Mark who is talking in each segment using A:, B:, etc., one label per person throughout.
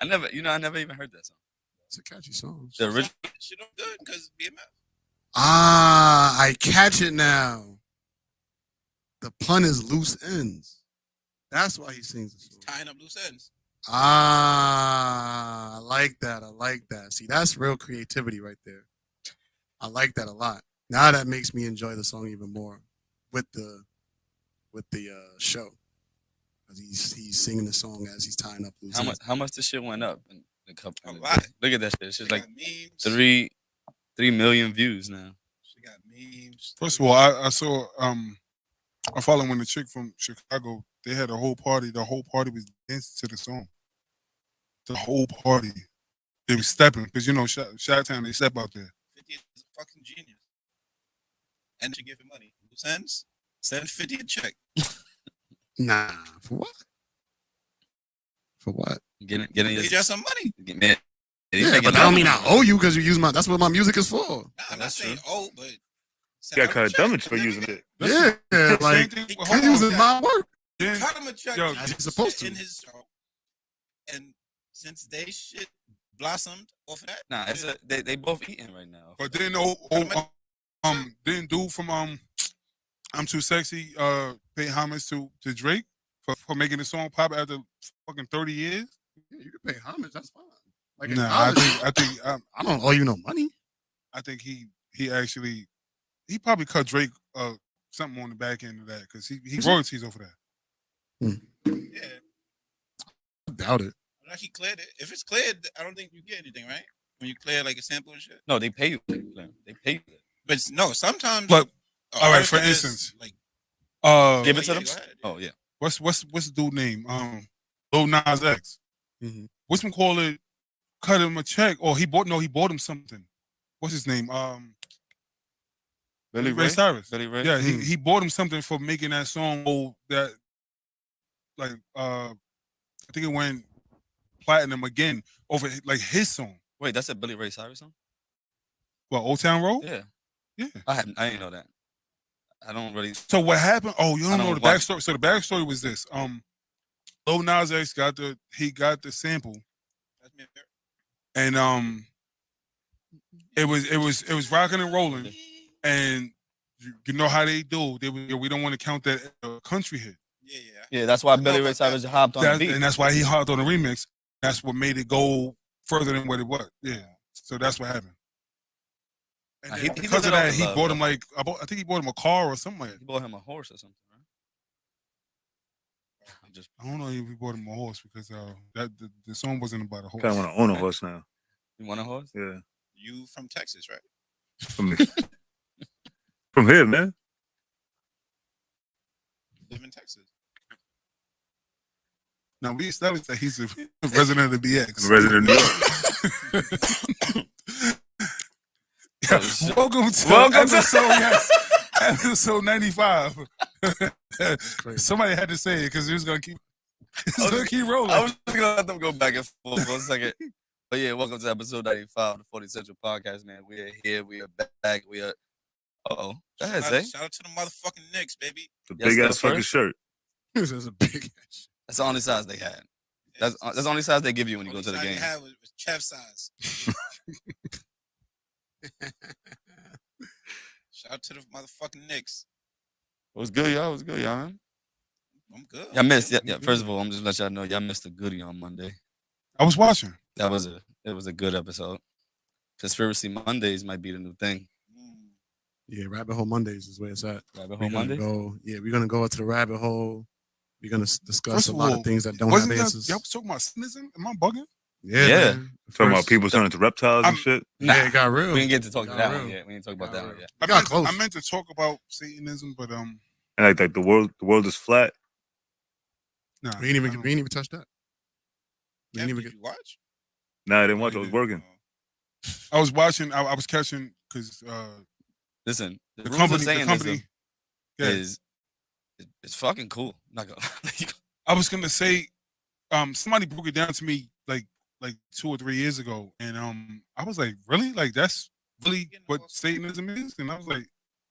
A: I never even heard that song.
B: It's a catchy song.
A: The original.
C: Shit don't good because BMF.
B: I catch it now. The pun is loose ends. That's why he sings the song.
C: Tying up loose ends.
B: I like that. See, that's real creativity right there. I like that a lot. Now that makes me enjoy the song even more with the show. He's singing the song as he's tying up loose ends.
A: How much this shit went up in a couple?
C: A lot.
A: Look at that shit. It's just like
C: memes.
A: 3 million views now.
C: She got memes.
D: First of all, I saw I followed when the chick from Chicago. They had a whole party. The whole party was dancing to the song. The whole party. They were stepping because Chi-Town, they step out there.
C: 50 is a fucking genius. And she give him money. Loose ends. Send 50 a check.
B: Nah, for what? For what?
A: Getting
C: you just some money.
B: Yeah, but I don't mean I owe you because you use my. That's what my music is for.
C: Nah, I'm not saying owe, but
E: you got kind of dumb for using it.
B: Yeah, like he using my work.
C: Cut him a check.
B: As he's supposed to.
C: In his show. And since they shit blossomed off of that,
A: nah, they both eating right now.
D: But then didn't dude from I'm Too Sexy pay homage to Drake for making the song pop after fucking 30 years?
B: Yeah, you can pay homage. That's fine. Like,
D: nah, I think
B: I don't owe you no money.
D: I think he probably cut Drake something on the back end of that because he royalties over that.
C: Yeah,
B: I doubt it.
C: Unless he cleared it. If it's cleared, I don't think you get anything, right? When you clear like a sample and shit.
A: No, they pay you. They pay you.
C: But no, sometimes.
D: But all right, for instance,
C: like
A: give it to them. Oh yeah.
D: What's the dude name? Lil Nas X.
B: Mm-hmm.
D: What's one call it? Cut him a check, or he bought him something. What's his name?
A: Billy
D: Ray Cyrus.
A: Billy Ray.
D: Yeah, he bought him something for making that song. That like I think it went platinum again over like his song.
A: Wait, that's a Billy Ray Cyrus song?
D: What, Old Town Road?
A: Yeah.
D: Yeah.
A: I didn't know that. I don't really.
D: So what happened? Oh, you don't know the backstory. So the backstory was this. Lil Nas X got the sample. And it was rocking and rolling, and you know how they do. We don't want to count that country hit.
A: Yeah, that's why Billy Ray Cyrus hopped on the beat,
D: and that's why he hopped on the remix. That's what made it go further than what it was. Yeah, so that's what happened. And because of that, he bought him I think he bought him a car or something like that.
A: He bought him a horse or something, right?
D: I don't know if he bought him a horse because the song wasn't about a horse.
E: Kind of want to own a horse now.
A: You want a horse?
E: Yeah.
C: You from Texas, right?
E: From here, man.
C: Live in Texas.
D: Now we established that he's a resident of the BX.
E: Resident of
D: Welcome to episode 95. Somebody had to say it because it was gonna keep rolling.
A: I was just gonna let them go back and forth for a second. But yeah, welcome to episode 95 of the 40 Central Podcast, man. We are here, we are back, we are Go ahead, Zay.
C: Shout out to the motherfucking Knicks, baby.
E: The big ass fucking shirt.
B: This is a big ass.
A: That's the only size they had. That's the only size they give you when you go to the game.
C: Had was chef size. Shout out to the motherfucking Knicks.
A: It was good, y'all. Man.
C: I'm good.
A: Y'all missed. Yeah. First of all, I'm just let y'all know y'all missed a goodie on Monday.
D: I was watching.
A: It was a good episode. Conspiracy Mondays might be the new thing.
B: Yeah, Rabbit Hole Mondays is where it's at.
A: Rabbit Hole Mondays?
B: We're going to go into the rabbit hole. We're going to discuss a lot of things that don't have answers.
D: Y'all was talking about cynicism? Am I bugging?
B: Yeah.
E: Talking about people turning to reptiles and shit?
B: Yeah, it got real.
A: We didn't get to talk that one yet. We didn't talk about that one yet.
D: I meant to talk about Satanism, but
E: And like the world is flat.
D: No,
B: we ain't even touch that.
C: Did you watch?
E: No, I didn't watch. I was working.
D: I was watching. I was catching because
A: listen,
D: the company
A: is fucking cool. Not gonna
D: I was gonna say, somebody broke it down to me like 2 or 3 years ago, and I was like, really? Like that's really what Satanism is? And I was like,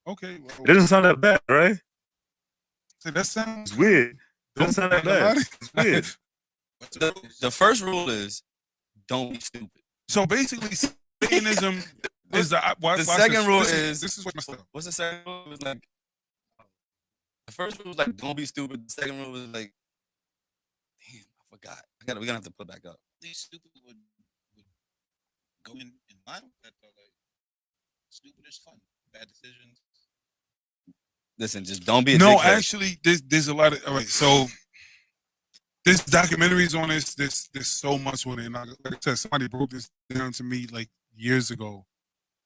D: okay. Well,
E: it doesn't sound that bad, right?
D: So that sounds
E: weird. It doesn't sound that bad. It's weird.
A: The first rule is don't be stupid.
D: So basically, Satanism is the
A: second rule
D: this is what messed up.
A: What's the second rule? It was like the first rule was like don't be stupid. The second rule was like, damn, I forgot. We're gonna have to put back up.
C: These stupid would go in line with that though. Like stupid is fun. Bad decisions.
A: Listen, just don't be a
D: No,
A: dickhead.
D: actually, there's a lot of all right. So this documentaries on this. There's so much on it. And like I said, somebody broke this down to me like years ago.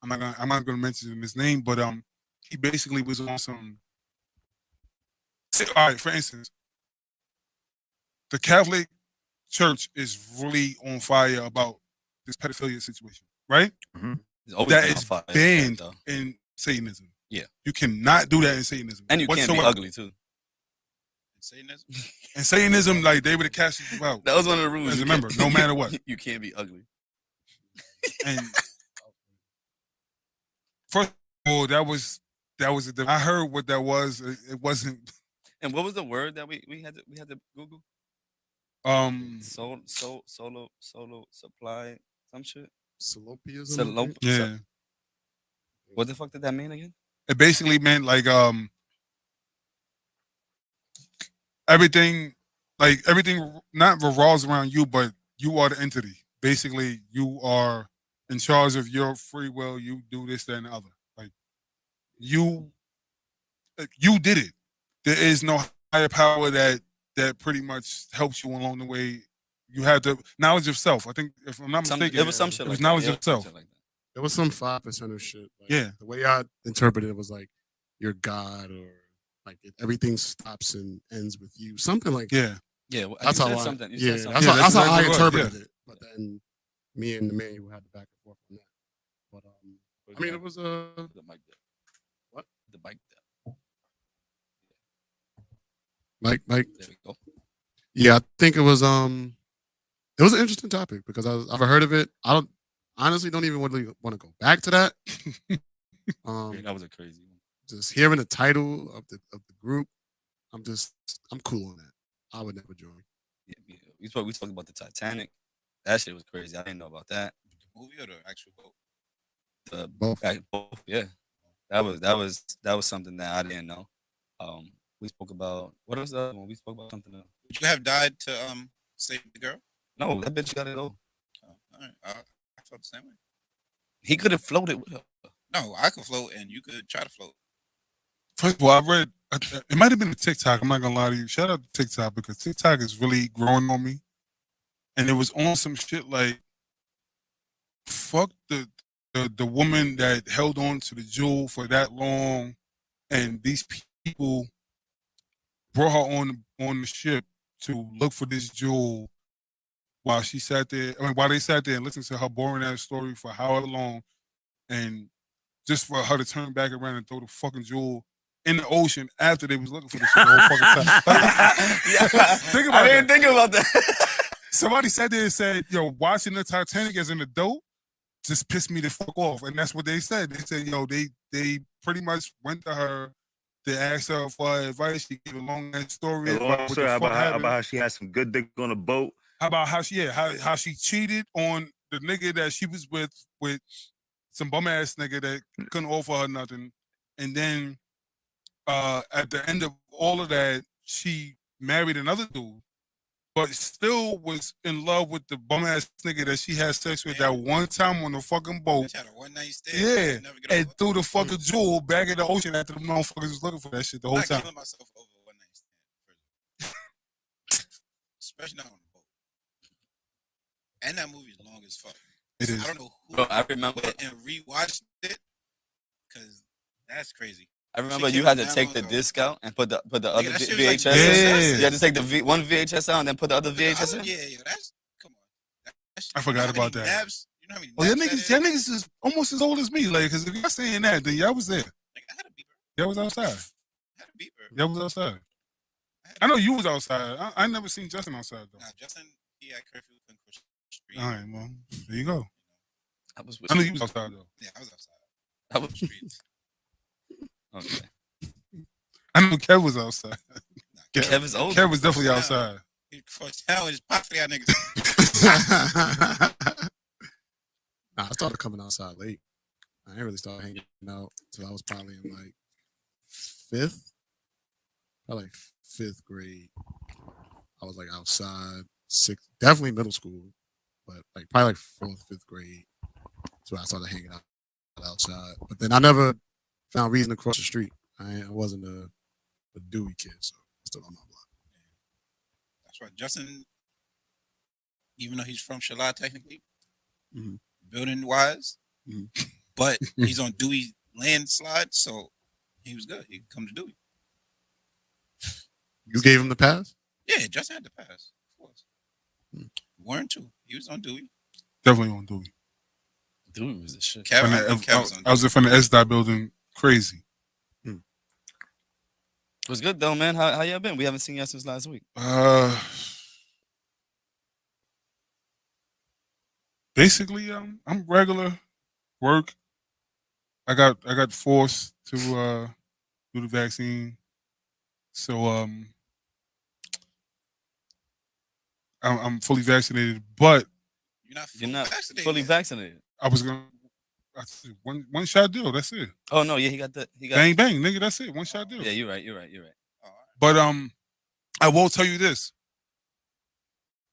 D: I'm not gonna mention his name, but he basically was on some. All right, for instance, the Catholic Church is really on fire about this pedophilia situation, right?
A: It's always
D: That
A: been on
D: is
A: fire,
D: banned
A: though.
D: in Satanism.
A: Yeah.
D: You cannot do that in Satanism.
A: And you can't be
D: whatsoever.
A: ugly too.
C: Satanism.
D: And Satanism, like they would have cast you out.
A: That was one of the rules.
D: As a member, no matter what.
A: You can't be ugly.
D: And first of all, that was I heard what that was. It wasn't.
A: And what was the word that we had to Google? Solo supply some shit.
B: Salopiism.
D: Yeah.
A: What the fuck did that mean again?
D: It basically meant like everything not revolves around you, but you are the entity. Basically, you are in charge of your free will. You do this, that, and the other. Like you did it. There is no higher power that pretty much helps you along the way. You have the knowledge of self. I think, if I'm not mistaken,
A: It was some shit.
D: It was
A: like
D: knowledge
A: that.
D: of self.
A: Like that.
B: It was some 5% of shit. Like,
D: Yeah.
B: The way I interpreted it was like you're God, or like everything stops and ends with you. Something like
D: Yeah.
A: Yeah, well,
B: that's
A: you
B: how
A: said
B: I.
A: something. You
B: Yeah,
A: said
B: that's,
A: something.
B: how, that's how I
D: exactly right,
B: interpreted it. But then me and the manual had the back and forth on that. But I mean, it was
A: the mic there.
B: What?
A: The mic there.
B: Mike.
A: There we go.
B: Yeah, I think it was an interesting topic because I've heard of it. I don't even really want to go back to that.
A: Yeah, that was a crazy one.
B: Just hearing the title of the group, I'm cool on that. I would never join.
A: Yeah, we talked about the Titanic. That shit was crazy. I didn't know about that.
C: The movie or the actual boat?
B: Both.
A: Both, yeah. That was something that I didn't know. We spoke about what was the one? We spoke about something else.
C: Would you have died to save the girl?
A: No, that bitch gotta go.
C: Oh, all right. I felt the same way.
A: He could have floated with her.
C: No, I could float and you could try to float.
D: First of all, I read it might have been a TikTok. I'm not gonna lie to you. Shout out to TikTok because TikTok is really growing on me, and it was on some shit like, fuck the woman that held on to the jewel for that long, and these people brought her on the ship to look for this jewel while she sat there. I mean, while they sat there and listened to her boring ass story for however long, and just for her to turn back around and throw the fucking jewel in the ocean after they was looking for the shit the whole fucking time. Think about
A: I didn't think about that.
D: Somebody sat there and said, yo, watching the Titanic as an adult just pissed me the fuck off. And that's what they said. They said, yo, they pretty much went to her. They asked her for advice. She gave a long ass story about
E: how she had some good dick on a boat.
D: How about how she cheated on the nigga that she was with some bum ass nigga that couldn't offer her nothing. And then at the end of all of that, she married another dude, but still was in love with the bum ass nigga that she had sex with that one time on the fucking boat.
C: She had a one night stand.
D: Yeah, and threw the fucking jewel back in the ocean after the motherfuckers was looking for that shit the whole time.
C: I'm killing myself over a one night stand. Especially not on the boat. And that movie is long as fuck.
D: It is.
C: I don't know who.
A: Bro, I remember
C: and rewatched it because that's crazy.
A: I remember you had to take the disc out and put the other
C: that shit was
A: VHS.
C: like-
D: Yeah.
A: You had to take the one VHS out and then put the other VHS in.
C: Yeah, that's come on.
D: I forgot
C: You know how
D: about
C: many
D: that.
C: Naps, you know how many
D: Well, y'all
C: naps
D: niggas,
C: that
D: y'all
C: is?
D: niggas is almost as old as me, like, because if y'all saying that, then y'all was there.
C: Like, I had a beeper.
D: Y'all was outside.
C: I had a beeper.
D: Y'all was outside.
C: had
D: I know you was outside. I never seen Justin outside though.
C: Nah, Justin, he had curfew, couldn't cross the street.
D: All right, well, there you go.
A: I was with
D: I know
A: you.
D: you was outside though.
C: Yeah, I was outside.
A: I was
C: On the streets.
A: okay.
D: I know Kev was outside.
C: Nah,
A: Kev is old.
D: Kev was definitely
C: Yeah.
D: outside.
C: He cross town and just pop for y'all niggas.
B: Nah, I started coming outside late. I didn't really start hanging out until I was probably in like fifth grade. I was like outside, definitely middle school, but like probably like fourth, fifth grade. So I started hanging out outside. But then I never found reason to cross the street. I wasn't a Dewey kid, so I'm still on my block.
C: That's right. Justin, even though he's from Shalai technically, building wise, but he's on Dewey landslide, so he was good. He could come to Dewey.
B: You gave him the pass?
C: Yeah, Justin had the pass, of course. Warren too. He was on Dewey.
D: Definitely on Dewey.
A: Dewey was the shit.
C: Kevin,
D: I was in front of the S-Dot building, crazy.
A: It was good though, man. How y'all been? We haven't seen y'all since last week.
D: Basically, I'm regular work. I got forced to do the vaccine, so I'm fully vaccinated, but
A: you're not fully vaccinated.
D: I said one shot deal. That's it.
A: Oh no, yeah, he got that. He got
D: bang bang, nigga. That's it. One shot deal.
A: Yeah, you're right.
D: But I will tell you this: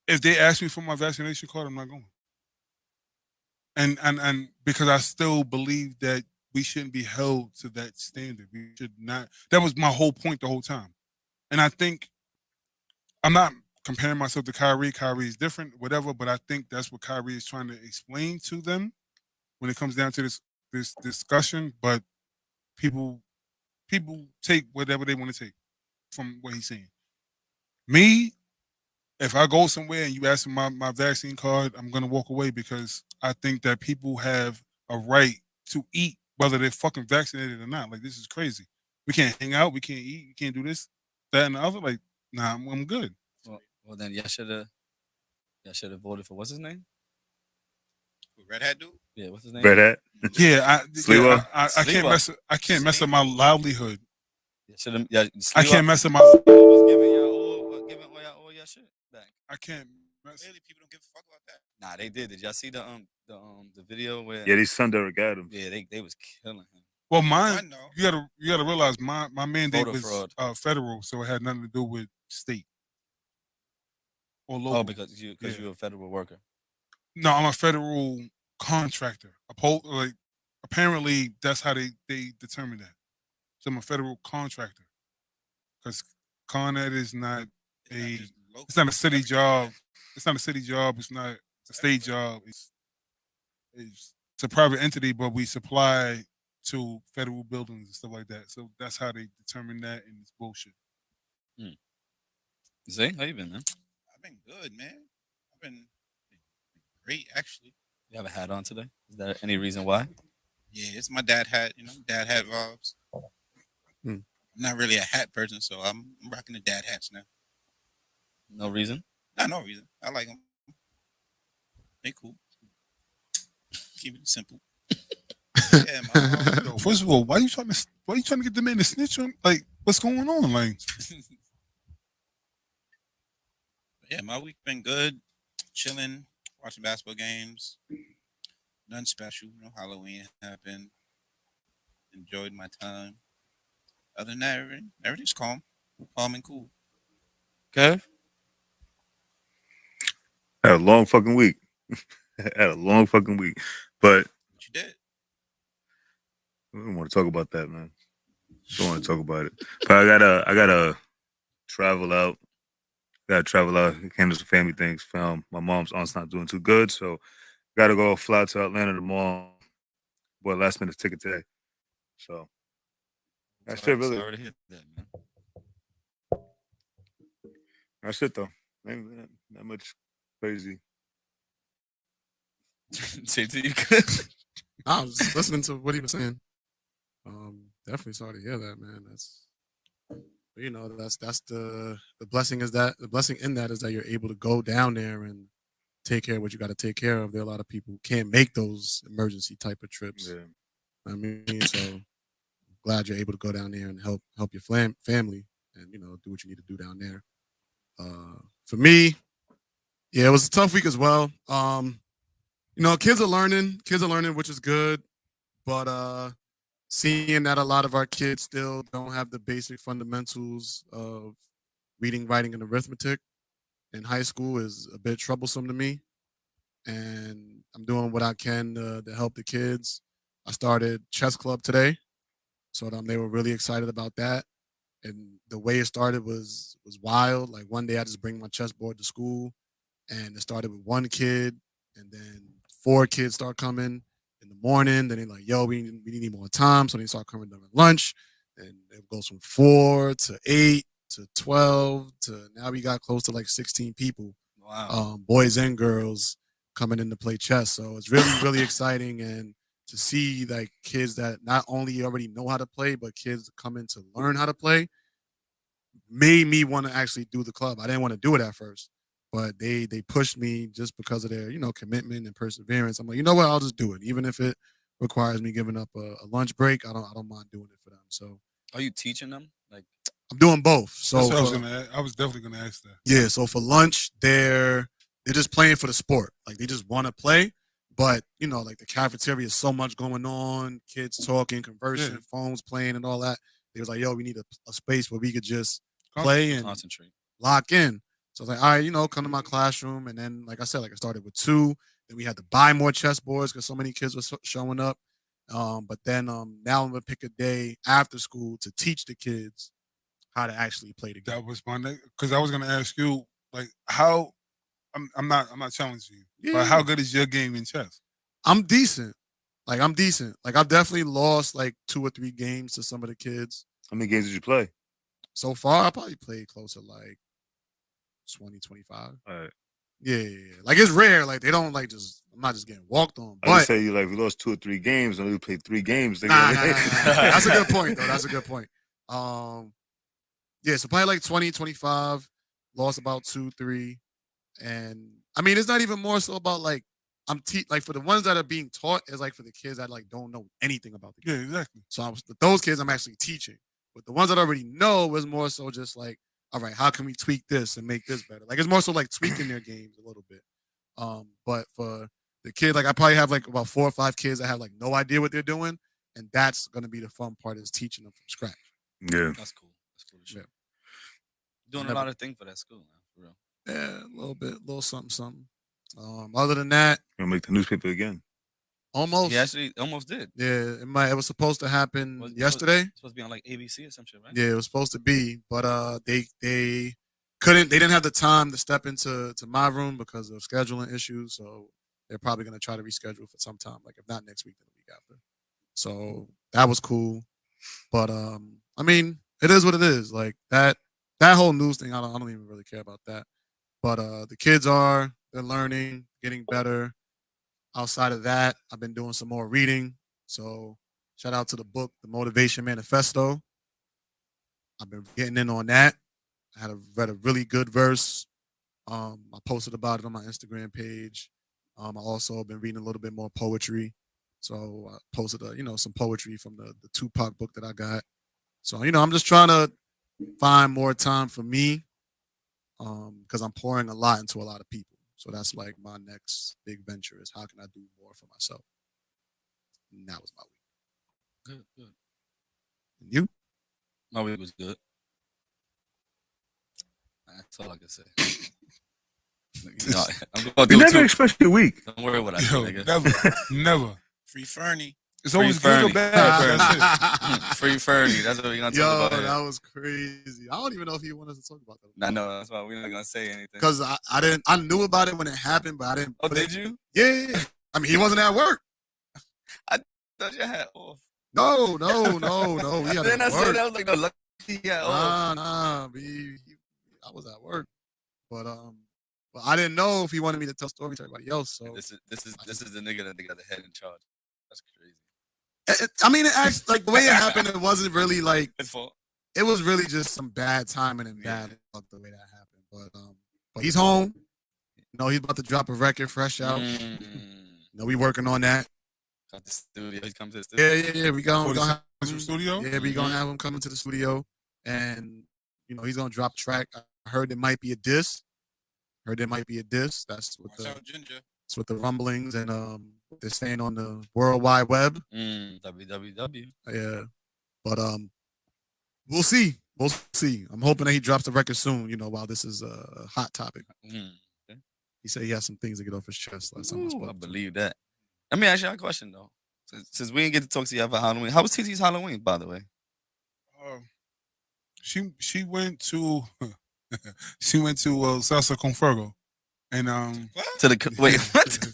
D: if they ask me for my vaccination card, I'm not going. And because I still believe that we shouldn't be held to that standard. We should not. That was my whole point the whole time. And I think I'm not comparing myself to Kyrie. Kyrie is different, whatever. But I think that's what Kyrie is trying to explain to them when it comes down to this discussion. But people take whatever they want to take from what he's saying. Me, if I go somewhere and you ask for my vaccine card, I'm going to walk away because I think that people have a right to eat whether they're fucking vaccinated or not. Like, this is crazy. We can't hang out. We can't eat. We can't do this, that, and the other. Like, nah, I'm good.
A: Well, then y'all should have voted for what's his name?
C: Red Hat dude?
A: Yeah, what's his name?
E: Red Hat.
D: Yeah, I can't mess up my livelihood. I can't mess up my.
A: Was giving all y'all shit back.
D: I can't mess.
C: Really, people don't give a fuck about that.
A: Nah, they did. Did y'all see the video where?
E: Yeah, these Sunday got him.
A: Yeah, they was killing him.
D: Well, mine. You gotta realize my mandate
A: Voter
D: was
A: fraud.
D: federal, so it had nothing to do with state or local.
A: Oh, because you're a federal worker.
D: No, I'm a federal contractor. Apparently that's how they determine that. So I'm a federal contractor because Con Ed is not it's not a city job. It's not a city job. It's not a state job. It's a private entity, but we supply to federal buildings and stuff like that. So that's how they determine that, and it's bullshit.
A: Zay, how you been, man?
C: I've been good, man. I've been great, actually.
A: You have a hat on today? Is there any reason why?
C: Yeah, it's my dad hat, dad hat vibes. I'm not really a hat person, so I'm rocking the dad hats now.
A: No reason?
C: No reason. I like them. They cool. Keep it simple. Yeah,
D: Yo, first of all, why you trying to get the man to snitch on? Like, what's going on? Like,
C: yeah, my week been good. Chilling, watching basketball games. Nothing special. No Halloween happened. Enjoyed my time. Other than that, everything's calm and cool.
A: Kev?
E: I had a long fucking week. But
C: What you did?
E: we don't want to talk about that, man. Don't want to talk about it. But I gotta travel out. Handle some family things. My mom's aunt's not doing too good, so gotta go fly to Atlanta tomorrow. Boy, last minute ticket today. So that's it, really.
A: Sorry to hear that, man.
E: That's it, though. Ain't not much crazy.
A: JT, you good?
B: I was just listening to what he was saying. Definitely sorry to hear that, man. That's the blessing is that the blessing in that is that you're able to go down there and take care of what you got to take care of. There are a lot of people who can't make those emergency type of trips.
E: Yeah.
B: I mean, so glad you're able to go down there and help your family and do what you need to do down there. For me, yeah, it was a tough week as well. Kids are learning, which is good, but seeing that a lot of our kids still don't have the basic fundamentals of reading, writing, and arithmetic in high school is a bit troublesome to me. And I'm doing what I can to help the kids. I started chess club today, so they were really excited about that. And the way it started was wild. Like one day I just bring my chessboard to school, and it started with one kid, and then 4 kids start coming in the morning. Then they're like, "Yo, we need more time," so they start coming during lunch, and it goes from 4 to 8 to 12 to now we got close to like 16 people,
A: Wow.
B: boys and girls coming in to play chess. So it's really really exciting, and to see like kids that not only already know how to play, but kids come in to learn how to play made me want to actually do the club. I didn't want to do it at first, but they pushed me just because of their commitment and perseverance. I'm like, you know what, I'll just do it, even if it requires me giving up a lunch break. I don't mind doing it for them. So
A: Are you teaching them? Like,
B: I'm doing both. So
D: That's what I was definitely gonna ask that.
B: yeah, so for lunch they're just playing for the sport. Like they just want to play, but like the cafeteria is so much going on, kids talking, conversing,
D: Yeah.
B: phones playing, and all that. They was like, yo, we need a space where we could just play and
A: concentrate.
B: lock in. So I was like, all right, come to my classroom. And then, like I said, like I started with 2. Then we had to buy more chessboards because so many kids were showing up. But then now I'm gonna pick a day after school to teach the kids how to actually play the game.
D: That was my next, because I was gonna ask you like how I'm not challenging you, but how good is your game in chess?
B: I'm decent. Like I'm decent. Like I've definitely lost like 2 or 3 games to some of the kids.
E: How many games did you play?
B: So far, I probably played close to like 20, 25.
E: All right.
B: Yeah. Like it's rare. Like they don't like just. I'm not just getting walked on.
E: I
B: But
E: just say you like we lost 2 or 3 games and we played 3 games.
B: nah. That's a good point though. That's a good point. Yeah. So probably like 20, 25. Lost about 2, 3, and I mean it's not even more so about like like for the ones that are being taught is like for the kids that like don't know anything about the game.
D: Yeah, exactly.
B: So those kids I'm actually teaching. But the ones that already know is more so just like, all right, how can we tweak this and make this better? Like it's more so like tweaking their games a little bit. But for the kid, like I probably have like about 4 or 5 kids that have like no idea what they're doing, and that's gonna be the fun part is teaching them from scratch.
E: Yeah.
A: That's cool. That's cool.
B: Yeah.
A: Doing a lot of things for that school, man. For real.
B: Yeah, a little bit, a little something. Other than that,
E: You're gonna make the newspaper again.
B: almost.
A: He actually almost did.
B: Yeah, it was supposed to happen yesterday.
A: It's supposed to be on like ABC or some shit, right?
B: Yeah, it was supposed to be, but they couldn't. They didn't have the time to step into my room because of scheduling issues. So they're probably gonna try to reschedule for some time, like if not next week, then the week after. So that was cool, but I mean, it is what it is. Like that whole news thing, I don't even really care about that. But the kids they're learning, getting better. Outside of that, I've been doing some more reading. So shout out to the book, The Motivation Manifesto. I've been getting in on that. I read a really good verse. I posted about it on my Instagram page. I also been reading a little bit more poetry. So I posted some poetry from the Tupac book that I got. So I'm just trying to find more time for me because I'm pouring a lot into a lot of people. So that's like my next big venture is how can I do more for myself? And that was my week.
A: Good.
B: And you?
A: My week was good. That's all I can say. I'm going
E: You
A: through
E: never
A: too.
E: express your week.
A: Don't worry what I
D: Yo,
A: do, nigga.
D: never.
C: Free Fernie.
D: It's always
A: Free
D: good or
A: Fernie.
D: bad. That's it.
A: Free Fernie. That's what we're gonna
B: Yo,
A: talk about.
B: that was crazy. I don't even know if he wanted us to talk about that.
A: I know. That's why we're not gonna say anything.
B: Because I knew about it when it happened, but I didn't.
A: Oh, did you?
B: Yeah. I mean, he wasn't at work.
A: Thought you had off.
B: No. We had
A: Then I
B: at
A: said
B: work.
A: I was like, no, lucky he had off.
B: Nah. I was at work, but I didn't know if he wanted me to tell stories to everybody else. So
A: This is the nigga that they got the head in charge. That's crazy.
B: I mean, it actually, like the way it happened, it wasn't really like
A: Good fault.
B: it was really just some bad timing and bad luck the way that happened. But he's home. He's about to drop a record fresh out. We working on that.
A: Got the studio. He's come to the studio.
B: Yeah. We gonna have
D: Some studio?
B: Yeah, we gonna have him come into the studio, and he's gonna drop a track. I heard it might be a diss, Heard there might be a diss. That's what
C: Watch out, Ginger.
B: that's what the rumblings and what they're saying on the World Wide Web.
A: www.
B: Yeah, but we'll see. We'll see. I'm hoping that he drops the record soon. While this is a hot topic.
A: Okay.
B: He said he has some things to get off his chest. Last time I
A: Ooh,
B: spoke
A: I
B: to him.
A: believe that. Let me ask you a question though. Since we didn't get to talk to you about Halloween, how was TT's Halloween, by the way?
D: She went to Salsa con Fuego, and
A: To the wait, what?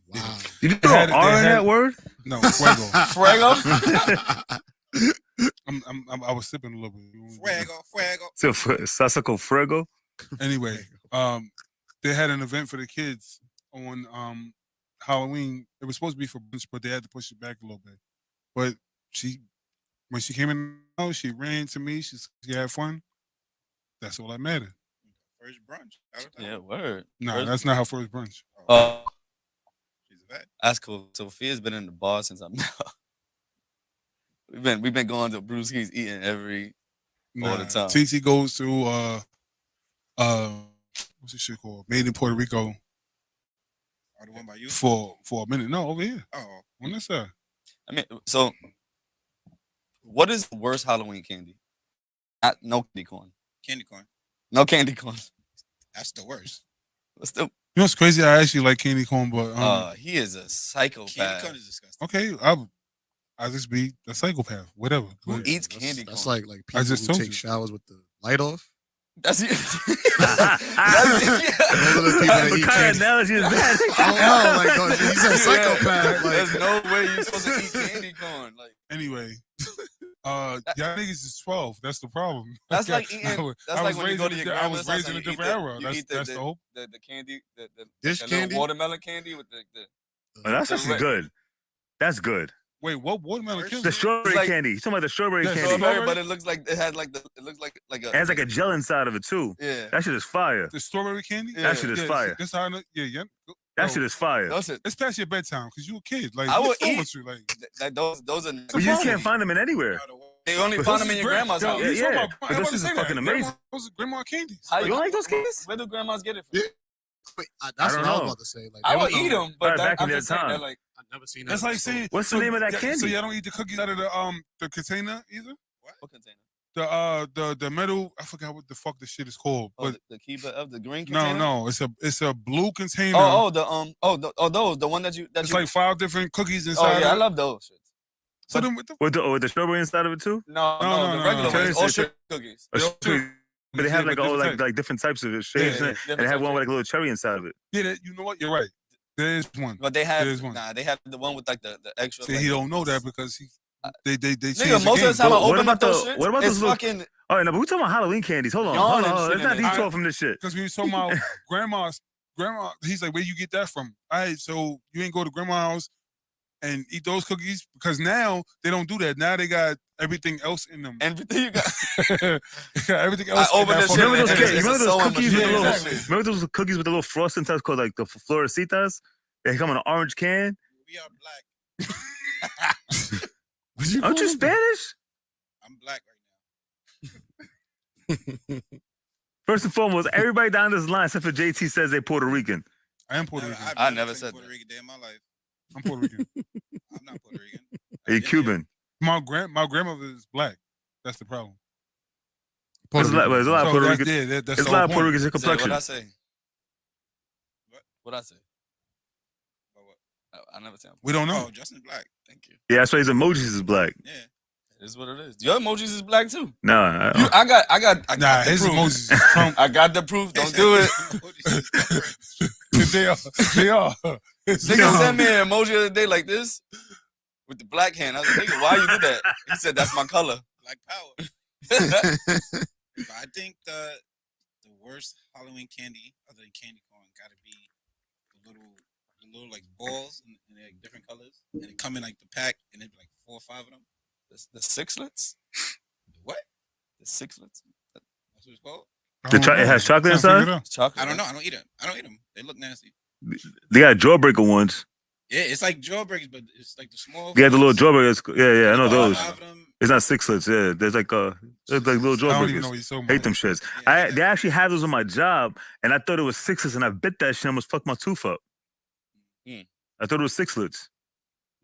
B: Wow.
E: You didn't know R in that word?
D: No, Fuego.
A: Fuego?
D: I was sipping a little bit.
C: Fuego.
E: So Salsa con Fuego.
D: Anyway, they had an event for the kids on Halloween. It was supposed to be for brunch, but they had to push it back a little bit. But when she came in, she ran to me. She had fun. That's all that mattered.
C: First brunch.
A: Yeah, word.
D: No,
A: First-
D: that's not her first brunch.
A: Oh,
C: She's a vet.
A: that's cool. Sophia's been in the bar since I'm we've been going to Brewski's eating all the time.
D: TT goes to what's this shit called? Made in Puerto Rico
C: Oh, the one by you?
D: for a minute. No, over here.
C: Oh,
D: On this side.
A: I mean, so what is the worst Halloween candy? No candy corn.
C: candy corn.
A: No candy corn.
C: That's the worst.
A: What's the?
D: You know what's crazy? I actually like candy corn, but
A: He is a
C: Candy
A: psychopath.
C: corn is disgusting.
D: okay, I just be a psychopath, whatever.
A: Who
D: But
A: eats candy
B: That's
A: corn?
B: like people
D: just
B: who
D: told
B: take
D: you.
B: showers with the light off.
A: That's it.
B: Those are the people that
E: What
B: eat
E: kind of
B: candy.
E: analogy is that?
B: I don't know. Like, oh, you said psychopath. Like,
A: There's no way you're supposed to eat candy corn. Like
D: anyway, y'all niggas is 12. That's the problem.
A: that's
D: Okay,
A: like eating.
D: I was-
A: That's
D: I
A: like
D: was
A: when you go
D: raised
A: to
D: in
A: your
D: a- I was
A: grandma's house
D: raised in
A: and
D: a
A: you eat
D: different
A: the-
D: era.
A: you
D: That's
A: eat
D: that's the hope.
A: the candy, the
B: Dish
A: that little
B: candy?
A: watermelon candy with the
E: Oh, that's actually good. That's good.
D: Wait, what watermelon kills
E: The
D: you?
E: strawberry
A: like-
E: candy. You talking about the strawberry
D: Yeah,
E: candy?
A: strawberry, but it looks like it has like it looks like a.
E: It has like a gel inside of it too.
A: Yeah.
E: That shit is fire.
D: The strawberry candy?
A: Yeah.
E: That shit is fire.
D: That's how I know. Yeah.
E: That
D: Yo,
E: shit is fire.
A: Those are,
D: It's past your bedtime because you a kid. Like,
A: I
D: what's
A: would
D: wrong
A: eat-
D: with you? Like,
A: those are.
E: But you can't find them in anywhere.
A: They only found them in your grandma's
D: Yo,
A: house.
D: you
E: Yeah,
D: talking
E: yeah.
D: about-
E: But
D: I'm
E: those
D: about to
E: shits
D: say
E: is
D: that.
E: fucking amazing.
D: Those are grandma candies.
A: How
E: You don't like those candies?
A: Where do grandmas get it from?
B: Yeah. Wait, that's
E: I
B: what
E: don't
B: I was
E: know.
B: about to say. Like,
A: I
B: they
A: would
B: don't
A: eat
B: know.
A: them, but
E: Right, back
A: I'm
E: in
A: just
E: their
A: saying
E: time.
A: that like
B: I've never seen that.
D: That's like
B: before.
D: saying.
E: What's the name of that
D: So
E: candy?
D: y'all don't eat the cookies out of the container either.
A: what container?
D: The metal. I forgot what the fuck the shit is called.
A: Oh,
D: But
A: the keeper of the green container.
D: no, it's a blue container.
A: Those the one that you
D: It's like 5 different cookies
A: Oh
D: inside.
A: yeah, I
D: of it.
A: love those shits.
D: So then with the
E: With the strawberry inside of it too?
A: No,
D: No,
A: the regular
D: no.
A: ones, all
E: It's-
A: sugar cookies.
E: A
D: Those
E: strawberry-
D: two-
E: But they have
D: Yeah,
E: like
D: but
E: all
D: different
E: like different types of shapes
A: Yeah,
E: in it.
A: different
E: And they have
A: types
E: one
A: of-
E: with like a little cherry inside of it.
D: Yeah, you know what? You're right. There is one.
A: But they
D: There's
A: have
D: one.
A: they have the one with like the extra.
D: See,
A: like,
D: he don't know that because they changed
A: Nigga,
D: the
A: most
D: game.
A: of the time I
E: But what
A: open up
E: about
A: those
E: the-
A: shits.
E: what about
A: it's
E: those little-
A: fucking.
E: All right, no, but we're talking about Halloween candies. Hold on.
A: Yawn
E: Hold
A: and
E: on.
A: shit
E: Let's
A: in
E: not
A: there.
E: detour from this shit.
D: Because we was talking about grandma. He's like, where you get that from? All right, so you ain't go to grandma's house and eat those cookies because now they don't do that. Now they got everything else in them.
A: Everything you got.
D: They got everything else.
A: I
D: in
A: opened
D: that
A: this
D: fucking-
A: shit
E: Remember those,
A: and
E: cookies?
A: it's
E: Remember
A: a
E: those
A: sewing
E: cookies with the
A: machine.
E: little?
A: Exactly.
E: Remember those cookies with the little frosting types called like the florecitas? They come in an orange can.
C: We are black.
B: What'd you
E: Aren't you
B: call them?
E: Spanish?
C: I'm black right
E: First and foremost, everybody down this line except for JT says they're Puerto Rican.
D: I am Puerto
C: now.
D: Rican.
A: I never
C: been
A: said
C: Puerto
A: that.
C: Rican day in my life.
D: I'm Puerto Rican.
C: I'm not Puerto Rican.
E: Are you Cuban?
D: My grandmother is black. That's the problem.
E: There's a lot of
D: So
E: Puerto
D: that's,
E: Ricans.
D: yeah, that's
E: There's
D: the
E: a
D: whole
E: lot of Puerto
D: point.
E: Ricans in
A: Say,
E: complexion.
A: what I say?
C: What?
A: What I say?
C: But what?
A: I never say.
D: We don't know.
C: Oh, Justin's black.
A: Thank you.
E: Yeah, that's why his emojis is black.
C: Yeah.
A: It is what it is. Your emojis is black too.
E: No,
A: I got
D: Nah,
A: the
D: his
A: proof.
D: emojis is Trump.
A: I got the proof. Don't do it.
D: They are.
A: Nigga sent me an emoji the other day like this with the black hand. I was like, nigga, why you do that? He said, that's my color.
C: Black power. But I think the worst Halloween candy other than candy corn gotta be the little like balls and they're like different colors and they come in like the pack and there's like 4 or 5 of them.
A: The sixlets?
C: What?
A: The sixlets?
C: That's what it's called.
E: It has chocolate inside?
A: It's chocolate.
C: I don't know. I don't eat them. They look nasty.
E: They got jawbreaker ones.
C: Yeah, it's like jawbreakers, but it's like the small.
E: They got the little
C: ones.
E: jawbreakers. Yeah, I know
C: All
E: those.
C: 5 of them.
E: It's not sixlets. Yeah, there's like little jaw
D: I don't even know
E: burgers.
D: what you're talking about.
E: Hate them shits.
C: Yeah,
E: They actually have those on my job, and I thought it was sixlets, and I bit that shit and almost fucked my tooth up.
A: Mm.
E: I thought it was sixlets.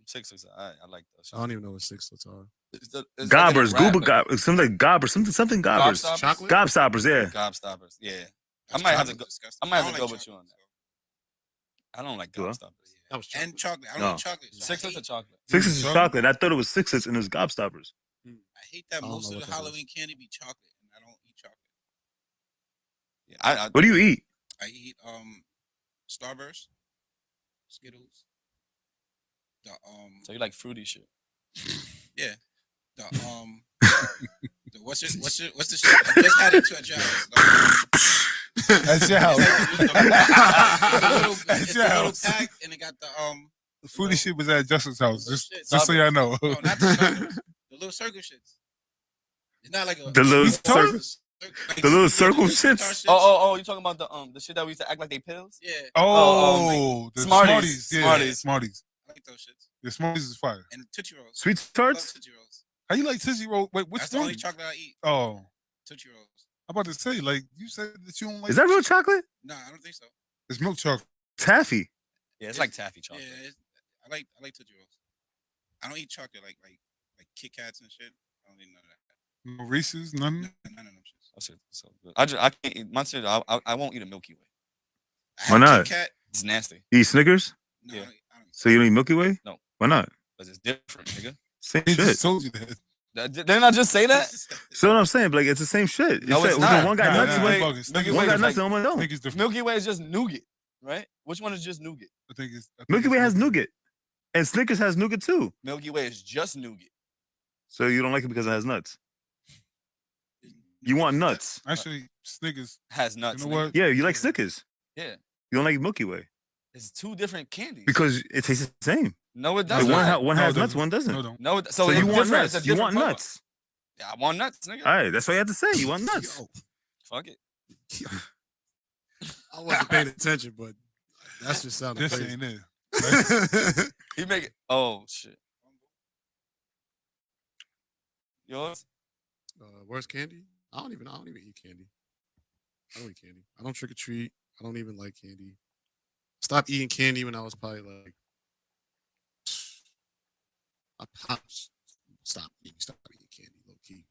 A: 6 is I like those.
B: I don't even know what sixlets are.
A: It's
E: Gobbers,
A: like
E: goober gobbers, something like gobbers, something gobbers.
A: Gobstoppers?
B: Chocolate?
E: Gobstoppers, yeah.
A: Gobstoppers. Yeah.
C: That's
A: I might have to
C: chocolate
A: go.
C: disgusting.
A: I might have to
C: don't
A: go
C: like
A: with you on
C: chocolate,
A: that. I don't like
E: Do I?
A: gobstoppers.
B: That was
C: And chocolate. I don't
E: No.
C: like chocolate. So I
A: 6 is a
C: hate-
A: chocolate.
E: Sixlets is
D: Chocolate?
E: chocolate. I thought it was sixlets and it was gobstoppers.
C: I hate that
B: I don't
C: most
B: know
C: of
B: what
C: the
B: that
C: Halloween candy be chocolate, and I don't eat chocolate.
A: Yeah, I
E: What do you eat?
C: I eat Starburst, Skittles, the
A: so you like fruity shit.
C: yeah, the the what's the shit? I just had it to a job.
D: That's your house.
C: It's a little pack, and it got the
D: The fruity shit was at Justin's house. Just
C: Shit.
D: so y'all know.
C: no, not the circles, the little circle shits. It's not like a
E: The little
C: sweet
E: circle-
C: like,
E: the little
C: yeah,
E: circle
C: the
E: shits?
C: shits.
A: Oh, you talking about the shit that we used to act like they pills?
C: Yeah,
D: Oh, the
A: Smarties.
D: Smarties. Yeah,
A: Smarties.
D: Smarties.
C: I like those shits.
D: The Smarties is fire.
C: And Tootsie Rolls.
E: Sweet
C: I love
E: tarts?
C: Tootsie Rolls.
D: How you like Tootsie Roll? Wait, which
C: That's the
D: one?
C: only chocolate I eat.
D: Oh,
C: Tootsie Rolls.
D: I'm about to say, like, you said that you don't like.
E: Is that real chocolate?
C: No, I don't think so.
D: It's milk chocolate.
E: Taffy.
A: Yeah, it's like taffy chocolate.
C: Yeah, I like Tootsie Rolls. I don't eat chocolate like Kit Kats and shit. I don't eat none of that.
D: No Reese's, nothing.
C: None of them shits.
A: That shit's so good. I can't eat my shit. I won't eat a Milky Way.
C: I
E: Why
C: had
E: not?
C: Kit Kat.
A: It's nasty
E: You eat Snickers?
C: No,
A: Yeah.
C: I don't eat
E: So you don't eat Milky Way?
A: No.
E: Why not?
A: because it's different, nigga.
E: Same
D: He
E: shit.
D: just told you that.
A: Didn't I just say that?
E: So what I'm saying, but like it's the same shit.
A: No, it's
E: shit.
A: not.
E: One got
D: Nah,
E: nuts.
D: nah,
A: Way-
D: bugging.
A: Milky
D: Snickers-
A: Way
E: One
A: is
E: got nuts,
A: like-
E: and one don't.
D: Snickers different.
A: Milky Way is just nougat, right? Which one is just nougat?
D: I think it's
E: Milky Way has nougat, and Snickers has nougat too.
A: Milky Way is just nougat.
E: So you don't like it because it has nuts. You want nuts?
D: Actually, Snickers.
A: Has nuts.
D: You know
A: nigga.
D: what?
E: Yeah, you like Snickers.
A: Yeah.
E: You don't like Milky Way
A: It's two different candies.
E: because it tastes the same.
A: No, it
E: Like
A: doesn't.
E: one
D: No,
E: has
D: it
E: nuts,
D: doesn't.
E: one doesn't.
D: No, don't.
A: No,
E: So
A: it's
E: you want
A: different. It's
E: nuts?
A: a
E: You
A: different
E: want
A: product.
E: nuts?
A: Yeah, I want nuts, nigga.
E: All right, that's what you have to say. You want nuts?
B: Yo,
A: Fuck it.
B: I wasn't paying attention, but that's just sounded
D: This
B: crazy.
D: ain't it.
A: He make it. Oh shit. Yours?
B: Worst candy? I don't even eat candy. I don't eat candy. I don't trick or treat. I don't even like candy. Stopped eating candy when I was probably like. I stopped eating candy low key.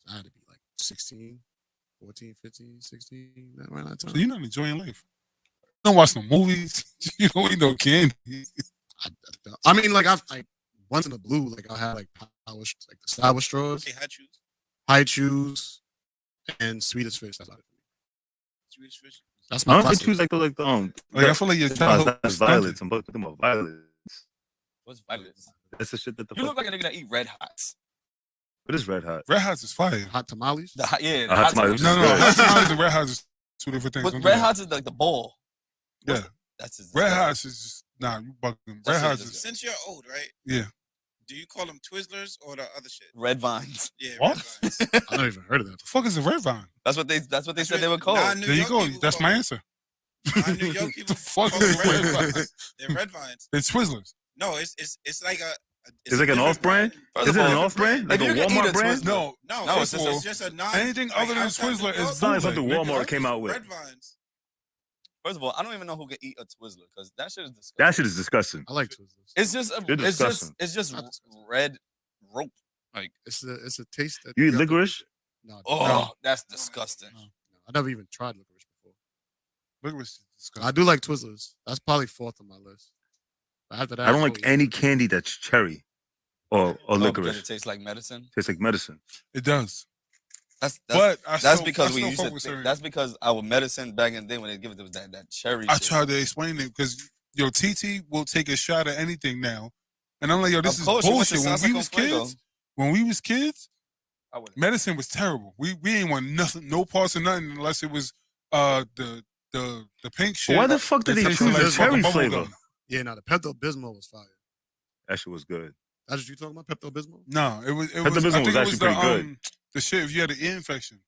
B: So I had to be like 16, 14, 15, 16, around that time.
D: So you're not enjoying life. You don't watch no movies. You don't eat no candy.
B: I mean, like I've like once in a blue, like I had like like the sour straws,
C: Okay, hot chews.
B: high chews, and sweetest fish. That's about it for me.
C: Swedish fish.
B: That's
E: I
B: my
E: don't
B: classic.
E: choose like
D: Like I feel like your
E: that's
D: childhood.
E: violets. I'm talking about violets.
A: What's violets?
E: That's the shit that the
A: You
E: fuck.
A: look like a nigga that eat red hots.
E: What is red hot?
D: Red Hots is fire.
B: Hot tamales.
A: The hot, yeah.
E: Hot tamales.
D: No,
E: Good.
D: Hot Tamales and Red Hots is two different things.
A: But
D: Don't do
A: red
D: that.
A: hots is like the bowl.
D: Yeah.
A: That's his.
D: Red Hots is just you bugging. Red
A: That's
D: Hots
A: it,
D: is
C: Since you're old, right?
D: yeah.
C: Do you call them Twizzlers or the other shit?
A: Red vines.
C: Yeah.
D: What?
C: Red Vines.
B: I never even heard of that.
D: The fuck is a red vine?
A: That's what they said they were
C: Nah,
A: called.
C: New
D: There you
C: York
D: go.
C: people
D: That's
C: call
D: my
C: them-
D: answer.
C: Nah, New York people
D: The fuck
C: call
D: is
C: them
D: red
C: red
D: vine?
C: vines. They're red vines.
D: It's Twizzlers.
C: No, it's like a.
E: It's
C: a
E: like an
C: different
E: off-brand?
A: First
E: Is
A: of
E: it an
A: all,
E: off-brand? Like
A: if
E: a
A: you can eat
E: Walmart
A: a
E: brand?
A: Twizzler-
D: No,
C: No,
A: No,
C: it's,
A: it's just
C: just a non.
D: anything
C: like
D: other than
C: outside
D: Twizzler
C: New York,
D: is
E: Sounds like
D: bootleg,
E: something
D: nigga.
E: Walmart came out with.
C: Red vines.
A: First of all, I don't even know who can eat a Twizzler because that shit is disgusting.
E: That shit is disgusting.
B: I like Twizzlers.
A: It's just
E: You're
A: it's
E: disgusting.
A: just
B: Not disgusting.
A: red rope. Like
B: It's a taste that
E: You eat
B: have to-
E: licorice?
B: No,
A: oh,
D: No.
A: that's disgusting.
B: no. I never even tried licorice before.
D: Licorice is
B: I
D: disgusting.
B: do like Twizzlers. That's probably fourth on my list. But after that,
E: I don't
B: I'll
E: like
B: eat-
E: any candy that's cherry or
A: Oh, because
E: licorice.
A: it tastes like medicine.
E: Tastes like medicine.
D: It does.
A: That's
D: But
A: that's because we
D: still
A: used
D: fuck
A: to.
D: with
A: Think,
D: certain-
A: that's because our medicine back in the day when they give it was that cherry.
D: I
A: shit.
D: tried to explain it because yo TT will take a shot at anything now, and I'm like yo, this
A: Of
D: is
A: course, you went to
D: bullshit. When
A: Salsa
D: we
A: con
D: was
A: Fuego.
D: kids, when we was kids,
A: I wouldn't.
D: medicine was terrible. We ain't want nothing, no parts of nothing unless it was the pink shit.
E: Why the fuck did
D: that
E: they
D: tasted
E: choose
D: like
E: a
D: fucking
E: cherry
D: bubble
E: flavor?
D: gum.
B: Yeah, no, the Pepto Bismol was fire.
E: That shit was good.
B: That's what you talking about, Pepto Bismol?
D: No, it was.
E: Pepto
D: I
E: Bismol
D: think
E: was
D: it
E: actually
D: was
E: pretty good.
D: the shit if you had an ear infection.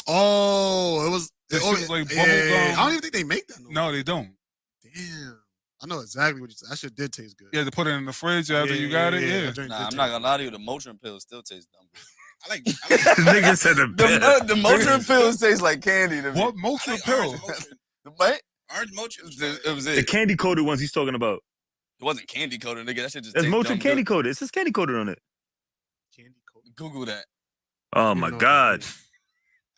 B: Oh, it was.
D: That
B: oh,
D: shit was like
B: yeah,
D: bubble gum.
B: I don't even think they make that.
D: No, they don't.
B: Damn. I know exactly what you said. That shit did taste good.
D: You had to put it in the fridge after you got it. Yeah.
B: that joint
A: Nah,
B: did
A: I'm
B: taste
A: not gonna lie to you. The Motrin pills still taste dumb.
C: I like
E: Nigga said the best.
A: The Motrin pills taste like candy to me.
D: What Motrin
C: orange
D: pill?
C: Motrin.
A: What?
C: Orange Motrin.
A: It was
E: The
A: it.
E: candy coated ones he's talking about.
A: It wasn't candy coated, nigga. That shit just
E: That's
A: tastes
E: Motrin
A: dumb
E: candy
A: good.
E: coated. It says candy coated on it.
B: Candy coated.
A: Google that.
E: Oh my God.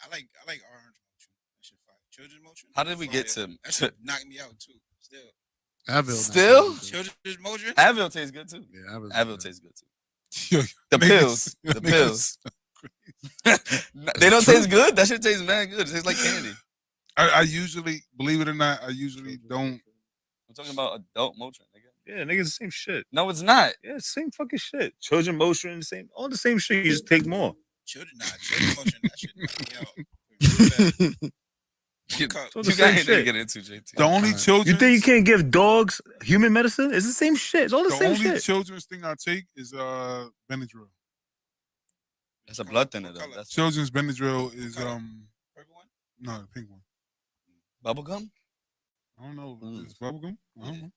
C: I like orange Motrin. That shit fire. Children's Motrin.
A: How did we get
C: fire.
A: to
C: That shit knocked me out too. Still.
B: Advil.
A: Still?
C: Children's Motrin.
A: Advil tastes good too.
B: Yeah,
A: Advil tastes good too.
D: Yo,
A: The
D: niggas-
A: pills. The
D: niggas-
A: pills. They don't taste good? That shit tastes mad good. It tastes like candy.
D: I usually, believe it or not, I usually don't.
A: I'm talking about adult Motrin, nigga.
E: Yeah, nigga, it's the same shit.
A: No, it's not.
E: Yeah, same fucking shit. Children Motrin, all the same shit. You just take more.
C: Children's Motrin. That shit knocked me out.
A: You
C: cup.
E: So the
A: got
E: same
A: to
E: shit.
A: get into JT.
D: The only
B: Alright.
D: children.
E: You think you can't give dogs human medicine? It's the same shit. It's all the
D: The
E: same
D: only
E: shit.
D: children's thing I take is Benadryl.
A: That's a blood thinner though.
C: Color.
A: That's
D: Children's Benadryl is
C: Purple one?
D: no, the pink one.
A: bubble gum.
D: I don't know.
A: Mm.
D: It's bubblegum. I don't know.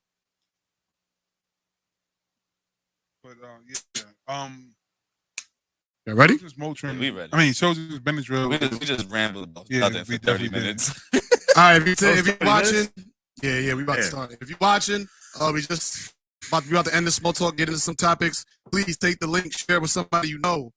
D: But yeah.
B: You ready?
D: Children's Motrin.
A: Yeah, we ready.
D: I mean, children's Benadryl.
A: We just rambled about
D: Yeah,
A: nothing for
D: we
A: 30
D: definitely did.
A: minutes.
B: All right, if you're
E: 30
B: watching,
E: minutes?
B: yeah, we about to
E: Yeah.
B: start. If you're watching, we just about to end the small talk, get into some topics. Please take the link, share with somebody you know.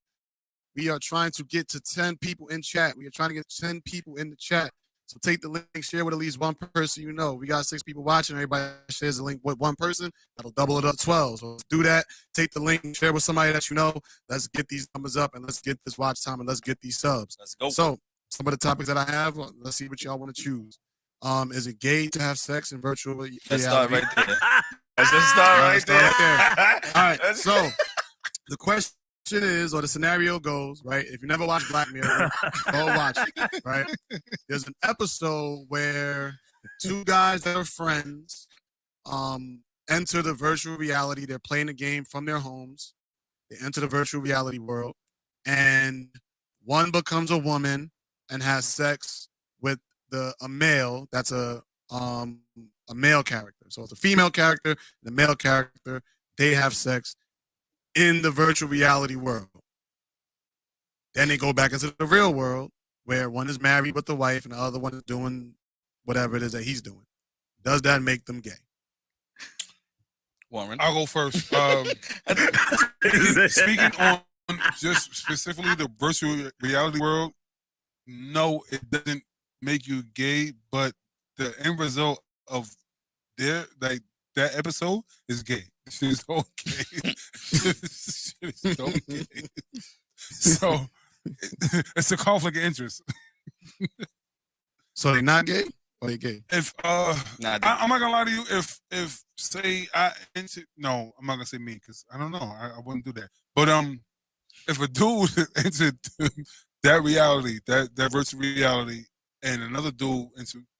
B: We are trying to get to 10 people in chat. We are trying to get 10 people in the chat. So take the link, share with at least one person you know. We got 6 people watching. Everybody shares the link with one person. That'll double it up to 12. So let's do that. Take the link, share with somebody that you know. Let's get these numbers up and let's get this watch time and let's get these subs.
A: Let's go.
B: So some of the topics that I have, let's see what y'all want to choose. Is it gay to have sex in virtual reality?
A: Let's start right there. Let's just start
B: All
A: right
B: right, start
A: there.
B: All right, so the question is, or the scenario goes, right? If you never watched Black Mirror, go watch it, right? There's an episode where 2 guys that are friends enter the virtual reality. They're playing a game from their homes. They enter the virtual reality world, and one becomes a woman and has sex with a male that's a male character. So it's a female character and a male character. They have sex in the virtual reality world. Then they go back into the real world where one is married with the wife and the other one is doing whatever it is that he's doing. Does that make them gay?
A: Warren.
D: I'll go first. Speaking on just specifically the virtual reality world, no, it doesn't make you gay, but the end result of that episode is gay. Shit is okay. Shit is okay. So it's a conflict of interest.
B: So they're not gay or they gay?
D: If
A: Nah,
D: I'm not gonna lie to you, if say no, I'm not gonna say me because I don't know, I wouldn't do that. But if a dude entered that reality, that virtual reality, and another dude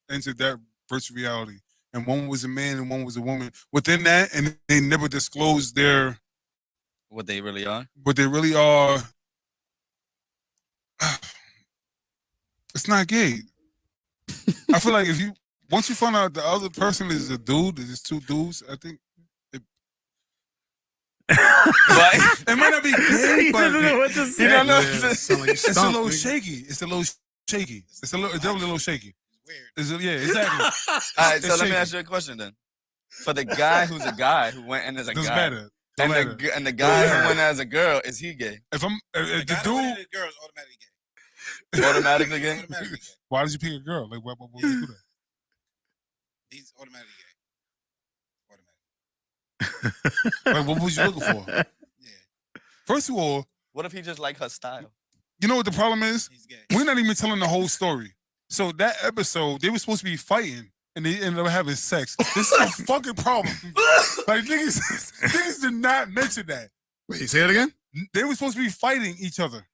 D: entered that virtual reality, and one was a man and one was a woman within that, and they never disclosed
A: what they really are.
D: what they really are, it's not gay. I feel like once you find out the other person is a dude, there's 2 dudes, I think
A: But
D: it might not be gay,
E: He
D: but
E: doesn't know what to say.
A: you don't know.
B: Yeah, sound like you
D: it's a
B: stumped,
D: little
B: nigga.
D: shaky. It's definitely a little shaky.
C: It's weird.
D: Yeah, exactly.
A: All right, so
D: It's
A: let me
D: shaky.
A: ask you a question then. For the guy who's a guy who went in as a
D: Doesn't
A: guy,
D: matter. Don't matter.
A: and the guy who went as a girl, is he gay?
D: If
C: The
D: the
C: guy that went
D: dude,
C: in the girl is automatically gay.
A: Automatically gay?
C: Automatically gay.
D: why did you pick a girl? Like, what would you do that?
C: He's automatically gay. Automatic.
D: Like, what was you looking for?
C: Yeah,
D: First of all,
A: What if he just like her style?
D: you know what the problem is?
C: he's gay.
D: We're not even telling the whole story. So that episode, they were supposed to be fighting, and they ended up having sex. This is a fucking problem. Like, niggas did not mention that.
B: Wait, say it again?
D: They were supposed to be fighting each other.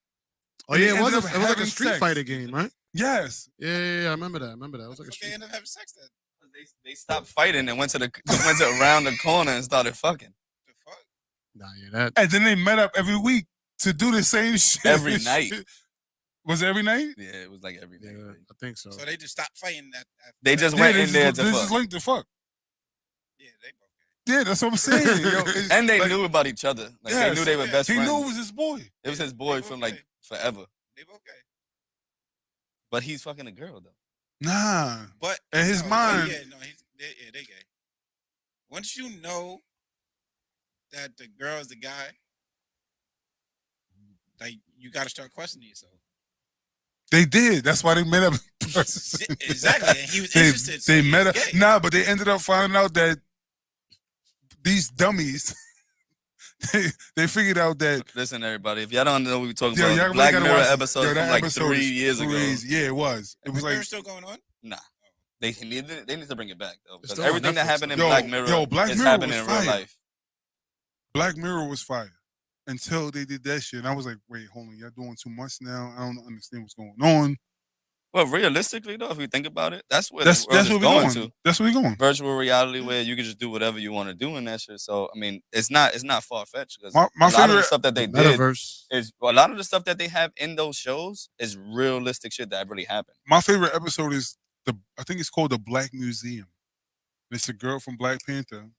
B: Oh
D: And
B: yeah,
D: they
B: it was
D: ended up
B: like a
D: having
B: Street
D: sex.
B: Fighter game, right?
D: Yes.
B: Yeah, I remember that. It was like a
C: Okay,
B: street.
C: end up having sex then.
A: They stopped fighting and went to around the corner and started fucking
C: The fuck?
B: Nah, yeah, that.
D: And then they met up every week to do the same shit.
A: every night.
D: Was it every night?
A: Yeah, it was like every
B: Yeah,
A: day.
B: I think so.
C: So they just stopped fighting that.
A: They just went
D: they
A: in there
D: just,
A: to
D: they
A: fuck.
D: just linked the fuck.
C: Yeah, they
D: Yeah, that's what I'm saying. Yo, it's
A: And they
D: like,
A: knew about each other. Like they
D: yes,
A: knew they were best
D: he
A: friends.
D: knew it was his boy.
A: It was his boy from like forever.
C: They both gay.
A: But he's fucking a girl though.
D: Nah.
C: But
D: In his mind.
C: They gay. Once you know that the girl is the guy, like you got to start questioning yourself.
D: They did. That's why they met up.
C: Exactly. And he was interested. So
D: They
C: he
D: met
C: was
D: up.
C: gay.
D: Nah, but they ended up finding out that these dummies, they figured out that.
A: Listen, everybody, if y'all don't know what we're talking
D: Yo,
A: about,
D: y'all
A: the Black
D: really
A: Mirror
D: gotta watch
A: episode
D: yo, that
A: from like
D: episode
A: 3
D: is
A: years ago.
D: crazy. Yeah, it was. It was
C: Black Mirror
D: like
C: still going on?
A: Nah. They need to bring it back though.
B: It's
A: Because
B: still on
A: everything that
B: Netflix,
A: happened in
D: though.
A: Black Mirror
D: Black
A: is
D: Mirror
A: happening
D: was
A: in real
D: fire.
A: life.
D: Black Mirror was fire until they did that shit. And I was like, wait, hold on, y'all doing too much now. I don't understand what's going on.
A: Well, realistically though, if we think about it, that's where
D: That's
A: the world
D: where
A: is
D: we're
A: going
D: going.
A: to.
D: That's where we're going.
A: Virtual reality where you can just do whatever you want to do in that shit. So I mean, it's not far fetched because
D: My
A: a lot of the
D: favorite
A: stuff that they did
B: Metaverse.
A: is a lot of the stuff that they have in those shows is realistic shit that really happened.
D: my favorite episode is I think it's called the Black Museum. It's a girl from Black Panther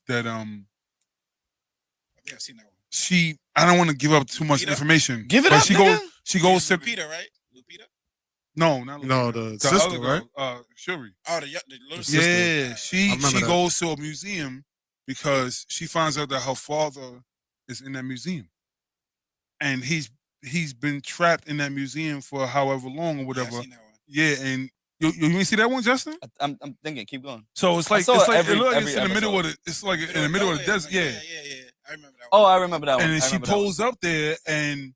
D: that
C: I think I've seen that one.
D: I don't want to give up too much
C: Lupita?
D: information.
A: Give it
D: but
A: up,
D: she
A: nigga.
D: goes to
C: Lupita, right? Lupita?
D: no, not
B: No,
D: Lupita.
B: the sister,
D: other girl,
B: right?
D: Shuri.
C: Oh, the little sister.
D: Yeah,
B: I
D: she
B: remember that.
D: goes to a museum because she finds out that her father is in that museum, and he's been trapped in that museum for however long or
C: Yeah,
D: whatever.
C: I've seen that one.
D: Yeah, and you didn't see that one, Justin?
A: I'm thinking, keep going.
D: So it's
A: I
D: like
A: saw
D: it's like
A: every-
D: it look like
A: every
D: it's in the middle of
A: episode.
D: the it's like in the middle of the desert. Yeah.
C: Yeah. I remember that one.
A: Oh, I remember that one.
D: And then
A: I
D: she
A: remember that one.
D: pulls up there and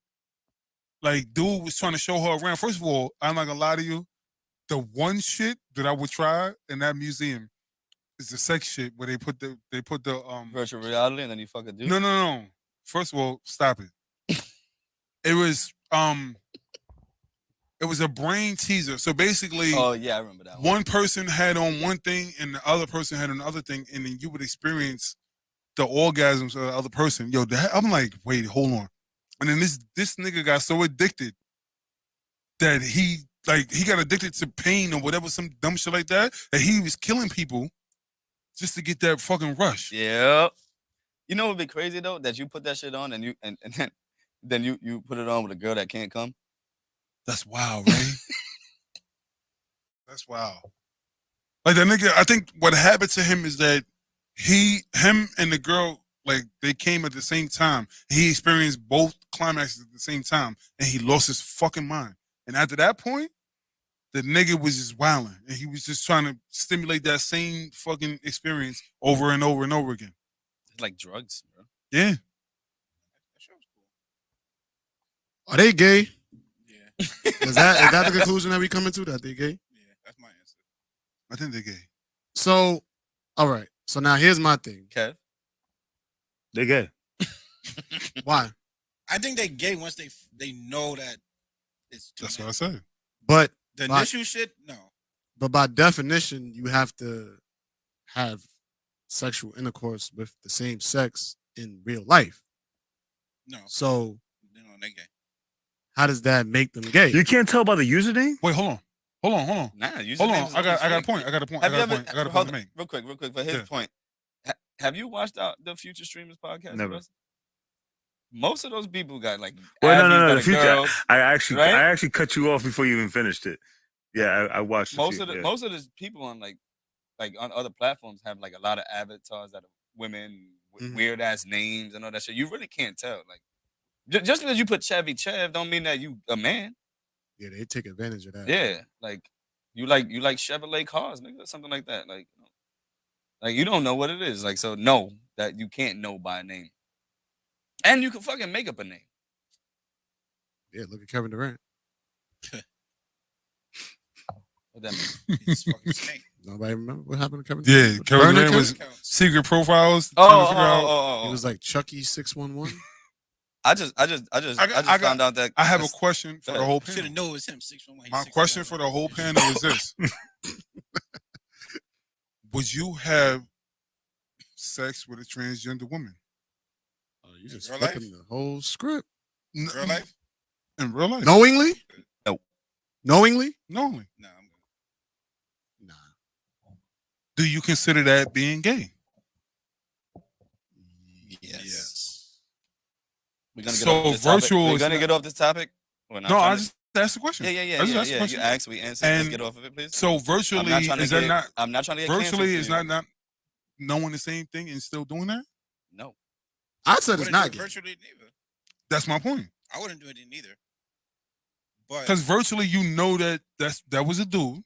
D: like dude was trying to show her around. First of all, I'm not gonna lie to you. The one shit that I would try in that museum is the sex shit where they put the
A: virtual reality and then you fuck a dude.
D: No. First of all, stop it. It was a brain teaser. So basically
A: Oh yeah, I remember that one.
D: one person had on one thing and the other person had another thing, and then you would experience the orgasms of the other person. Yo, I'm like, wait, hold on. And then this nigga got so addicted that he got addicted to pain or whatever, some dumb shit like that he was killing people just to get that fucking rush.
A: Yeah. You know what would be crazy though? That you put that shit on and you and then you put it on with a girl that can't come.
D: That's wild, right? That's wild. Like that nigga, I think what happened to him is that him and the girl, like they came at the same time. He experienced both climaxes at the same time, and he lost his fucking mind. And after that point, the nigga was just wilding, and he was just trying to stimulate that same fucking experience over and over and over again.
A: It's like drugs, bro.
D: Yeah.
C: That show was cool.
B: Are they gay?
C: Yeah.
B: Is that the conclusion that we coming to, that they gay?
C: Yeah, that's my answer.
D: I think they're gay.
B: So, all right. So now here's my thing.
A: Kev.
E: They gay.
B: Why?
C: I think they gay once they know that it's too
D: That's what I
C: much.
D: said.
B: But
C: The
B: Why?
C: initial shit, no.
B: but by definition, you have to have sexual intercourse with the same sex in real life.
C: No.
B: So
C: They gay.
B: how does that make them gay?
E: You can't tell by the username?
D: Wait, hold on.
A: Nah, you
D: Hold on. I got a point. I got a point
A: Have you ever,
D: to
A: hold on,
D: make.
A: real quick, for his
D: Yeah.
A: point. Have you watched the Future Streamers podcast?
E: Never.
A: Russ? Most of those people got like
E: Well,
A: Abby's
E: no.
A: that
E: The
A: are
E: future.
A: girls.
E: I
A: right?
E: actually cut you off before you even finished it. Yeah, I watched
A: Most
E: a
A: of
E: few,
A: the most of the people on like on other platforms have like a lot of avatars that are women with
B: Mhm.
A: weird ass names and all that shit. You really can't tell. Like just because you put Chevy Chev don't mean that you a man.
B: Yeah, they take advantage of that.
A: Yeah, like you like Chevrolet cars, nigga, or something like that. Like you don't know what it is. Like so, no, that you can't know by name, and you can fucking make up a name.
B: Yeah, look at Kevin Durant.
A: What that mean?
C: He's fucking snake.
B: Nobody remember what happened to Kevin
D: Yeah,
B: Durant?
D: Kevin
B: Burner
D: Durant was
C: Counts.
D: secret profiles.
A: Oh,
D: trying to figure out.
B: He was like Chucky 611.
A: I just found out that
D: I have a
A: that's-
D: question for
A: Go
D: the
A: ahead.
D: whole
C: Should
D: panel.
C: have known it was him. 611.
D: My question for the whole panel is this: would you have sex with a transgender woman
B: Oh, you just
C: Real
B: flipping
C: life?
B: the whole script.
C: Real life?
D: in real life?
B: Knowingly?
A: No.
B: Knowingly?
D: No.
C: No, I'm good.
B: Nah.
D: Do you consider that being gay?
A: We're gonna get
D: So
A: off this topic.
D: virtual
A: We're
D: is
A: gonna
D: not-
A: get off this topic. We're not
D: No,
A: trying
D: I
A: to-
D: just asked the question.
A: Yeah.
D: I just asked the
A: You
D: question.
A: asked, we answered. Let's
D: And
A: get off of it, please.
D: So virtually
A: I'm not trying to
D: is
A: get.
D: that not
A: I'm not trying to get canceled
D: virtually
A: for
D: is
A: you.
D: not knowing the same thing and still doing that?
A: No.
B: I said it's
C: Wouldn't
B: not
C: do it
B: gay.
C: virtually neither.
D: That's my point.
C: I wouldn't do it neither. But
D: Because virtually, you know that was a dude,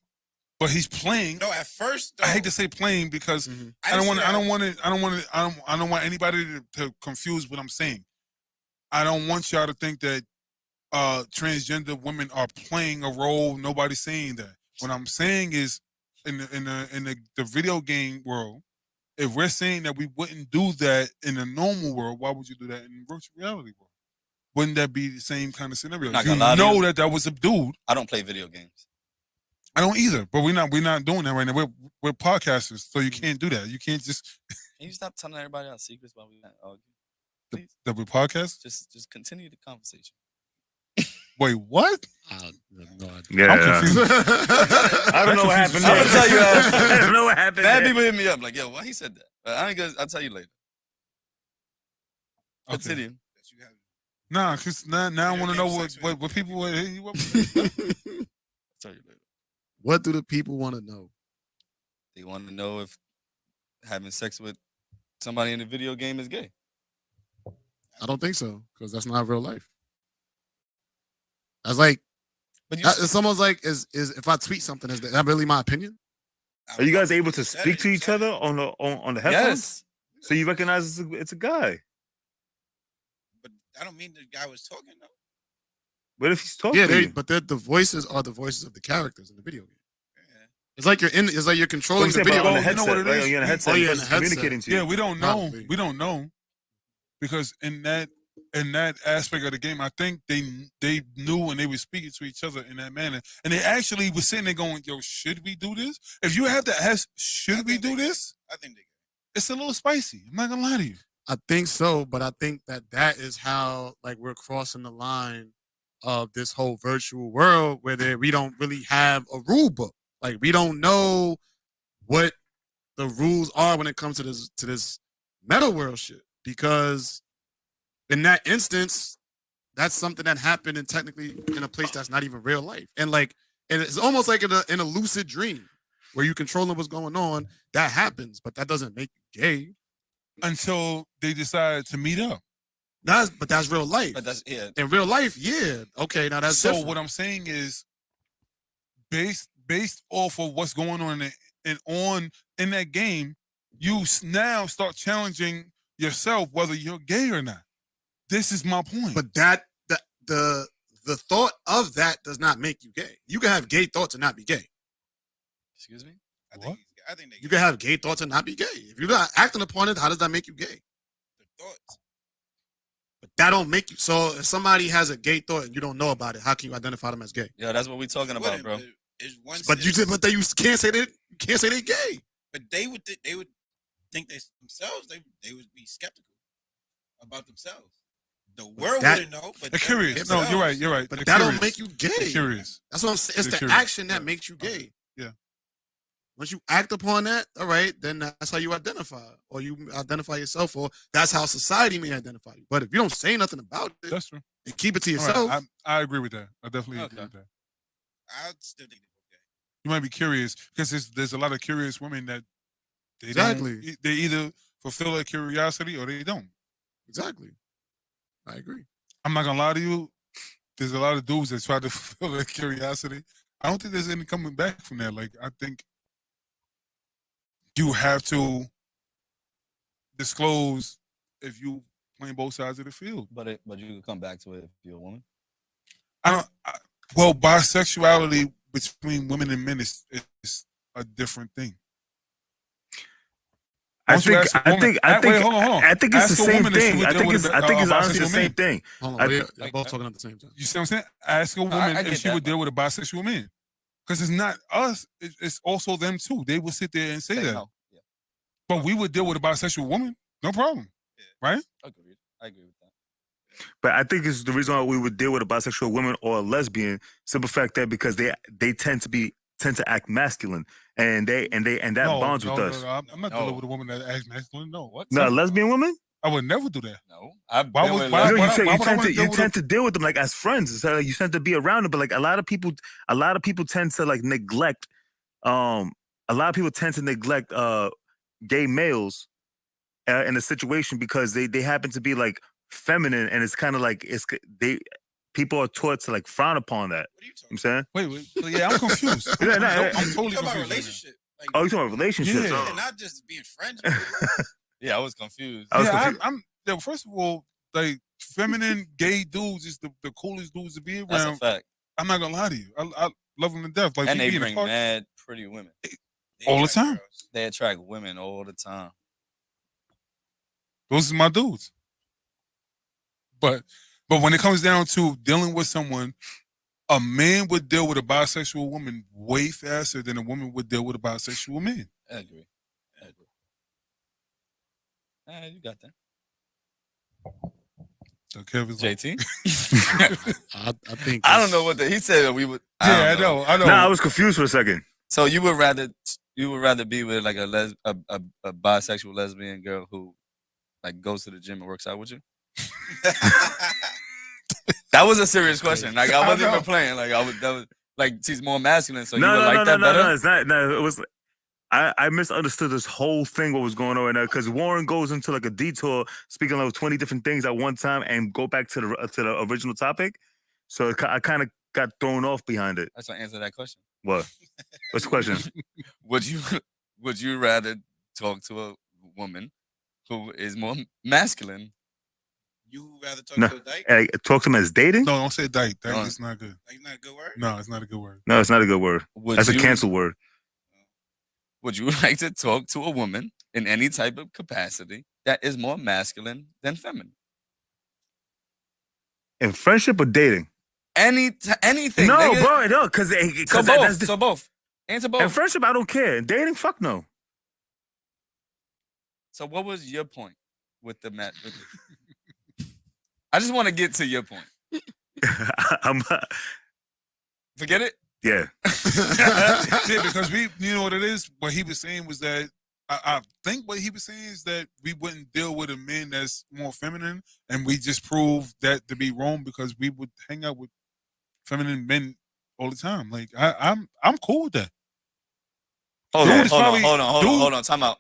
D: but he's playing.
C: no, at first though,
D: I hate to say playing because
B: Mhm.
D: I don't want anybody to confuse what I'm saying. I don't want y'all to think that transgender women are playing a role. Nobody's saying that. What I'm saying is, in the video game world, if we're saying that we wouldn't do that in the normal world, why would you do that in the virtual reality world? Wouldn't that be the same kind of scenario?
A: Not
D: You
A: gonna lie to
D: know
A: you.
D: that was a dude.
A: I don't play video games.
D: I don't either, but we're not doing that right now. We're podcasters, so you can't do that. You can't just
A: Can you stop telling everybody our secrets while we argue? Please,
D: that we're podcasters.
A: just continue the conversation.
D: Wait, what?
B: I have no idea.
E: Yeah,
D: I'm confused.
E: I don't know what happened.
A: I'm gonna tell you after.
E: I don't know what happened.
A: Bad
E: there.
A: people hit me up like, yo, why he said that? But I ain't gonna. I'll tell you later.
D: Okay.
A: Continue.
C: that you have
D: Nah, cause now I
C: Video
D: want to
C: game
D: know
C: sex
D: what
C: with-
D: people were hitting you up.
A: I'll tell you later.
B: What do the people want to know?
A: They want to know if having sex with somebody in a video game is gay.
B: I don't think so, because that's not real life. That's like
A: But you,
B: it's almost like is if I tweet something, is that really my opinion?
E: Are you guys able to
C: You said
E: speak
C: it,
E: to
C: you
E: each
C: said
E: other
C: it.
E: on the headphones?
A: yes.
E: So you recognize it's a guy.
C: But I don't mean the guy was talking though.
E: What if he's talking?
B: Yeah,
E: to you?
B: but the voices are the voices of the characters in the video game.
C: Yeah.
B: It's like you're
E: What
B: controlling
E: I'm
B: the
E: saying,
B: video.
E: but on
D: Well,
E: the
D: you know
E: headset,
D: what it
E: right?
D: is?
E: You're in a headset.
B: Oh, yeah,
E: because
B: in
E: it's
B: the headset.
E: communicating to you.
D: Yeah, we don't know.
B: Probably.
D: We don't know because in that aspect of the game, I think they knew and they were speaking to each other in that manner, and they actually were sitting there going, "Yo, should we do this? If you have to ask, should we do this?
C: I think they
D: It's a little spicy. I'm not gonna lie to you.
B: I think so, but I think that is how like we're crossing the line of this whole virtual world where we don't really have a rule book. Like we don't know what the rules are when it comes to this meta world shit. Because in that instance, that's something that happened and technically in a place that's not even real life. And it's almost like in a lucid dream where you controlling what's going on. That happens, but that doesn't make you gay.
D: Until they decide to meet up.
B: But that's real life.
A: But that's
B: In real life, yeah. Okay, now that's
D: So
B: different.
D: what I'm saying is, based off of what's going on in that game, you now start challenging yourself whether you're gay or not. This is my point.
B: But the thought of that does not make you gay. You can have gay thoughts and not be gay.
A: excuse me.
C: I think they
B: You can have gay thoughts and not be gay. If you're not acting upon it, how does that make you gay?
C: the thoughts.
B: But that don't make you. So if somebody has a gay thought and you don't know about it, how can you identify them as gay?
A: Yeah, that's what we're talking about,
C: Wouldn't,
A: bro.
C: but it's once
B: But you can't say that. You can't say they're gay.
C: But they would think they themselves. They would be skeptical about themselves. The world
B: that-
C: wouldn't know. But
D: they're
C: them
D: curious. No, you're right.
C: themselves-
D: You're right.
B: But
D: They're
B: that
D: curious.
B: don't make you
D: They're
B: gay.
D: curious.
B: That's what I'm saying. It's
D: They're
B: the
D: curious.
B: action that makes you gay.
D: Yeah.
B: Once you act upon that, all right, then that's how you identify, or you identify yourself, or that's how society may identify you. But if you don't say nothing about it
D: That's true.
B: and keep it to
D: All
B: yourself,
D: right, I agree with that. I definitely agree
A: Okay.
D: with that.
C: I still think they're okay.
D: You might be curious because there's a lot of curious women that they
B: Exactly.
D: don't, they either fulfill their curiosity or they don't.
B: exactly. I agree.
D: I'm not gonna lie to you. There's a lot of dudes that try to fulfill their curiosity. I don't think there's any coming back from that. Like I think you have to disclose if you playing both sides of the field.
A: But you can come back to it if you're a woman.
D: Well, bisexuality between women and men is a different thing.
E: I
D: Once you
E: think
D: ask a
E: I
D: woman-
E: think I
D: wait,
E: think
D: hold on.
E: I think it's
D: Ask
E: the
D: a
E: same
D: woman if she
E: thing.
D: would
E: I
D: deal
E: think
D: with
E: it's
D: a-
E: I think
D: a
E: it's honestly the
D: bisexual
E: same
D: man.
E: thing.
B: Hold on,
E: I-
B: they're both talking at the same time.
D: You see what I'm saying? Ask a woman
A: I
D: if
A: get
D: she
A: that,
D: would
A: but-
D: deal with a bisexual man. Because it's not us, it's also them too. They will sit there and say that.
A: No. Yeah.
D: But we would deal with a bisexual woman, no problem. Right?
A: Agreed. I agree with that.
E: But I think it's the reason why we would deal with a bisexual woman or a lesbian. Simple fact that because they tend to act masculine and that bonds with us.
D: No, I'm not
A: No.
D: dealing with a woman that acts masculine. No.
A: What?
E: No, a lesbian woman?
D: I would never do that.
A: No, I've
D: Why
A: been
D: would-
A: with
D: why-
E: You, know,
A: lesbians.
E: you,
D: why
E: tend
D: would I
E: to
D: deal
E: you
D: with
E: tend to deal with them like as friends. So like, you tend to be around them, but like a lot of people neglect. A lot of people tend to neglect gay males in a situation because they happen to be like feminine, and it's kind of like people are taught to like frown upon that.
C: What are you talking
E: I'm saying.
D: Wait. So, yeah, I'm confused.
E: Yeah, no,
D: I'm totally
C: about? About
D: confused.
C: relationship. Like,
E: Oh, you talking about relationships?
D: Yeah.
E: Oh.
C: not just being friends.
A: Yeah, I was confused.
E: I was
D: Yeah,
E: confused.
D: I'm. Yo, first of all, like feminine gay dudes is the coolest dudes to be
A: That's a
D: around.
A: fact.
D: I'm not gonna lie to you. I love them to death. Like
A: And
D: we
A: they
D: be in the
A: bring
D: park
A: mad pretty women.
D: all the time.
A: They attract women all the time.
D: Those are my dudes. But when it comes down to dealing with someone, a man would deal with a bisexual woman way faster than a woman would deal with a bisexual man.
A: I agree. You got that.
D: So Kevin's like,
A: JT?
B: I think
A: I don't know what he said that we would.
D: yeah,
A: don't
D: I know.
E: Nah, I was confused for a second.
A: So you would rather be with like a bisexual lesbian girl who like goes to the gym and works out with you? That was a serious question. Like I wasn't even playing. Like that was like she's more masculine, so you would like that better?
E: No, it's not. No, it was. I misunderstood this whole thing. What was going on right now? Because Warren goes into like a detour, speaking like 20 different things at one time, and go back to the original topic. So I kind of got thrown off behind it.
A: That's why I answer that question.
E: What? What's the question?
A: Would you rather talk to a woman who is more masculine?
C: You rather talk
E: No.
C: to a dyke?
E: Hey, talk to him as dating?
D: No, don't say dyke. That
A: No.
D: is not good.
C: Like, not a good word?
D: No, it's not a good word.
E: No, it's not a good word. That's a cancel word.
A: Would you like to talk to a woman in any type of capacity that is more masculine than feminine?
E: In friendship or dating?
A: Anything.
E: No,
A: nigga.
E: bro, no, because
A: So both. So both. Answer both.
E: In friendship, I don't care. In dating, fuck no.
A: So what was your point with the mat? I just want to get to your point. Forget it.
E: Yeah.
D: Yeah, because you know what it is? What he was saying was that I think what he was saying is that we wouldn't deal with a man that's more feminine, and we just proved that to be wrong because we would hang out with feminine men all the time. Like I'm cool with that.
A: Hold
D: Dude
A: on,
D: is
A: hold
D: probably-
A: on, hold
D: dude-
A: on. Time out.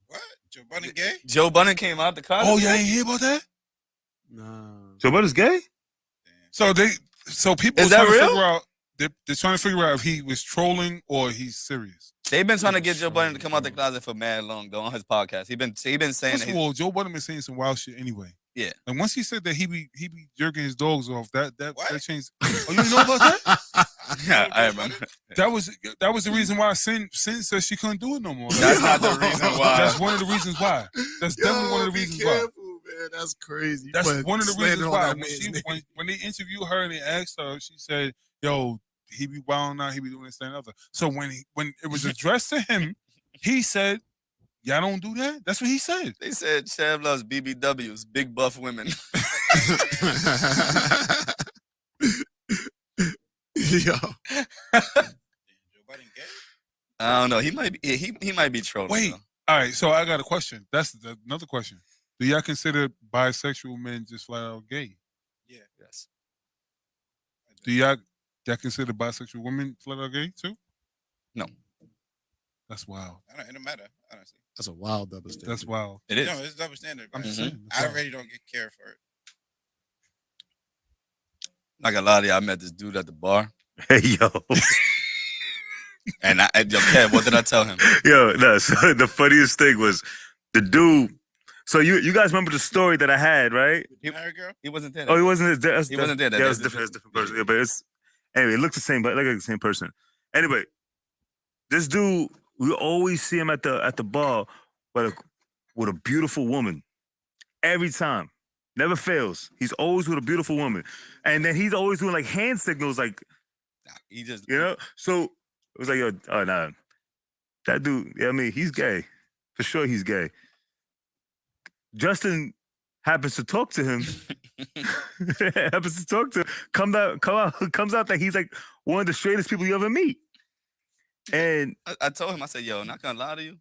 C: What? Joe Budden gay?
A: Joe Budden came out the closet.
D: Oh, y'all ain't hear about that?
B: Nah.
E: Joe Budden's gay?
D: So people
A: Is
D: are
A: that
D: trying to
A: real?
D: figure out they're trying to figure out if he was trolling or he's serious.
A: They've been trying to get Joe Budden to come out the closet for mad long though on his podcast. He been saying
D: First
A: that
D: of all, Joe Budden been saying some wild shit anyway.
A: Yeah.
D: And once he said that he be jerking his dogs off, that
C: What?
D: changed. Oh, you didn't know about that?
A: yeah, I remember.
D: That was the reason why Sin said she couldn't do it no more.
A: That's not the reason why.
D: That's one of the reasons why. That's definitely one of the
B: Be
D: reasons why.
B: careful, man. That's crazy.
D: That's
B: But
D: one of the
B: slander
D: reasons
B: on
D: why.
B: that
D: When,
B: man's name.
D: when they interviewed her and they asked her, she said, "Yo, he be wilding out. He be doing this, that, and other." So when it was addressed to him, he said, "Y'all don't do that." That's what he said.
A: They said Shav loves BBWs, big buff women.
B: Yo.
C: Joe Budden gay?
A: I don't know. He might be. He might be trolling.
D: Wait.
A: though.
D: All right, so I got a question. That's another question. Do y'all consider bisexual men just flat out gay?
C: Yeah.
A: Yes.
D: Do y'all consider bisexual women flat out gay too?
A: No.
D: That's wild.
C: It don't matter, honestly.
B: That's a wild double standard.
D: That's wild.
A: It is.
C: No, it's double standard.
D: I'm
C: man.
D: just saying.
C: I already don't get care for it.
A: Not gonna lie to you, I met this dude at the bar,
E: Hey, yo.
A: and yo, Kev, what did I tell him?
E: Yo, no, so the funniest thing was the dude. So you guys remember the story that I had, right?
C: You married girl?
A: He wasn't there.
E: Oh, he wasn't there.
A: He wasn't there.
E: That was different. That's a different person. Yeah, but it's anyway. It looked the same, but like the same person. Anyway, this dude, we always see him at the bar, with a beautiful woman. Every time, never fails. He's always with a beautiful woman, and then he's always doing like hand signals, like
A: He just,
E: you know. So it was like, yo, oh nah, that dude. Yeah, I mean, he's gay for sure. He's gay. Justin happens to talk to him. Comes out that he's like one of the straightest people you ever meet. And
A: I told him, I said, yo, not gonna lie to you,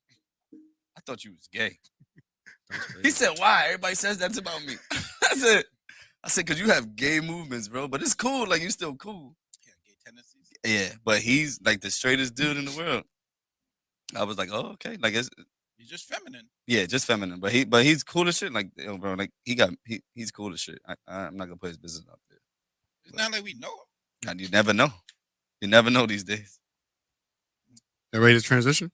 A: I thought you was gay. He said, "Why? Everybody says that's about me." I said, "Cause you have gay movements, bro. But it's cool. Like you still cool."
C: Yeah, gay tendencies.
A: Yeah, but he's like the straightest dude in the world. I was like, "Oh, okay." Like it's
C: You're just feminine.
A: yeah, just feminine. But he's cool as shit. Like yo, bro, like he's cool as shit. I'm not gonna put his business out there.
C: It's not like we know him.
A: And you never know. You never know these days.
B: You ready to transition?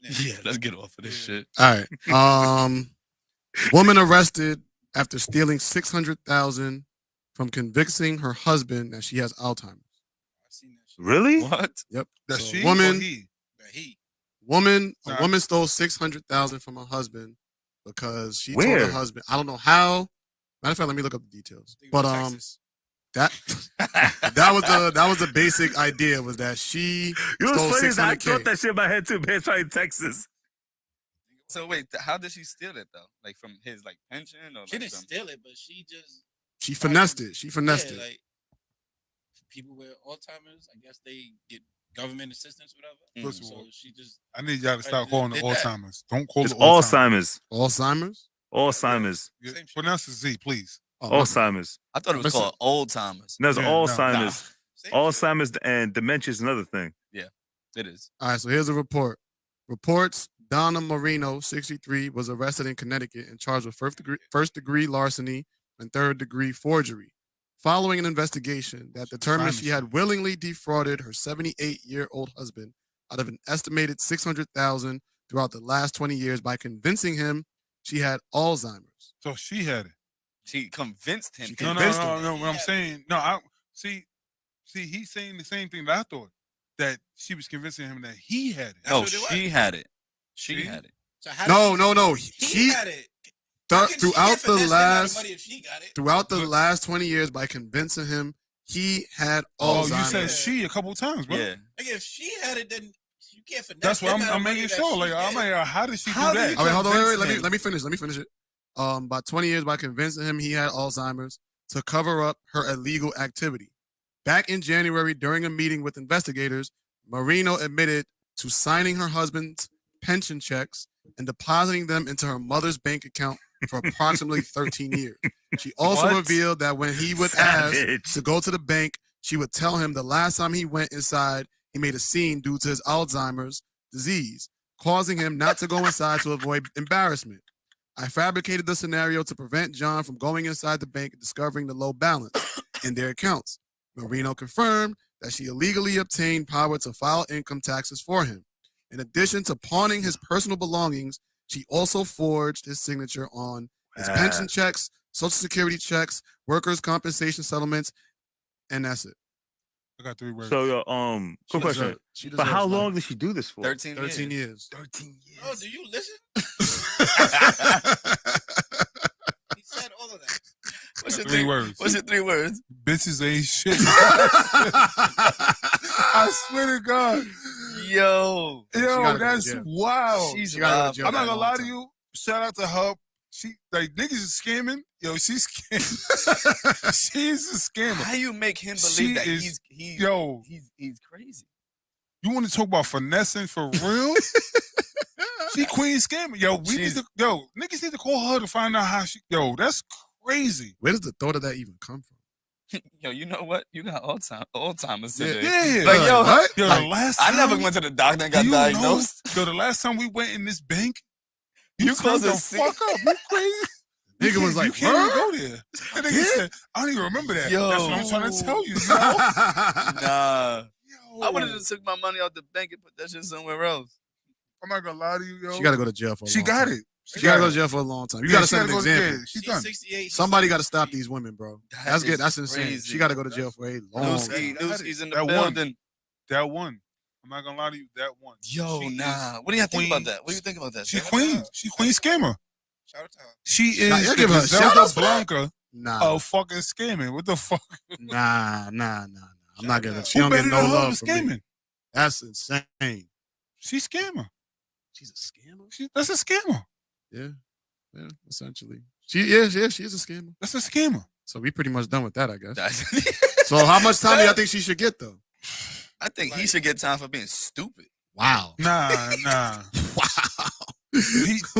A: Yeah, let's get off of this shit.
B: All right. Woman arrested after stealing $600,000 from convincing her husband that she has Alzheimer's.
C: I've seen that shit.
E: Really?
A: What?
B: Yep.
D: That's
B: So
D: she
B: woman,
D: or he?
C: But he.
B: a
D: Nah.
B: woman stole $600,000 from her husband because she told
E: Where?
B: her husband. I don't know how. Matter of fact, let me look up the details.
C: I think it
B: But
C: was Texas.
B: that was the basic idea was that she
E: You know
B: stole
E: what's funny is I
B: 600K.
E: thought that shit in my head too, man. Trying in Texas.
A: So wait, how did she steal it though? Like from his like pension or
C: She
A: like
C: didn't
A: from...
C: steal it, but she just
B: She finessed it. She finessed it.
C: like people with Alzheimer's. I guess they get government assistance, whatever.
D: First of
C: So
D: all,
C: she just
D: I need y'all to stop
C: Right,
D: calling it
C: did that.
D: Alzheimer's. Don't call
E: It's
D: it Alzheimer's.
E: Alzheimer's.
B: Alzheimer's.
E: Alzheimer's.
D: Yeah,
C: Same shit.
D: pronounce the Z, please.
B: Oh, my bad.
E: Alzheimer's.
A: I thought it was
B: Listen.
A: called old timers.
E: No, it's
D: Yeah, no.
E: Alzheimer's.
C: same shit.
E: Alzheimer's and dementia is another thing.
A: It is.
B: All right, so here's a report. Reports Donna Marino, 63, was arrested in Connecticut and charged with first degree larceny and third degree forgery, following an investigation that determined she had willingly defrauded her 78-year-old husband out of an estimated $600,000 throughout the last 20 years by convincing him she had Alzheimer's.
D: So she had it.
A: She convinced him.
B: She
D: No,
B: convinced him.
D: no. What I'm saying, no, I see. He's saying the same thing that I thought. That she was convincing him that he had it.
A: No,
C: That's what it
A: she
C: was.
A: had it. She
D: See?
A: had it.
C: So how
B: No.
C: He
B: She
C: had it. How can she
B: throughout
C: get
B: the
C: finesse
B: last
C: money if she got it?
B: throughout the last 20 years by convincing him he had
D: Oh,
B: Alzheimer's.
D: you said
C: Yeah.
D: she a couple times, bro.
A: Yeah.
C: Like if she had it, then you can't finesse.
D: That's what
C: him out
D: I'm
C: of money
D: making
C: that
D: sure.
C: she
D: Like, I'm
C: get.
D: like, how did she
C: How
D: do
C: do
D: that?
C: you
B: Okay, hold on, wait.
C: convince him?
B: Let me finish it. By 20 years by convincing him he had Alzheimer's to cover up her illegal activity. Back in January, during a meeting with investigators, Marino admitted to signing her husband's pension checks and depositing them into her mother's bank account for approximately 13 years. She also
A: What?
B: revealed that when he would ask
E: Savage.
B: to go to the bank, she would tell him the last time he went inside, he made a scene due to his Alzheimer's disease, causing him not to go inside to avoid embarrassment. I fabricated the scenario to prevent John from going inside the bank and discovering the low balance in their accounts. Marino confirmed that she illegally obtained power to file income taxes for him. In addition to pawning his personal belongings, she also forged his signature on his pension checks, Social Security checks, workers' compensation settlements, and that's it.
D: I got 3 words.
E: So, quick question.
B: She
E: But how
B: deserves
E: long
B: life.
E: did she do this for?
A: 13
B: 13
A: years.
B: years.
E: 13 years.
C: Oh, do you listen? He said all of that.
A: What's your
D: 3 words.
A: What's your 3 words?
D: Bitches ain't shit. I swear to God.
A: Yo.
B: gotta
D: Yo,
B: go to
D: that's
B: jail.
D: wild.
A: She's
B: She gotta go to
A: wild.
B: jail.
D: I'm not
B: that
D: gonna
B: long
D: lie to
B: time.
D: you. Shout out to her. She like niggas is scamming. Yo, she's scamming. She's a scammer.
A: How you make him
D: She
A: believe that
D: is-
A: he's
D: Yo,
A: he's crazy?
D: you want to talk about finessing for real? She queen scammer. Yo, niggas need to call her to find out how she. Yo, that's crazy.
B: Where does the thought of that even come from?
A: Yo, you know what? You got Alzheimer's
B: Yeah.
A: today.
D: Yeah.
A: Like, yo,
B: what?
D: Yo,
B: Like,
D: the last
A: I
D: time,
A: never went to the doctor and got
D: do you
A: diagnosed.
D: Know, yo, the last time we went in this bank,
A: You
D: turned
A: close
D: the
A: a C-
D: fuck up. You crazy?
B: Nigga
D: You
B: was
D: can't-
B: like,
D: you can't even
B: "Word?"
D: go there. That nigga said, I don't even remember that.
A: Yo.
D: That's what I'm trying to tell you. Yo.
A: Nah.
D: Yo.
A: I would have just took my money out the bank and put that shit somewhere else.
D: I'm not gonna lie to you, yo.
B: She got to go to jail for a
D: She
B: long
D: got
B: time.
D: it.
B: She got to go to jail for a long time. You
D: Yeah,
B: got to
D: she
B: set an
D: gotta go to
B: example.
D: jail. She's
C: She's
D: done.
C: 68. she's
B: Somebody got to
C: 60.
B: stop these women, bro.
A: That is
B: That's insane.
A: crazy.
B: She got to go to jail for a long time.
A: Newski,
D: That
A: Newski's in the
D: one.
A: building.
D: That one. I'm not gonna lie to you. That one.
A: Yo,
D: She
A: nah.
D: is
A: What do you think
D: queen.
A: about that? What do you think about that?
D: She
A: Shay?
D: queen. She queen scammer.
C: Shout out to her.
D: She is
B: Shout-
D: the
B: give her a shout out
D: Zelda
B: for that?
D: Blanca
B: Nah,
D: of fucking scamming. What the fuck?
B: nah. I'm not gonna. She
D: Who
B: don't get
D: better
B: no
D: than her
B: love
D: with
B: from me.
D: scamming?
B: That's insane.
D: She's scammer.
B: She's a scammer.
D: That's a scammer.
B: Yeah, essentially. She is a scammer.
D: That's a scammer.
B: So we pretty much done with that, I guess.
A: That's-
B: So how much time do y'all think she should get though?
A: I think he should get time for being stupid.
B: Wow.
D: Nah.
B: Wow.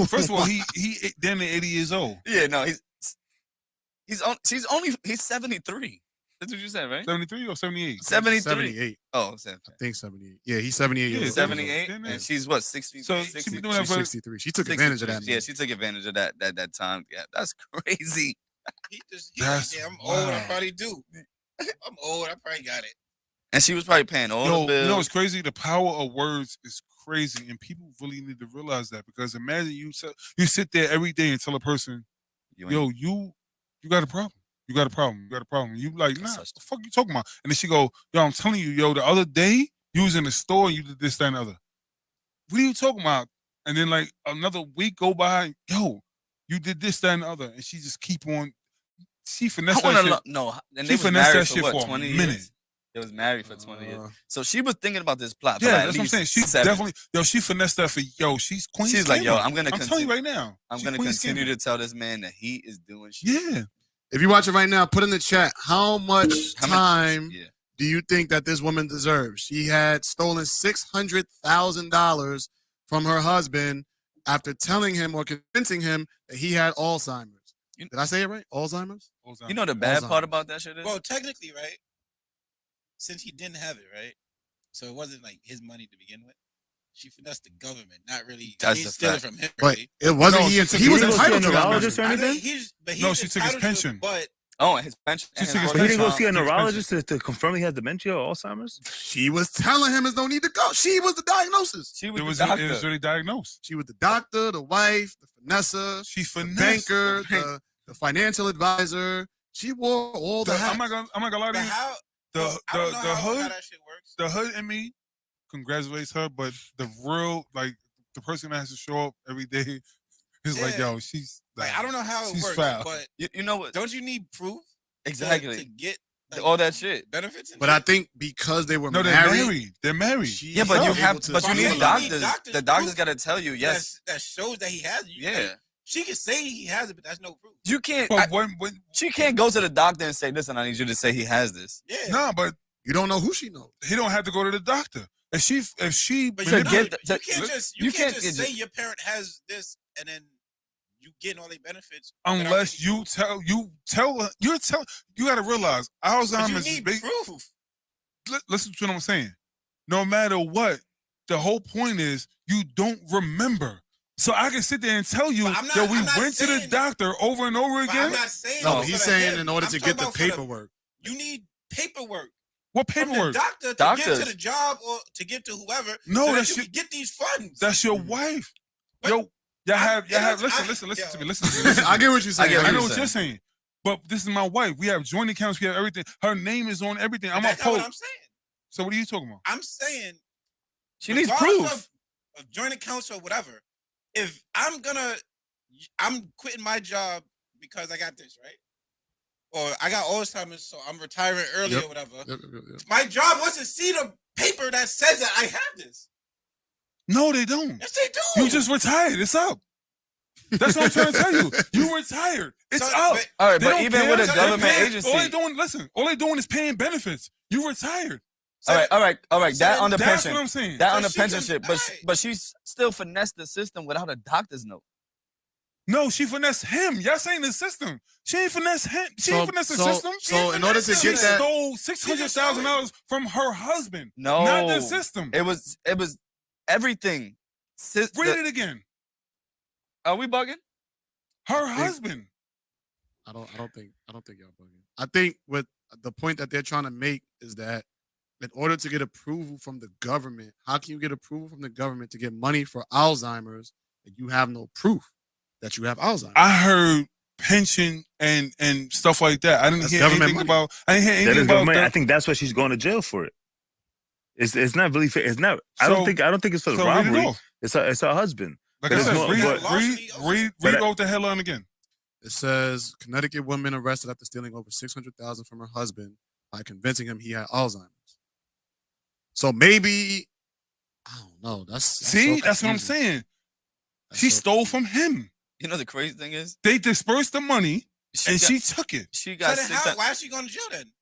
D: First of all, he damn near 80 years old.
A: Yeah, no, he's 73. That's what you said, right?
D: 73 or 78?
A: 73.
B: 78.
A: Oh,
B: I think 78. Yeah, he's 78
D: Yeah,
B: years old.
A: 78,
D: Didn't
A: and
D: it?
A: she's what 60.
D: So
A: 60,
D: she been doing that
B: She's
D: for
B: 63. She took advantage of that.
A: Yeah,
B: man.
A: she took advantage of that time. Yeah, that's crazy.
C: He
D: That's
C: like, yeah, I'm old. I
D: wild.
C: probably do. I'm old. I probably got it.
A: And she was probably paying all the
D: Yo,
A: bills.
D: you know what's crazy? The power of words is crazy, and people really need to realize that, because imagine you sit there every day and tell a person,
A: You ain't-
D: "Yo, you got a problem. You got a problem. You got a problem." You like, nah, what the fuck you talking about? And then she go, "Yo, I'm telling you, yo, the other day you was in the store and you did this, that, and the other. What are you talking about?" And then like another week go by, yo, you did this, that, and the other, and she just keep on. She finessed that shit.
A: No, and
D: She
A: they was
D: finessed
A: married
D: that
A: for
D: shit
A: what,
D: for a
A: 20
D: minute.
A: years? They was married for 20 years.
B: Uh,
A: So she was thinking about this plot. For
D: Yeah,
A: like
D: that's
A: at
D: what I'm
A: least
D: saying. She
A: 7.
D: definitely, yo, she finessed that for, yo, she's Queen.
A: She's like, yo, I'm
D: telling you right now.
A: I'm
D: She
A: gonna
D: Queen
A: continue
D: Scammer.
A: to tell this man that he is doing shit.
D: Yeah.
B: If you watch it right now, put in the chat how much time
A: Yeah.
B: do you think that this woman deserves? She had stolen $600,000 from her husband after telling him or convincing him that he had Alzheimer's. Did I say it right? Alzheimer's?
A: You know the bad part
B: Alzheimer's.
A: about that shit is?
C: Well, technically, right? Since he didn't have it, right? So it wasn't like his money to begin with. She finessed the government, not really.
A: That's
C: He
A: a
C: steal it
A: fact.
C: from him.
B: But
C: Really.
B: it wasn't
D: No,
B: he.
D: she
B: He
D: took-
B: was
E: He didn't go see a
B: entitled to that
E: neurologist
B: money.
E: or
C: I know
E: anything?
D: No, she took his pension.
C: But
A: Oh, and his pension.
D: She
A: and
D: took his
E: But he didn't go
A: pension.
E: see a
D: Pension.
E: neurologist to confirm he has dementia or Alzheimer's?
B: She was telling him there's no need to go. She was the diagnosis.
A: She
D: It
A: was
D: was
A: the doctor.
D: already diagnosed.
B: She was the doctor, the wife, the finessa,
D: She
B: the
D: finessed.
B: banker, the financial advisor. She wore all the hats.
D: I'm not gonna lie to
C: but
D: you.
C: how?
D: The
C: I don't know
D: the
C: how
D: hood
C: that shit works.
D: the hood in me congratulates her, but the real, like, the person that has to show up every day is like,
C: Yeah.
D: yo, she's
C: Like, I don't know how it
D: she's
C: works,
D: foul.
C: but
A: You know what?
C: don't you need proof to
A: Exactly.
C: get like,
A: All that shit.
C: benefits? And
B: But I
C: shit?
B: think because they were
D: No, they're
B: married,
D: married. They're married.
B: she
A: Yeah, but
B: was
A: you
B: able
A: have,
B: to-
A: but you
C: I'm
A: need
C: saying you
A: doctors.
C: need doctors
A: The doctors
C: proof
A: got to tell you, yes,
C: that shows that he has it.
A: yeah.
C: Like, she can say he has it, but that's no proof.
A: You can't.
D: But when
A: She can't go to the doctor and say, "Listen, I need you to say he has this."
C: Yeah.
D: no, but
B: You don't know who she knows.
D: he don't have to go to the doctor. If she
C: But
A: To
C: you,
A: get
C: you
A: the-
C: can't just
A: you can't get
C: say your parent has this and then you getting all their benefits.
D: unless you gotta realize
C: But
D: Alzheimer's
C: you
D: is
C: need
D: big.
C: proof.
D: Listen to what I'm saying. No matter what, the whole point is you don't remember. So I can sit there and tell you
C: But I'm not-
D: that we
C: I'm not
D: went to the
C: saying-
D: doctor over and over
C: But
D: again.
C: I'm not saying
B: No,
C: for
B: he's
C: the
B: saying
C: him.
B: in order
C: I'm
B: to
C: talking
B: get the
C: about for
B: paperwork.
C: You need paperwork
D: What
C: from the
D: paperwork?
C: doctor to
A: Doctors.
C: get to the job or to get to whoever.
D: No,
C: so
D: that's
C: that you
D: your-
C: can get these funds.
D: That's your wife.
C: But
D: Y'all have
C: listen
D: listen
C: yo.
D: to me. Listen to me.
B: I get what you're saying.
A: get
D: I
A: what
D: know
A: you're
D: what you're saying. But this is my wife. We have joint accounts. We have everything. Her name is on everything. I'm a
C: That's not what
D: post.
C: I'm saying.
D: So what are you talking about?
C: I'm saying
A: She needs
C: regardless
A: proof.
C: of joint accounts or whatever. If I'm quitting my job because I got this, right? Or I got Alzheimer's, so I'm retiring early
B: Yep.
C: or whatever.
B: Yep.
C: My job was to see the paper that says that I have this.
D: No, they don't.
C: Yes, they do.
D: You just retired. It's up. That's what I'm trying to tell you. You retired. It's
C: So,
D: up.
C: but-
A: All right,
D: They
A: but
D: don't
A: even
D: care.
A: with a
C: So
A: government
C: they're paying-
A: agency,
D: All they doing, listen, all they doing is paying benefits. You retired.
C: so-
A: all right.
C: So
A: That on the
D: That's
A: pension,
D: what I'm saying.
A: that
C: So
A: on the
C: she
A: pension
C: can-
A: shit,
C: alright.
A: but she's still finessed the system without a doctor's note.
D: No, she finessed him. Y'all saying the system. She ain't finesse him. She ain't finesse the system.
B: So in order to
C: She
B: get
D: She
B: that,
D: stole $600,000 from her husband.
A: No,
D: Not the system.
A: It was everything.
D: Read it again.
A: Are we bugging?
D: Her husband.
B: I don't think y'all bugging. I think what the point that they're trying to make is that in order to get approval from the government, how can you get approval from the government to get money for Alzheimer's and you have no proof that you have Alzheimer's?
D: I heard pension and stuff like that. I didn't
B: That's
D: hear
B: government
D: anything
B: money.
D: about. I didn't hear
E: That
D: anything
E: is
D: about
E: government. I
D: that.
E: think that's why she's going to jail for it. It's not really fair. It's not. I
D: So-
E: don't think it's for the
D: So read it
E: robbery.
D: off.
E: It's her husband.
D: Like
E: But
D: I
E: it's
D: said,
E: more-
D: read
E: but-
D: out the headline again.
B: It says Connecticut woman arrested after stealing over $600,000 from her husband by convincing him he had Alzheimer's. So maybe I don't know. That's
D: See,
B: so
D: that's what I'm
B: confusing.
D: saying.
B: That's
D: She
B: so
D: stole
B: confusing.
D: from him.
A: You know the crazy thing is,
D: They dispersed the money and
A: got,
D: she took it.
A: she
C: So
A: got
C: then
A: six.
C: why is she going to jail then?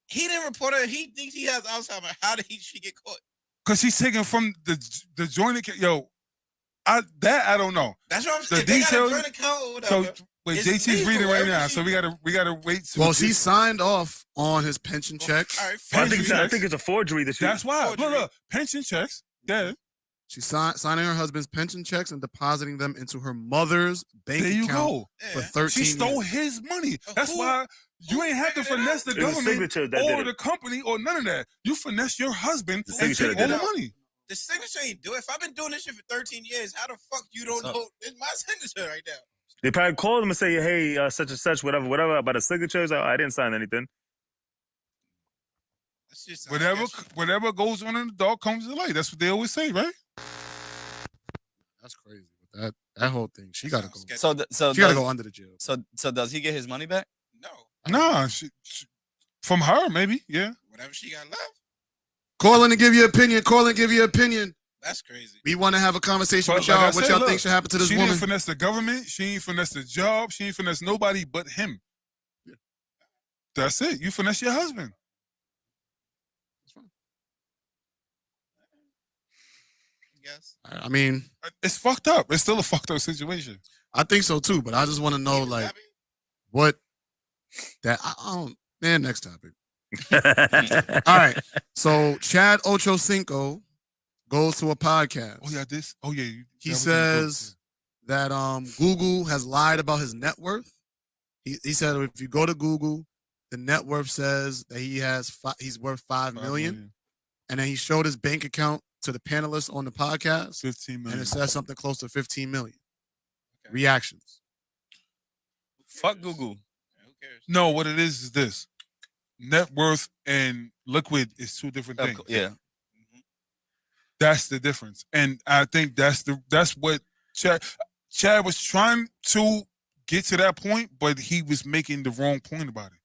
C: He didn't report her. He thinks he has Alzheimer's. How did she get caught?
D: Because she's taking from the joint account. Yo, I don't know.
C: That's what I'm
D: The
C: saying. They got a
D: details-
C: joint account or
D: So
C: whatever.
D: wait,
C: It's
D: JT's
C: legal,
D: reading right
C: whatever
D: now,
C: she
D: so we
C: do.
D: gotta wait.
B: Well, she signed off on his pension checks.
C: All right,
E: Well, I
C: fine.
E: think it's a forgery that she.
D: That's why.
C: Forgery.
D: Look, pension checks. Yeah,
B: She's signing her husband's pension checks and depositing them into her mother's bank
D: there you
B: account
D: go.
B: for
C: Yeah.
B: 13
D: She stole
B: years.
D: his money. That's
C: Who-
D: why you ain't have to
C: figured it
D: finesse the
C: out?
E: It was a
D: government
E: signature that did
D: or
E: it.
D: the company or none of that. You finesse your husband
E: The
D: and
E: signature
D: take
E: that
D: all
E: did
D: the
E: it.
D: money.
C: The signature ain't do it. If I've been doing this shit for 13 years, how the fuck you don't
A: So-
C: know? It's my signature right now.
E: They probably called him and say, "Hey, such and such, whatever about the signatures." Oh, I didn't sign anything.
C: That's just
D: Whatever goes on in the dark comes to light. That's what they always say, right?
B: That's crazy. That whole thing. She got to go.
C: sketchy.
A: So
B: She got to go under the jail.
A: So does he get his money back?
C: No,
D: Nah, she, from her maybe. Yeah.
C: whatever she got left.
B: Call in and give your opinion. Call in and give your opinion.
C: That's crazy.
B: We want to have a conversation
D: But
B: with
D: like
B: y'all.
D: I
B: What
D: said,
B: y'all
D: look,
B: think should happen to this
D: she
B: woman?
D: didn't finesse the government. She ain't finesse the job. She ain't finesse nobody but him. That's it. You finesse your husband.
C: Yes.
B: I mean,
D: It's fucked up. It's still a fucked up situation.
B: I think so too, but I just want to know, like, what that I don't. Man, next topic. All right. So Chad Ochocinco goes to a podcast.
D: Oh yeah, this. Oh yeah.
B: He says that Google has lied about his net worth. He said if you go to Google, the net worth says that he's worth $5 million, and then he showed his bank account to the panelists on the podcast,
D: 15 million.
B: and it says something close to 15 million.
C: Okay.
B: Reactions.
A: Fuck Google.
C: Who cares?
D: No, what it is this: net worth and liquid is two different things.
A: Yeah.
D: That's the difference, and I think that's what Chad was trying to get to that point, but he was making the wrong point about it.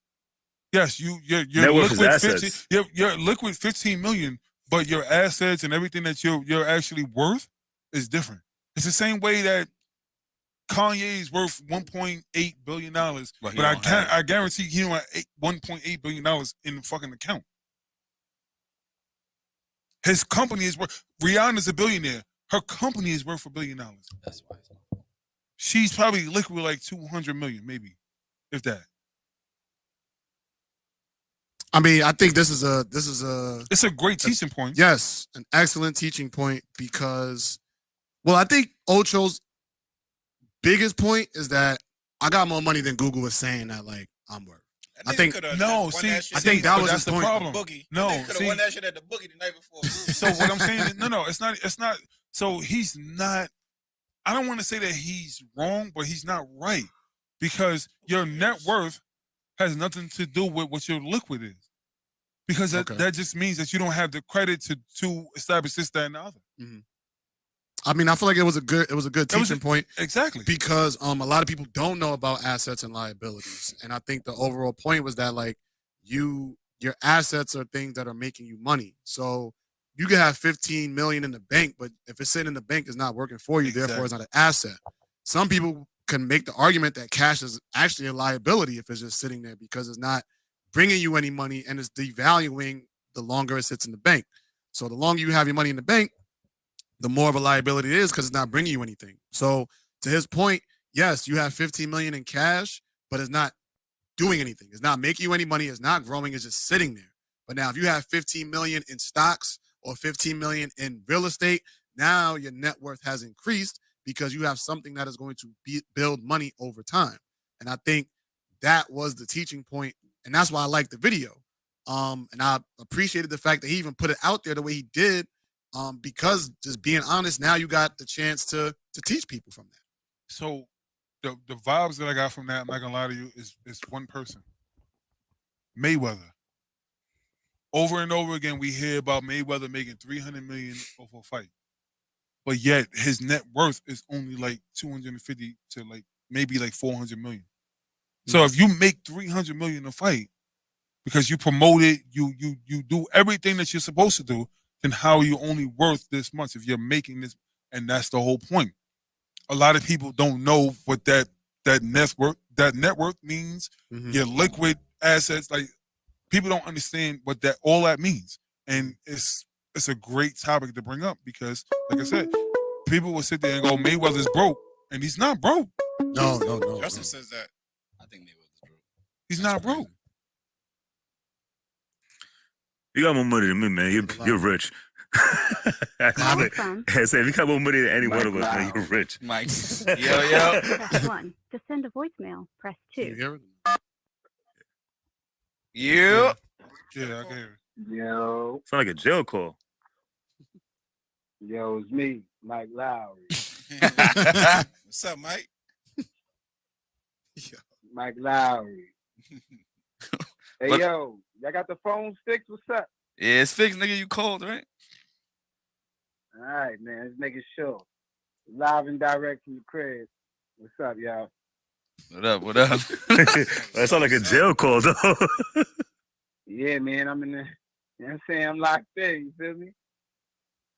D: Yes, your
E: Net worth is
D: liquid 15,
E: assets.
D: your liquid 15 million, but your assets and everything that you're actually worth is different. It's the same way that Kanye is worth $1.8 billion,
A: But he
D: but
A: don't have it.
D: I guarantee he don't have $1.8 billion in the fucking account. His company is worth. Rihanna's a billionaire. Her company is worth $1 billion.
A: That's why.
D: She's probably liquid like 200 million, maybe, if that.
B: I mean, I think this is a
D: It's a great teaching point.
B: yes, an excellent teaching point because, well, I think Ocho's biggest point is that I got more money than Google is saying that like I'm worth. I think-
D: No, see,
B: I think that
D: but
B: was
D: that's
B: his
D: the
B: point.
D: problem.
C: Boogie.
D: No,
C: They could
D: see-
C: have won that shit at the Boogie the night before.
D: So what I'm saying, no, it's not. So he's not. I don't want to say that he's wrong, but he's not right because your net worth has nothing to do with what your liquid is, because that just means that you don't have the credit to establish this, that, and the other.
B: I mean, I feel like it was a good teaching point
D: Exactly.
B: because a lot of people don't know about assets and liabilities, and I think the overall point was that like your assets are things that are making you money. So you can have 15 million in the bank, but if it's sitting in the bank, it's not working for you. Therefore, it's not an asset. Some people can make the argument that cash is actually a liability if it's just sitting there because it's not bringing you any money and it's devaluing the longer it sits in the bank. So the longer you have your money in the bank, the more of a liability it is because it's not bringing you anything. So to his point, yes, you have 15 million in cash, but it's not doing anything. It's not making you any money. It's not growing. It's just sitting there. But now if you have 15 million in stocks or 15 million in real estate, now your net worth has increased because you have something that is going to build money over time. And I think that was the teaching point, and that's why I like the video. And I appreciated the fact that he even put it out there the way he did, because just being honest, now you got the chance to teach people from that.
D: So the vibes that I got from that, I'm not gonna lie to you, is one person. Mayweather. Over and over again, we hear about Mayweather making $300 million off a fight, but yet his net worth is only like 250 to like maybe like 400 million. So if you make 300 million a fight because you promote it, you do everything that you're supposed to do, then how are you only worth this much if you're making this? And that's the whole point. A lot of people don't know what that net worth means. Your liquid assets, like people don't understand what all that means. And it's a great topic to bring up because, like I said, people will sit there and go, Mayweather's broke, and he's not broke.
B: No.
C: Justin says that.
A: I think Mayweather's broke.
D: He's not broke.
E: You got more money than me, man. You're rich.
F: Caller from
E: I said, if you got more money than any
G: Mike
E: one of us, man,
G: Loud.
E: you're rich.
A: Mike, yo.
F: press 1. To send a voicemail, press
B: Can you
F: 2.
B: hear it?
A: You.
D: Yeah, I can hear it.
G: Yo,
E: Sound like a jail call.
G: yo, it's me, Mike Lowry.
C: What's up, Mike?
G: Mike Lowry. Hey,
A: What?
G: yo, y'all got the phone fixed? What's up?
A: Yeah, it's fixed, nigga. You cold, right?
G: All right, man. Let's make it sure. Live and direct from the crib. What's up, y'all?
A: What up? What up?
E: That sound like a jail call, though.
G: Yeah, man. I'm in the, you know what I'm saying? I'm locked in. You feel me?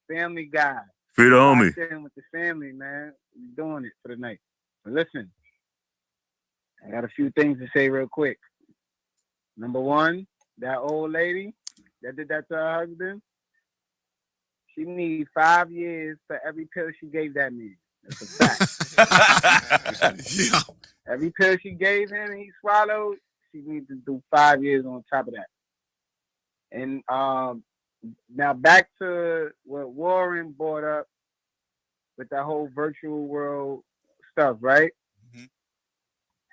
G: Family guy.
E: Free the homie.
G: Locked in with the family, man. We doing it for the night. But listen, I got a few things to say real quick. Number one, that old lady that did that to her husband, she needs 5 years for every pill she gave that man. That's a fact.
B: Yeah.
G: Every pill she gave him and he swallowed, she needs to do 5 years on top of that. And now back to what Warren brought up with that whole virtual world stuff, right?
C: Mm-hmm.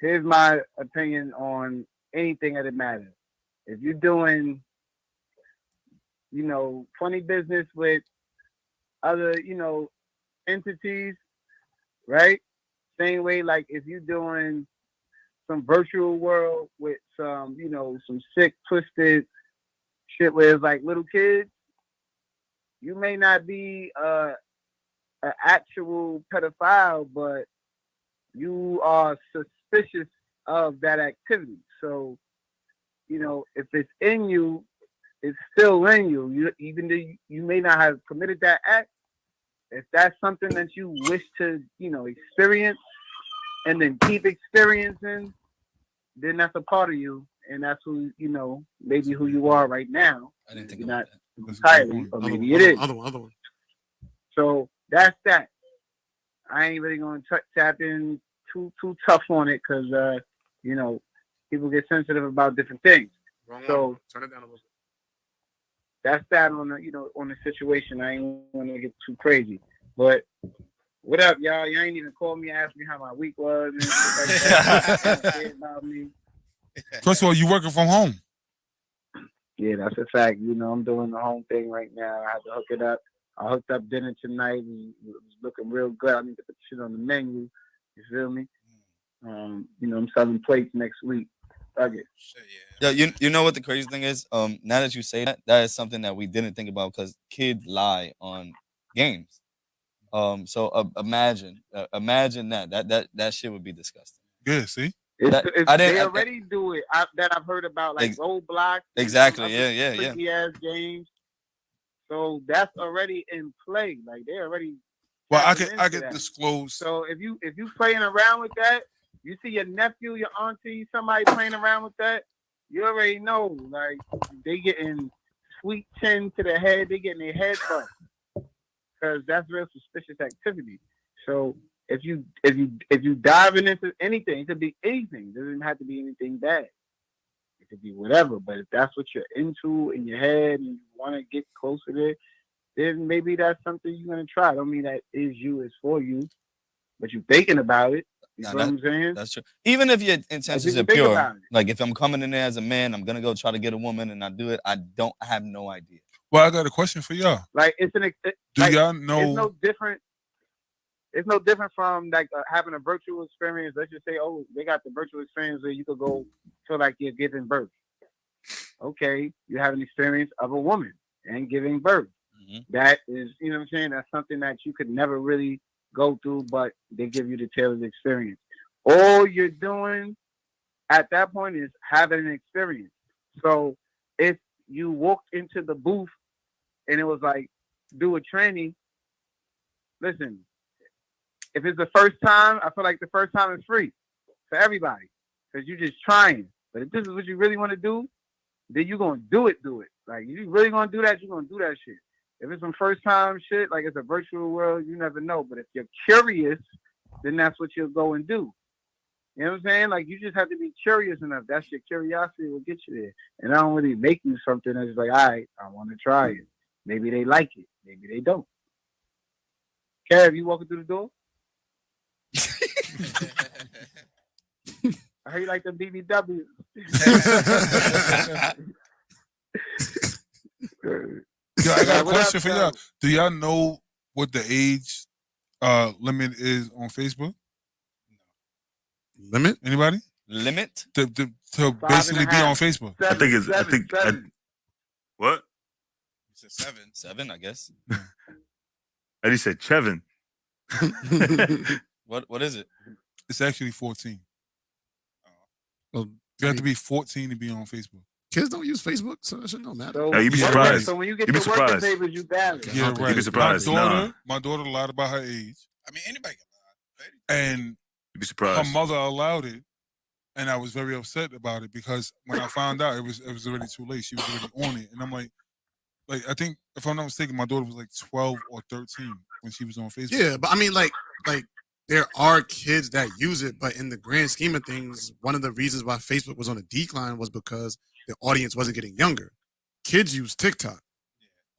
G: Here's my opinion on anything that matters. If you're doing, funny business with other, entities, right? Same way, like if you're doing some virtual world with some, some sick, twisted shit where it's like little kids, you may not be an actual pedophile, but you are suspicious of that activity. So, if it's in you, it's still in you. Even though you may not have committed that act, if that's something that you wish to, experience and then keep experiencing, then that's a part of you. And that's who, maybe who you are right now.
A: I didn't think
G: You're
A: about
G: not
A: that.
G: entirely, or maybe it is.
B: Other one.
G: So that's that. I ain't really going to tap in too tough on it because, people get sensitive about different things. So
B: turn it down a little bit.
G: That's that on the, on the situation. I ain't want to get too crazy. But what up, y'all? Y'all ain't even called me, asked me how my week was and stuff like that. Say about me.
D: First of all, you working from home.
G: Yeah, that's a fact. I'm doing the home thing right now. I had to hook it up. I hooked up dinner tonight. It was looking real good. I need to put shit on the menu. You feel me? I'm selling plates next week. Okay.
A: Yeah, you know what the crazy thing is? Now that you say that, that is something that we didn't think about because kids lie on games. So imagine that shit would be disgusting.
D: Yeah, see?
G: They already do it. I've heard about, like Roblox.
A: Exactly. Yeah.
G: Freaky ass games. So that's already in play. Like they already.
D: Well, I can disclose.
G: So if you playing around with that, you see your nephew, your auntie, somebody playing around with that, you already know. Like they getting sweet chin to the head, they getting their head bust because that's real suspicious activity. So if you diving into anything, it could be anything. It doesn't have to be anything bad. It could be whatever. But if that's what you're into in your head and you want to get closer to it, then maybe that's something you're gonna try. I don't mean that is you, it's for you, but you're thinking about it. You know what I'm saying?
A: That's true. Even if your intentions are pure, like if I'm coming in there as a man, I'm gonna go try to get a woman, and I do it. I have no idea.
D: Well, I got a question for y'all.
G: Like
D: y'all know?
G: It's no different. It's no different from like having a virtual experience. Let's just say, oh, they got the virtual experience where you could go feel like you're giving birth. Okay, you have an experience of a woman and giving birth. Mm-hmm. That is, you know what I'm saying? That's something that you could never really go through, but they give you the tailored experience. All you're doing at that point is having an experience. So if you walked into the booth and it was like, do a training, listen, if it's the first time, I feel like the first time is free for everybody because you're just trying. But if this is what you really want to do, then you're going to do it. Like, you really going to do that, you're going to do that shit. If it's some first time shit, like it's a virtual world, you never know. But if you're curious, then that's what you'll go and do. You know what I'm saying? Like you just have to be curious enough. That's your curiosity will get you there. And I don't really make you something that's like, all right, I want to try it. Maybe they like it. Maybe they don't. Kev, you walking through the door? I heard you like the BBW.
D: Yo, I got a
G: What
D: question
G: up,
D: for y'all. Do y'all know what the age limit is on Facebook?
B: Limit?
D: Anybody?
A: Limit?
D: To basically be on Facebook.
E: I think it's. I think. What?
C: It's a 7.
A: 7, I guess.
E: I just said Chevin.
A: What is it?
D: It's actually 14.
B: Well,
D: You have to be 14 to be on Facebook.
B: kids don't use Facebook, so that shit don't matter.
G: So,
E: Yeah, you'd be
D: Yeah,
E: surprised.
G: So when you get
E: You'd be
G: your working
E: surprised.
G: papers, you balance.
D: Yeah,
B: You'd be
D: right.
E: surprised.
D: My daughter lied about her age,
C: I mean, anybody can lie.
D: and
E: You'd be
D: her
E: surprised.
D: mother allowed it, and I was very upset about it because when I found out, it was already too late. She was already on it, and I'm like I think if I'm not mistaken, my daughter was like 12 or 13 when she was on Facebook.
B: Yeah, but I mean, like there are kids that use it, but in the grand scheme of things, one of the reasons why Facebook was on a decline was because the audience wasn't getting younger. Kids use TikTok,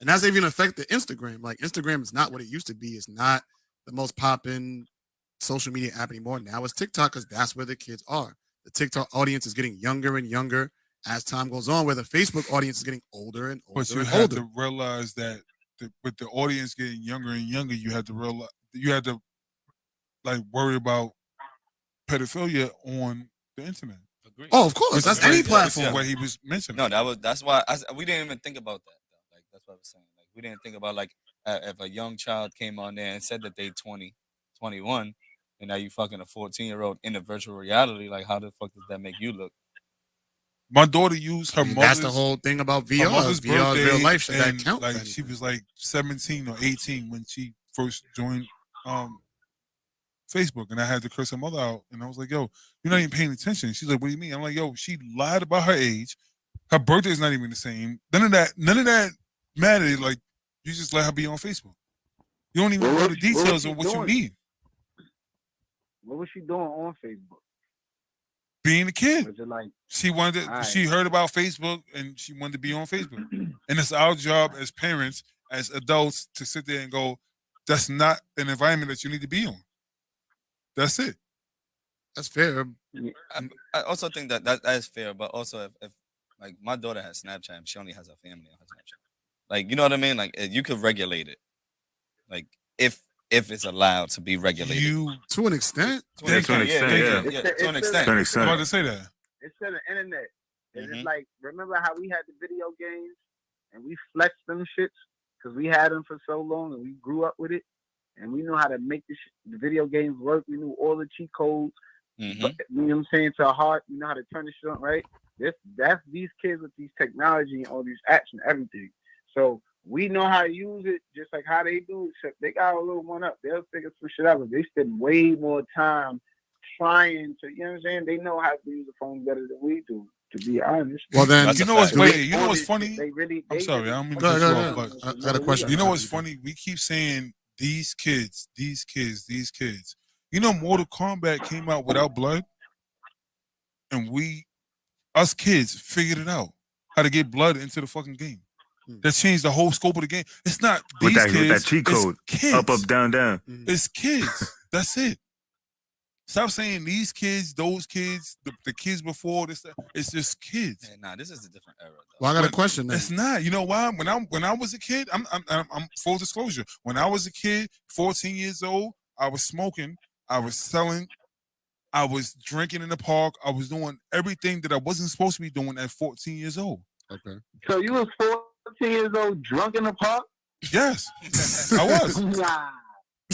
B: and that's even affected Instagram. Like Instagram is not what it used to be. It's not the most poppin' social media app anymore. Now it's TikTok because that's where the kids are. The TikTok audience is getting younger and younger as time goes on, where the Facebook audience is getting older and older
D: But you
B: and
D: have
B: older.
D: to realize that with the audience getting younger and younger, you had to realize you had to like worry about pedophilia on the internet.
A: Agreed.
B: Oh, of course, that's any platform.
D: What he was mentioning.
A: No, that's why we didn't even think about that. Though. Like that's what I was saying. Like we didn't think about like if a young child came on there and said that they 20, 21, and now you fucking a 14-year-old in a virtual reality. Like how the fuck does that make you look?
D: My daughter used her
B: I mean,
D: mother's.
B: that's the whole thing about
D: her
B: VR.
D: mother's
B: VR is real
D: birthday,
B: life. Should that
D: and,
B: count?
D: like
B: for
D: she
B: anything?
D: was like 17 or 18 when she first joined Facebook, and I had to curse her mother out, and I was like, "Yo, you're not even paying attention." She's like, "What do you mean?" I'm like, "Yo, she lied about her age. Her birthday's not even the same. None of that mattered. Like, you just let her be on Facebook. You don't even know the details of what you need.
G: What was she doing on Facebook?
D: Being a kid.
G: Was it like
D: She wanted to,
G: All right.
D: she heard about Facebook and she wanted to be on Facebook. And it's our job as parents, as adults, to sit there and go, that's not an environment that you need to be on. That's it.
B: That's fair.
A: I also think that is fair, but also if like my daughter has Snapchat, and she only has her family on her Snapchat. Like you know what I mean? Like you could regulate it. Like if it's allowed to be regulated.
B: To an extent.
A: To an extent, yeah. To an extent.
D: I was about to say that.
G: It's still the internet. And
A: Mhm.
G: it's like, remember how we had the video games and we flexed them shits because we had them for so long and we grew up with it and we knew how to make the video games work. We knew all the cheat codes.
A: Mhm.
G: But, you know what I'm saying? To our heart, we know how to turn this shit on, right? That's these kids with these technology and all these apps and everything. So we know how to use it just like how they do, except they got a little one up. They'll figure some shit out, but they spend way more time trying to, you know what I'm saying? They know how to use the phone better than we do, to be honest.
B: Well, then,
A: That's
D: You
A: a
D: know what's
A: fact.
D: you know what's funny?
G: They
D: sorry, I don't mean to
B: Go
D: cut
B: ahead,
D: you
B: go
D: off,
B: ahead.
D: but
B: I got a question.
D: you know what's funny? We keep saying these kids. You know, Mortal Kombat came out without blood, and us kids, figured it out how to get blood into the fucking game. That changed the whole scope of the game. It's not these
E: With
D: kids.
E: that cheat code.
D: It's kids.
E: Up, down, down.
D: It's kids. That's it. Stop saying these kids, those kids, the kids before this. It's just kids.
A: Yeah, nah, this is a different era. Though.
B: Well, I got a question then.
D: It's not. You know why? When I was a kid, I'm full disclosure. When I was a kid, 14 years old, I was smoking, I was selling, I was drinking in the park, I was doing everything that I wasn't supposed to be doing at 14 years old.
B: Okay.
G: So you was 14 years old, drunk in the park?
D: Yes, I was.
G: Nah.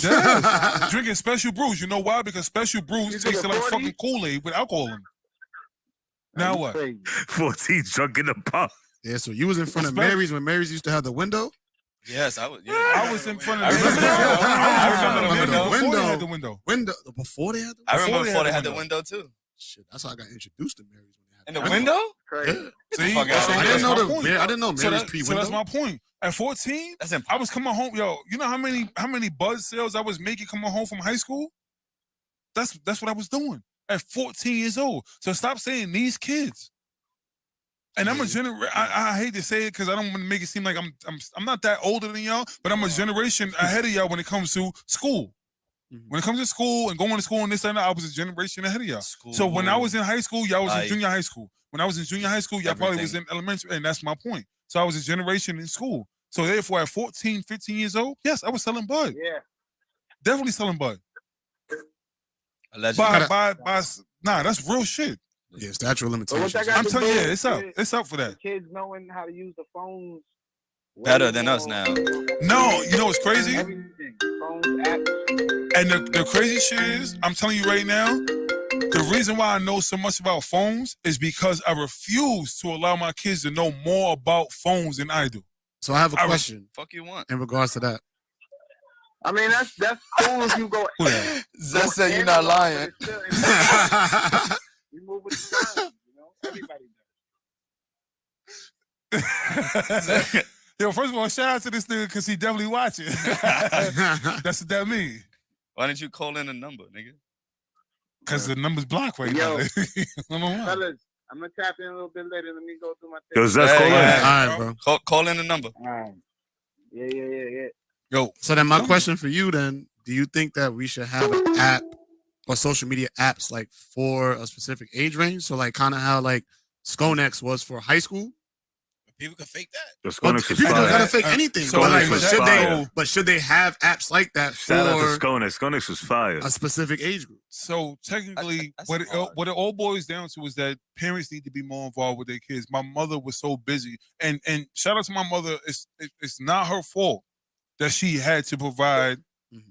D: Yes, drinking special brews. You know why? Because special brews
G: You
D: tasted
G: took a
D: like
G: 40?
D: fucking Kool-Aid with alcohol in it. Now
G: You
D: what?
G: crazy.
E: 14 drunk in the pub.
B: Yeah, so you was in front of
D: Especially-
B: Mary's when Mary's used to have the window?
A: Yes, I was. Yeah,
D: I was in front of
A: I
D: the
A: remember
D: window.
A: the window.
D: I
A: I
D: remember
A: remember
D: the
A: the
D: window. Before they
B: window.
D: had the window.
B: Window before they had the
A: I remember
D: Before they
A: before they
D: had
A: had
D: the
A: the window too.
B: Shit, that's how I got introduced to Mary's when they had
A: In the window?
G: Crazy.
B: Yeah.
D: See,
A: fuck out
D: so
A: of here.
B: I
D: that's
B: didn't know
D: my
B: the
D: point.
B: I didn't know
D: So,
B: Mary's
D: so
B: pre-window.
D: that's my point. At 14,
A: That's
D: I
A: impossible.
D: was coming home. Yo, you know how many buzz sales I was making coming home from high school? That's what I was doing at 14 years old. So stop saying these kids. And I'm a generation. I hate to say it because I don't want to make it seem like I'm not that older than y'all, but I'm a generation ahead of y'all when it comes to school. When it comes to school and going to school and this and that, I was a generation ahead of y'all. So when I was in high school, y'all was in junior high school. When I was in junior high school, y'all probably was in elementary, and that's my point. So I was a generation in school. So therefore, at 14, 15 years old, yes, I was selling bud.
G: Yeah.
D: Definitely selling bud.
A: Allegedly.
D: Nah, that's real shit.
B: Yeah, statute of limitations.
D: I'm telling you, it's up. It's up for that.
G: Kids knowing how to use the phones
A: Better than us now.
D: No, you know what's crazy?
G: Everything. Phones, apps.
D: And the crazy shit is, I'm telling you right now, the reason why I know so much about phones is because I refuse to allow my kids to know more about phones than I do.
B: So I have a question.
A: Fuck you want?
B: In regards to that.
G: I mean, that's cool if you go.
A: Zelle said you're not lying.
G: You move with the times, you know. Everybody does.
D: Yo, first of all, shout out to this nigga because he definitely watching. That's what that mean.
A: Why didn't you call in a number, nigga?
D: Because the number's blocked right
G: Yo,
D: now. I don't know.
G: fellas, I'm gonna tap in a little bit later. Let me go through my
E: Yo,
G: thing.
E: Zest, call in.
B: All right, bro.
A: Call in a number.
G: All right. Yeah.
D: Yo,
B: So then my question for you then, do you think that we should have an app or social media apps like for a specific age range? So like kind of how like Skonex was for high school?
C: People can fake that.
E: Yo,
B: Well,
E: Skonex was
B: people
E: fire.
B: gotta fake anything.
D: So
B: but,
D: like,
B: should they have apps like that
E: Shout out to
B: for
E: Skonex. Skonex was fire.
B: a specific age group?
D: So technically,
A: That's
D: what it
A: hard.
D: all boils down to is that parents need to be more involved with their kids. My mother was so busy, and shout out to my mother. It's not her fault that she had to provide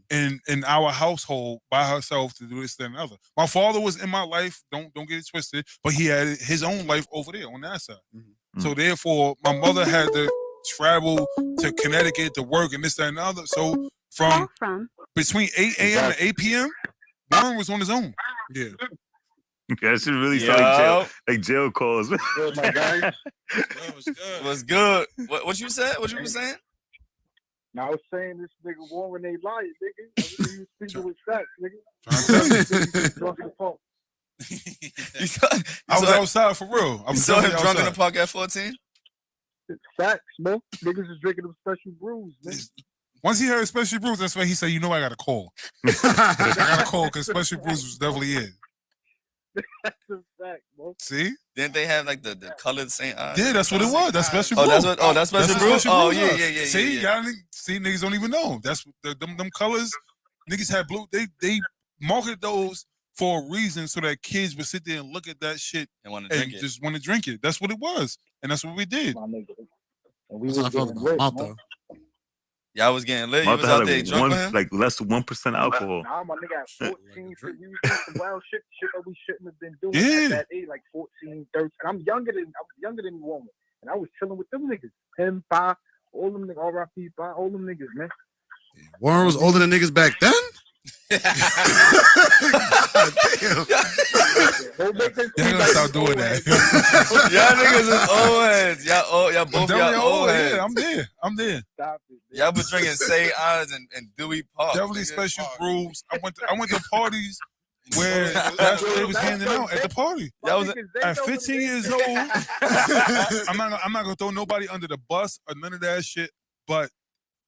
D: in our household by herself to do this, that, and the other. My father was in my life. Don't get it twisted, but he had his own life over there on that side. So therefore, my mother had to travel to Connecticut to work and this, that, and the other. So from between 8 a.m. and 8 p.m., Warren was on his own.
B: Yeah.
E: Yeah, that shit really
A: Yo.
E: sound like jail calls.
G: Good, my guy.
C: That was good.
A: What's good? What you said? What you were saying?
G: Now I was saying this nigga Warren ain't lying, nigga. I was speaking with facts, nigga. Drunk in the park.
D: I was outside for real. I
A: You
D: was
A: saw him
D: definitely
A: drunk in the
D: outside.
A: park at 14?
G: It's facts, man. Niggas is drinking them special brews, man.
D: Once he heard Special Brews, that's why he said, "You know, I got to call. I got to call because Special Brews was definitely it."
G: That's a fact, bro.
D: See?
A: Didn't they have like the colored St. Eyes?
D: Yeah, that's what it was. That's Special
A: Oh,
D: Brew.
A: that's what. Oh, that's special brew. Oh,
D: Brews
A: yeah,
D: was.
A: yeah.
D: See,
A: yeah.
D: y'all see, niggas don't even know. That's them colors. Niggas had blue. They marketed those for a reason so that kids would sit there and look at that shit
A: And want to
D: and
A: drink it.
D: just want to drink it. That's what it was, and that's what we did.
G: My nigga. And we
B: That's
G: was
B: how I felt
G: getting
B: about
G: lit,
B: Malt
G: man.
B: though.
A: Y'all was getting lit. You
E: Malta
A: was
E: had
A: out there
E: like
A: drunk with him?
E: like less than 1% alcohol.
G: Nah, my nigga at 14, we was doing some wild shit that we shouldn't have been doing
D: Yeah.
G: at that age, like 14, 13. And I was younger than Warren. And I was chilling with them niggas. Him, Pa, all them niggas, RIP, Pa, all them niggas, man.
B: Warren was older than niggas back then?
G: Don't make them
D: Y'all
G: seem
D: gonna
G: like
D: stop
G: we
D: doing
G: old
D: that.
G: heads.
A: Y'all niggas is old heads. Y'all both
D: Definitely
A: y'all old
D: yeah,
A: heads.
D: I'm there.
G: Stop it, man.
A: Y'all was drinking St. Eyes and Dewey Park.
D: Definitely
A: nigga.
D: Special Brews. I went to parties where that's what they was handing out at the party.
A: Y'all was
G: Niggas, they
D: At
G: know
D: 15
G: them
D: years
G: niggas.
D: old, I'm not gonna throw nobody under the bus or none of that shit. But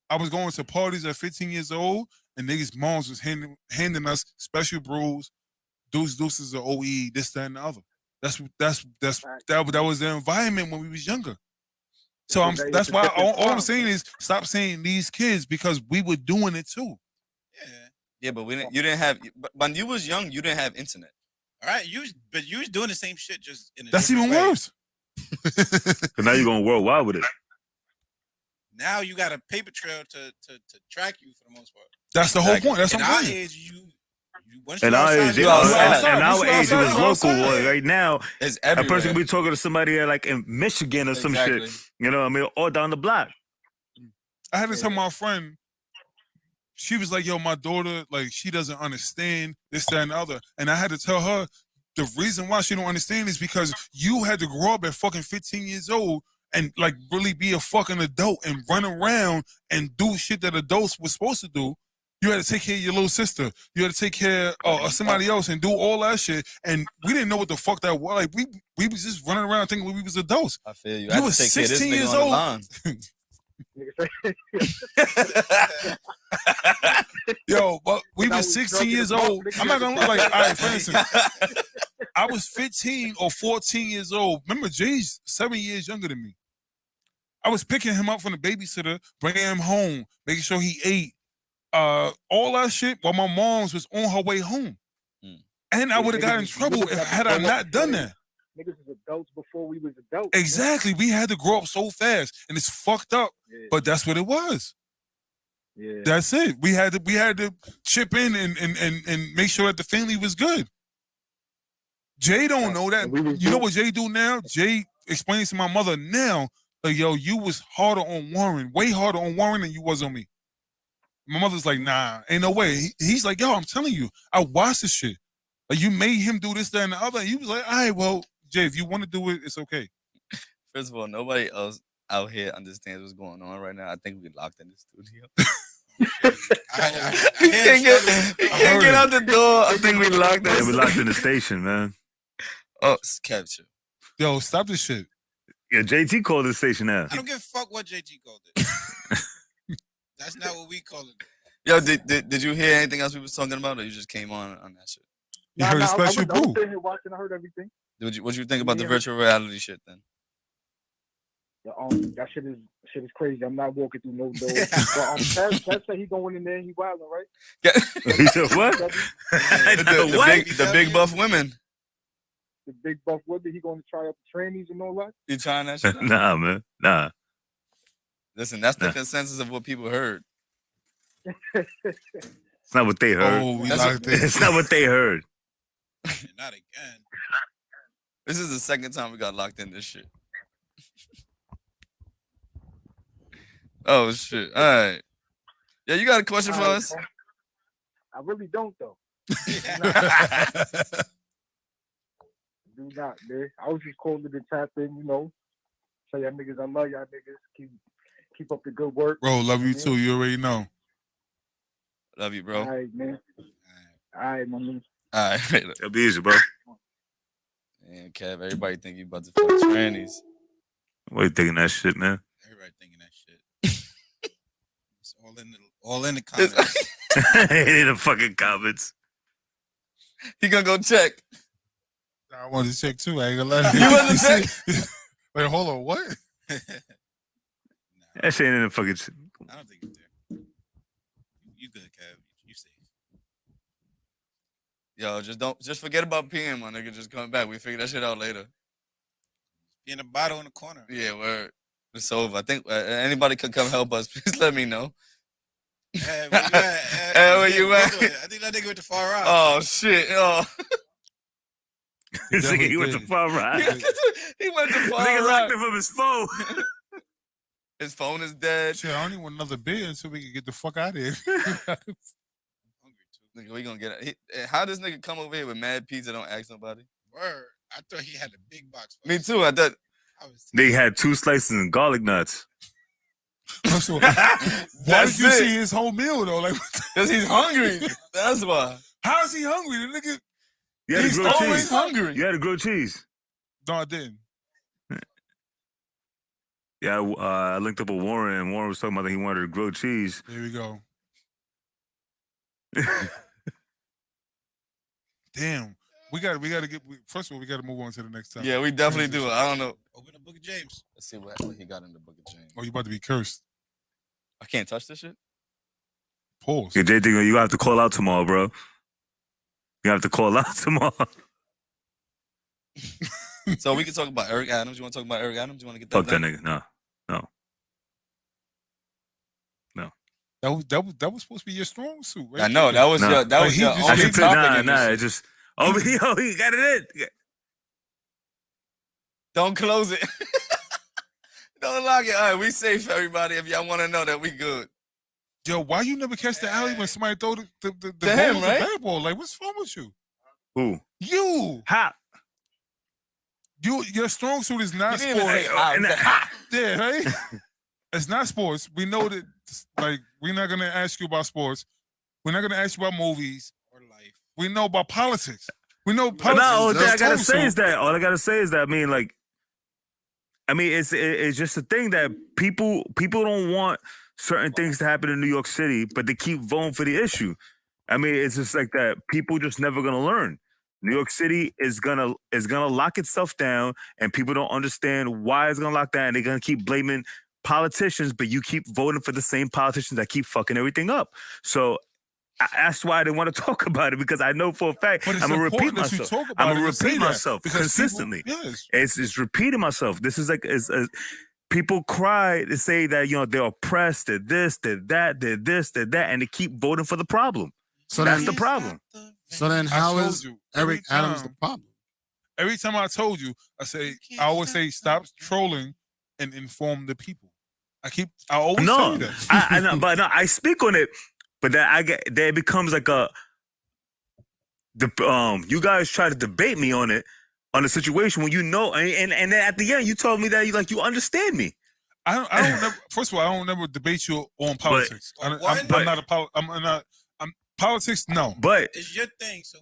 D: I was going to parties at 15 years old, and niggas' moms was handing us Special Brews, deuces of OE, this, that, and the other. That was the environment when we was younger. So that's why all I'm saying is stop saying these kids because we were doing it too.
C: Yeah.
A: Yeah, but you didn't have. But when you was young, you didn't have internet.
C: All right. But you was doing the same shit, just in a
D: That's
C: different
D: even
C: way.
D: worse.
E: So now you're going worldwide with it.
C: Now you got a paper trail to track you for the most part.
D: That's the whole point. That's
C: In
D: what
C: our
D: I'm saying.
C: age, you once
E: And
C: you
E: our
C: outside,
E: age,
C: you
A: you outside.
E: and our
D: You
E: age, it
D: outside,
E: was
D: you
E: local.
D: outside.
E: Right now,
A: It's
E: a
A: everywhere.
E: person could be talking to somebody like in Michigan or some
A: Exactly.
E: shit. You know what I mean? All down the block.
D: I had to tell my friend, she was like, yo, my daughter, like, she doesn't understand this, that, and the other. And I had to tell her the reason why she don't understand is because you had to grow up at fucking 15 years old and like really be a fucking adult and run around and do shit that adults were supposed to do. You had to take care of your little sister. You had to take care of somebody else and do all that shit. And we didn't know what the fuck that was. Like we was just running around thinking we was adults.
A: I feel you.
D: You was 16 years old. Yo, but we was 16 years old. I'm not gonna look like, all right, for instance, I was 15 or 14 years old. Remember, Jay's 7 years younger than me. I was picking him up from the babysitter, bringing him home, making sure he ate, all that shit while my mom's was on her way home. And I would have got in trouble had I not done that.
G: Niggas was adults before we was adults.
D: Exactly. We had to grow up so fast, and it's fucked up.
G: Yeah.
D: But that's what it was.
G: Yeah.
D: That's it. We had to chip in and make sure that the family was good. Jay don't know that. You know what Jay do now? Jay explains to my mother now, like, yo, you was harder on Warren, way harder on Warren than you was on me. My mother's like, nah, ain't no way. He's like, yo, I'm telling you, I watched this shit. Like, you made him do this, that, and the other. And he was like, all right, well, Jay, if you want to do it, it's okay.
A: First of all, nobody else out here understands what's going on right now. I think we locked in the studio. He can't get out the door. I think we locked in.
E: Yeah, we locked in the station, man.
A: Oh, it's capture.
D: Yo, stop this shit.
E: Yeah, JT called the station now.
C: I don't give a fuck what JT called it. That's not what we call it.
A: Yo, did you hear anything else we was talking about, or you just came on that shit?
D: You heard a special
G: I was
D: boo.
G: sitting here watching. I heard everything.
A: What you think about the virtual reality shit then?
G: That shit is crazy. I'm not walking through no doors. But Ted said he going in there and he wilding, right?
A: Yeah.
E: He said what?
A: The big buff women.
G: The big buff women. He going to try out the trannies and all that.
A: You trying that shit?
E: Nah, man. Nah.
A: Listen, that's the consensus of what people heard.
E: It's not what they heard.
D: Oh,
E: It's not what they heard.
C: Not again.
A: This is the second time we got locked in this shit. Oh shit! All right. Yeah, you got a question for us?
G: I really don't though. Do not, man. I was just calling to tap in, Say y'all niggas, I love y'all niggas. Keep up the good work.
D: Bro, love you too. You already know.
A: Love you, bro.
G: All right, man. All right, my man.
A: All right.
E: It'll be easy, bro.
A: Man, Kev, everybody think you about to fuck trannies.
E: Why you thinking that shit, man?
C: Everybody thinking that shit. It's all in the comments.
E: In the fucking comments.
A: He gonna go check.
D: I wanted to check too. I ain't gonna lie.
A: You want to check?
D: Wait, hold on. What?
E: That shit ain't in the fucking shit.
C: I don't think it's there. You good, Kev. You safe.
A: Yo, just forget about PM, my nigga. Just come back. We figure that shit out later.
C: Be in a bottle in the corner.
A: Yeah, word. It's over. I think anybody could come help us. Please let me know.
C: Hey, where you at?
A: Hey, where you at?
C: I think that nigga went to far out.
A: Oh shit! Oh,
E: This nigga, he went to far right.
A: he went to far
E: Nigga
A: right.
E: locked him from his phone.
A: His phone is dead.
D: Shit, I don't even want another beer until we can get the fuck out of here.
A: Nigga, we gonna get it. How this nigga come over here with mad pizza? Don't ask nobody.
C: Word. I thought he had a big box.
A: Me too. I thought.
E: They had 2 slices of garlic nuts.
D: So, why did you see his whole meal though? Like,
A: because he's hungry. That's why.
D: How is he hungry? The nigga,
E: You had
A: he's
E: grilled
A: always
E: cheese.
A: hungry.
E: You had a grilled cheese.
D: no, I didn't.
E: Yeah, I linked up with Warren, and Warren was talking about that he wanted a grilled cheese.
D: There we go. Damn, we gotta get. First of all, we gotta move on to the next time.
A: Yeah, we definitely do. I don't know.
C: Open the book of James.
A: Let's see what he got in the book of James.
D: Oh, you about to be cursed?
A: I can't touch this shit.
D: Pause.
E: Yeah, JT, you have to call out tomorrow, bro. You have to call out tomorrow.
A: So we can talk about Eric Adams. You want to talk about Eric Adams? You want to get that
E: Fuck that
A: done?
E: nigga. No.
D: That was supposed to be your strong suit, right?
A: I know that was
E: No.
A: your
D: But
A: was
D: he
A: your
D: just-
E: I
A: only
E: should put,
A: topic in this
E: nah.
A: shit.
E: It just, yo, he got it in.
A: Don't close it. Don't lock it. All right, we safe, everybody. If y'all want to know that we good.
D: Yo, why you never catch the alley when somebody throw the
A: To
D: ball
A: him,
D: with the
A: right?
D: bad ball? Like, what's wrong with you?
E: Who?
D: You.
E: Hop.
D: Your strong suit is not
A: You didn't even say
D: sports.
A: ah, you said ha.
D: Yeah, right. It's not sports. We know that. Like, we're not gonna ask you about sports. We're not gonna ask you about movies
C: or life.
D: We know about politics. We know
E: But
D: politics.
E: no, all I
B: Just
E: gotta say is that. All I gotta say is that. It's just a thing that people don't want certain things to happen in New York City, but they keep voting for the issue. It's just like that. People just never gonna learn. New York City is gonna lock itself down, and people don't understand why it's gonna lock down. They're gonna keep blaming politicians, but you keep voting for the same politicians that keep fucking everything up. So that's why I didn't want to talk about it, because I know for a fact I'm gonna repeat myself. I'm gonna repeat myself consistently. It's repeating myself. This is like people cry to say that they're oppressed, did this, did that, did this, did that, and they keep voting for the problem. So that's the problem.
B: So then, how is Eric Adams the problem?
D: Every time I told you, I always say stop trolling and inform the people. I always tell you that.
E: I know, but no, I speak on it. But that it becomes like you guys try to debate me on the situation when and then at the end you told me that you understand me.
D: I don't never, first of all, I don't never debate you on politics. I'm politics. No,
E: but
C: it's your thing. So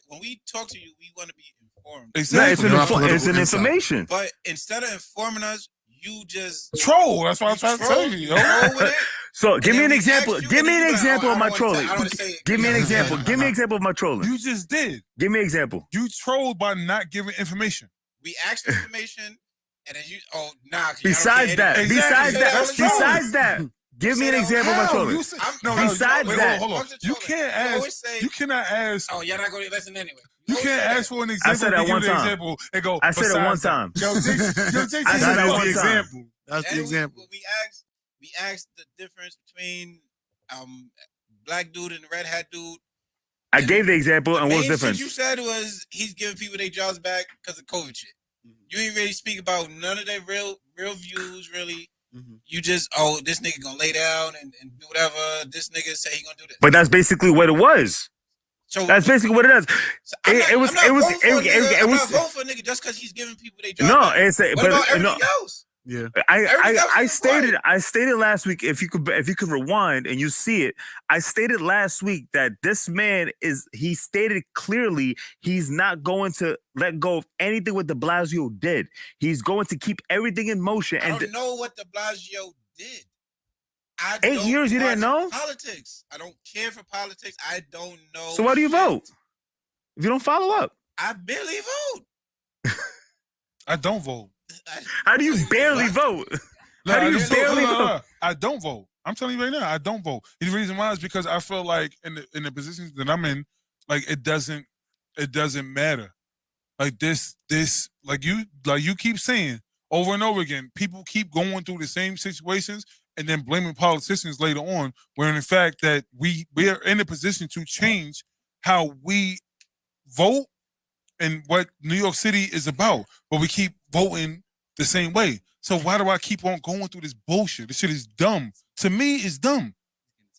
C: when we talk to you, we want to be informed.
D: Exactly,
E: it's an information.
C: But instead of informing us, you just
D: troll. That's what I'm trying to tell you.
E: So give me an example. Give me an example of my trolling. Give me an example. Give me an example of my trolling.
D: You just did.
E: Give me an example.
D: You trolled by not giving information.
C: We asked information, and then
E: Besides that, give me an example of my trolling. Besides that,
D: hold on. You can't ask. You cannot ask.
C: Oh, you're not going to listen anyway.
D: You can't ask for an example.
E: I said that one time. I said it one time.
D: That's
E: the
B: example. That's the example.
C: We asked the difference between black dude and the red hat dude.
E: I gave the example, and what's the difference?
C: You said was he's giving people their jobs back because of COVID shit. You ain't really speak about none of their real views, really. You just, this nigga gonna lay down and do whatever. This nigga say he gonna do this.
E: But that's basically what it was.
C: So
E: that's basically what it is.
C: I'm not voting for a nigga just because he's giving people their job.
E: No,
C: back. What about everything else?
B: Yeah,
E: I stated last week, if you could rewind and you see it, I stated last week that this man he stated clearly he's not going to let go of anything what de Blasio did. He's going to keep everything in motion.
C: I don't know what de Blasio did.
E: 8 years you didn't know?
C: Politics. I don't care for politics. I don't know.
E: So why do you vote? If you don't follow up?
C: I barely vote.
D: I don't vote.
E: How do you barely vote? How do you barely vote?
D: I don't vote. I'm telling you right now, I don't vote. The reason why is because I feel like in the positions that I'm in, like it doesn't matter. Like this, like you keep saying over and over again, people keep going through the same situations and then blaming politicians later on, when in fact that we are in a position to change how we vote and what New York City is about, but we keep voting the same way. So why do I keep on going through this bullshit? This shit is dumb. To me, it's dumb.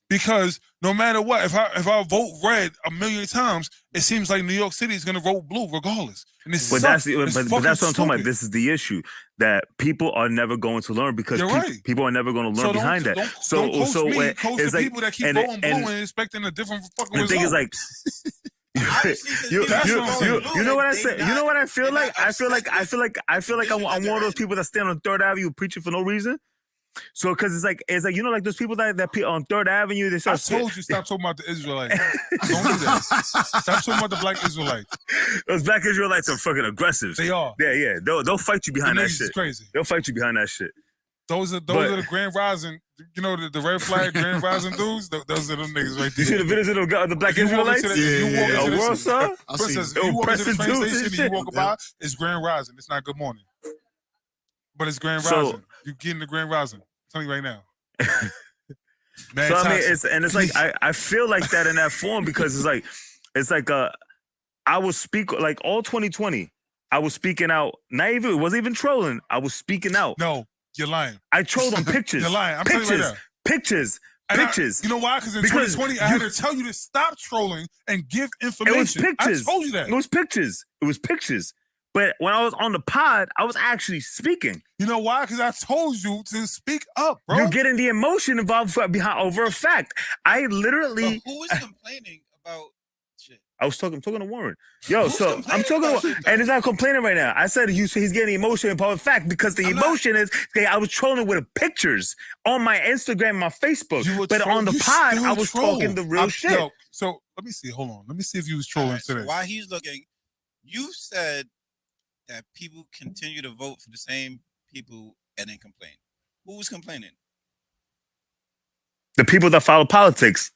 D: Because no matter what, if I vote red a million times, it seems like New York City is gonna vote blue regardless. And
E: that's what I'm talking about. This is the issue, that people are never going to learn because people are never going to learn behind that.
D: Coach the people that keep voting blue and expecting a different fucking result.
E: The thing is like. You know what I say? You know what I feel like? I feel like I'm one of those people that stand on 3rd Avenue preaching for no reason. So because it's like like those people that on 3rd Avenue, they start.
D: I told you stop talking about the Israelites. Don't do that. Stop talking about the black Israelites.
E: Those black Israelites are fucking aggressive.
D: They are.
E: Yeah. They'll fight you behind that shit.
D: Crazy.
E: They'll fight you behind that shit.
D: Those are the Grand Rising. You know the red flag Grand Rising dudes. Those are them niggas right there.
E: You see the videos of the black Israelites?
D: You
E: World Star.
D: Princess, you walk into the train station and you walk by, it's Grand Rising. It's not Good Morning, but it's Grand Rising. You get in the Grand Rising. Tell me right now.
E: So I mean, it's like I feel like that in that form because it's like I was speaking like all 2020. I was speaking out. It wasn't even trolling. I was speaking out.
D: No. You're lying.
E: I trolled on pictures.
D: You're lying. I'm telling you right now.
E: Pictures.
D: You know why? Because in 2020, I had to tell you to stop trolling and give information.
E: It was pictures.
D: I told you that.
E: It was pictures. But when I was on the pod, I was actually speaking.
D: You know why? Because I told you to speak up, bro.
E: You're getting the emotion involved behind over a fact. I literally.
C: But who is complaining about shit?
E: I'm talking to Warren. Yo,
C: Who's
E: so I'm talking
C: complaining about
E: to,
C: shit,
E: and
C: though?
E: he's not complaining right now. I said he's getting emotion in public fact because the
C: I'm not-
E: emotion is I was trolling with pictures on my Instagram, and my Facebook,
D: You were
E: but
D: troll-
E: on the
D: you
E: pod,
D: still
E: I was
D: troll.
E: talking the real shit.
D: Yo, so let me see. Hold on. Let me see if you was trolling
C: Alright, so
D: today.
C: while he's looking, you said that people continue to vote for the same people and then complain. Who's complaining?
E: The people that follow politics.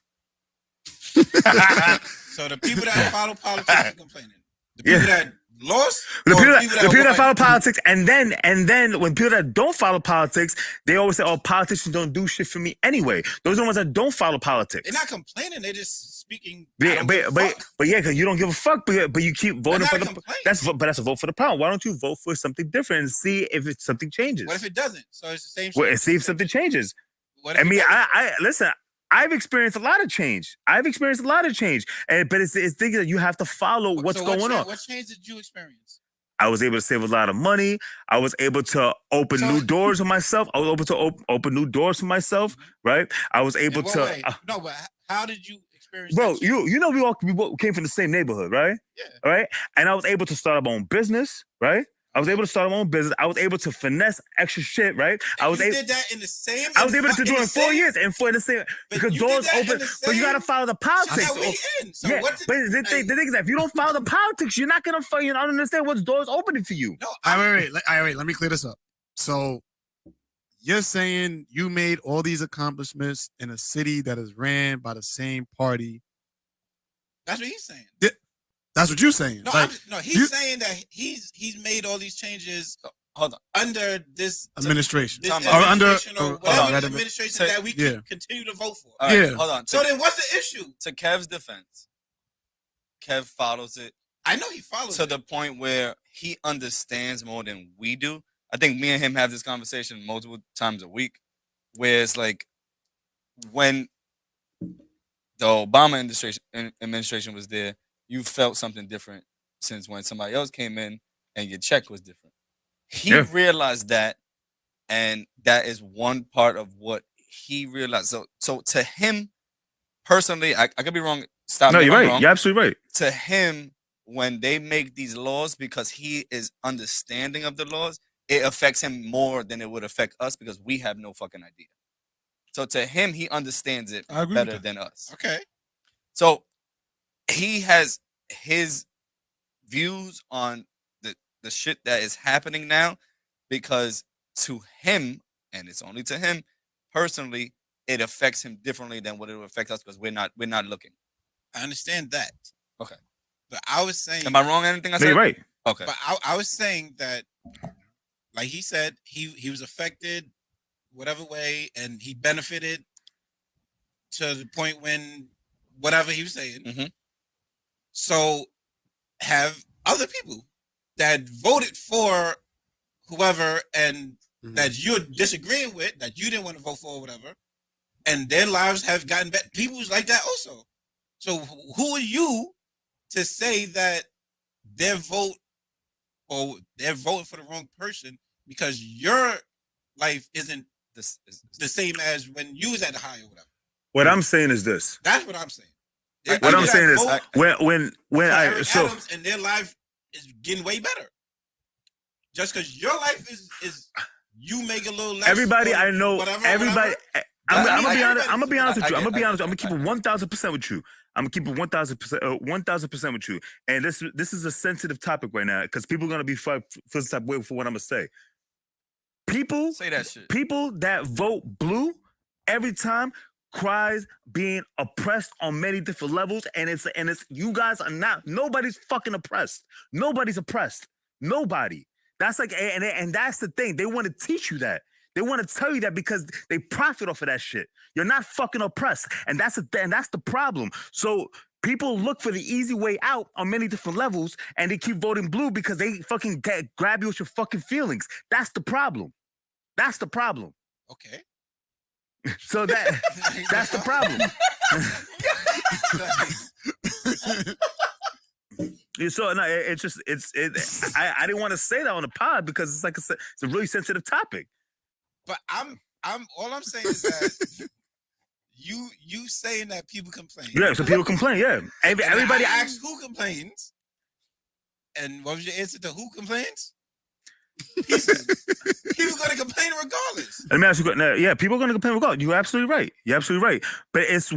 C: So the people that follow politics are complaining. The people that lost,
E: The
C: or
E: people that
C: won?
E: follow politics, and then when people that don't follow politics, they always say, "Oh, politicians don't do shit for me anyway." Those are the ones that don't follow politics.
C: They're not complaining. They're just speaking.
E: Yeah, but yeah, because you don't give a fuck, but you keep voting for the.
C: complaint.
E: That's a vote for the pound. Why don't you vote for something different and see if something changes?
C: What if it doesn't? So it's the same.
E: Well,
C: shit.
E: see if something changes.
C: What if
E: I
C: it
E: mean,
C: doesn't?
E: I listen. I've experienced a lot of change. But it's things that you have to follow what's
C: So what
E: going on.
C: What change did you experience?
E: I was able to save a lot of money. I was able to open new doors for myself. I was able to open new doors for myself, right? I was able to.
C: No, but how did you experience?
E: Bro,
C: that change?
E: you know we all came from the same neighborhood, right?
C: Yeah.
E: All right. And I was able to start my own business, right? I was able to start my own business. I was able to finesse extra shit, right?
C: And you did that in the same.
E: I was able to do it in 4 years and for the same because
C: you
E: doors
C: did that in
E: open.
C: the
E: But you gotta
C: same-
E: follow the
C: So
E: politics.
C: now we in. So
E: Yeah,
C: what did,
E: but the thing is that if you don't follow the politics, you're not gonna. You don't understand what's doors opening for you.
C: no,
B: All right, wait. Let me clear this up. So you're saying you made all these accomplishments in a city that is ran by the same party.
C: that's what he's saying.
B: That's what you're saying.
C: No,
B: Like,
C: he's saying that he's made all these changes.
A: Hold on.
C: Under this
B: administration.
C: this
A: Time
B: Or under
C: administration or whatever
B: that
C: administration that we
B: yeah.
C: can continue to vote for.
A: All right,
B: Yeah.
A: hold on.
C: So then, what's the issue?
A: To Kev's defense, Kev follows it
C: I know he follows
A: to
C: it.
A: the point where he understands more than we do. I think me and him have this conversation multiple times a week, where it's like when the Obama administration was there, you felt something different since when somebody else came in and your check was different. He realized that, and that is one part of what he realized. So to him personally, I could be wrong. Stop
E: No,
A: me if
E: you're
A: I'm
E: right.
A: wrong.
E: You're absolutely right.
A: To him, when they make these laws, because he is understanding of the laws, it affects him more than it would affect us because we have no fucking idea. So to him, he understands it
D: I agree with
A: better
D: that.
A: than us.
C: Okay.
A: So he has his views on the shit that is happening now, because to him, and it's only to him personally, it affects him differently than what it would affect us because we're not looking.
C: I understand that.
A: Okay.
C: But I was saying.
A: Am I wrong on anything I
E: No,
A: said?
E: you're right.
A: Okay.
C: But I was saying that, like he said, he was affected whatever way, and he benefited to the point when whatever he was saying.
A: Mhm.
C: So have other people that voted for whoever and that you're disagreeing with, that you didn't want to vote for or whatever, and their lives have gotten better. People's like that also. So who are you to say that their vote or they're voting for the wrong person because your life isn't the same as when you was at the high or whatever?
E: What I'm saying is this.
C: That's what I'm saying.
E: What I'm saying is when
C: Eric Adams and their life is getting way better. Just because your life is you make a little less.
E: Everybody I know,
C: whatever,
E: everybody.
C: whatever.
E: I'm gonna be honest. I'm gonna be honest with you.
A: I
E: I'm gonna be
A: get
E: honest. I'm gonna
A: it.
E: keep it 1,000% with you. I'm gonna keep it 1,000% with you. And this is a sensitive topic right now because people are gonna be feel some type of way for what I'm gonna say. People
A: Say that shit.
E: People that vote blue every time cries being oppressed on many different levels, and it's you guys are not. Nobody's fucking oppressed. Nobody's oppressed. Nobody. That's like and that's the thing. They want to teach you that. They want to tell you that because they profit off of that shit. You're not fucking oppressed, and that's the problem. So people look for the easy way out on many different levels, and they keep voting blue because they fucking grab you with your fucking feelings. That's the problem. That's the problem.
C: Okay.
E: So that's the problem. So no, it's just I didn't want to say that on the pod because it's like it's a really sensitive topic.
C: But I'm all I'm saying is that you saying that people complain.
E: Yeah, so people complain. Yeah, everybody
C: asks who complains, and what was your answer to who complains? People gonna complain regardless.
E: Let me ask you. Yeah, people are gonna complain regardless. You're absolutely right. You're absolutely right. But it's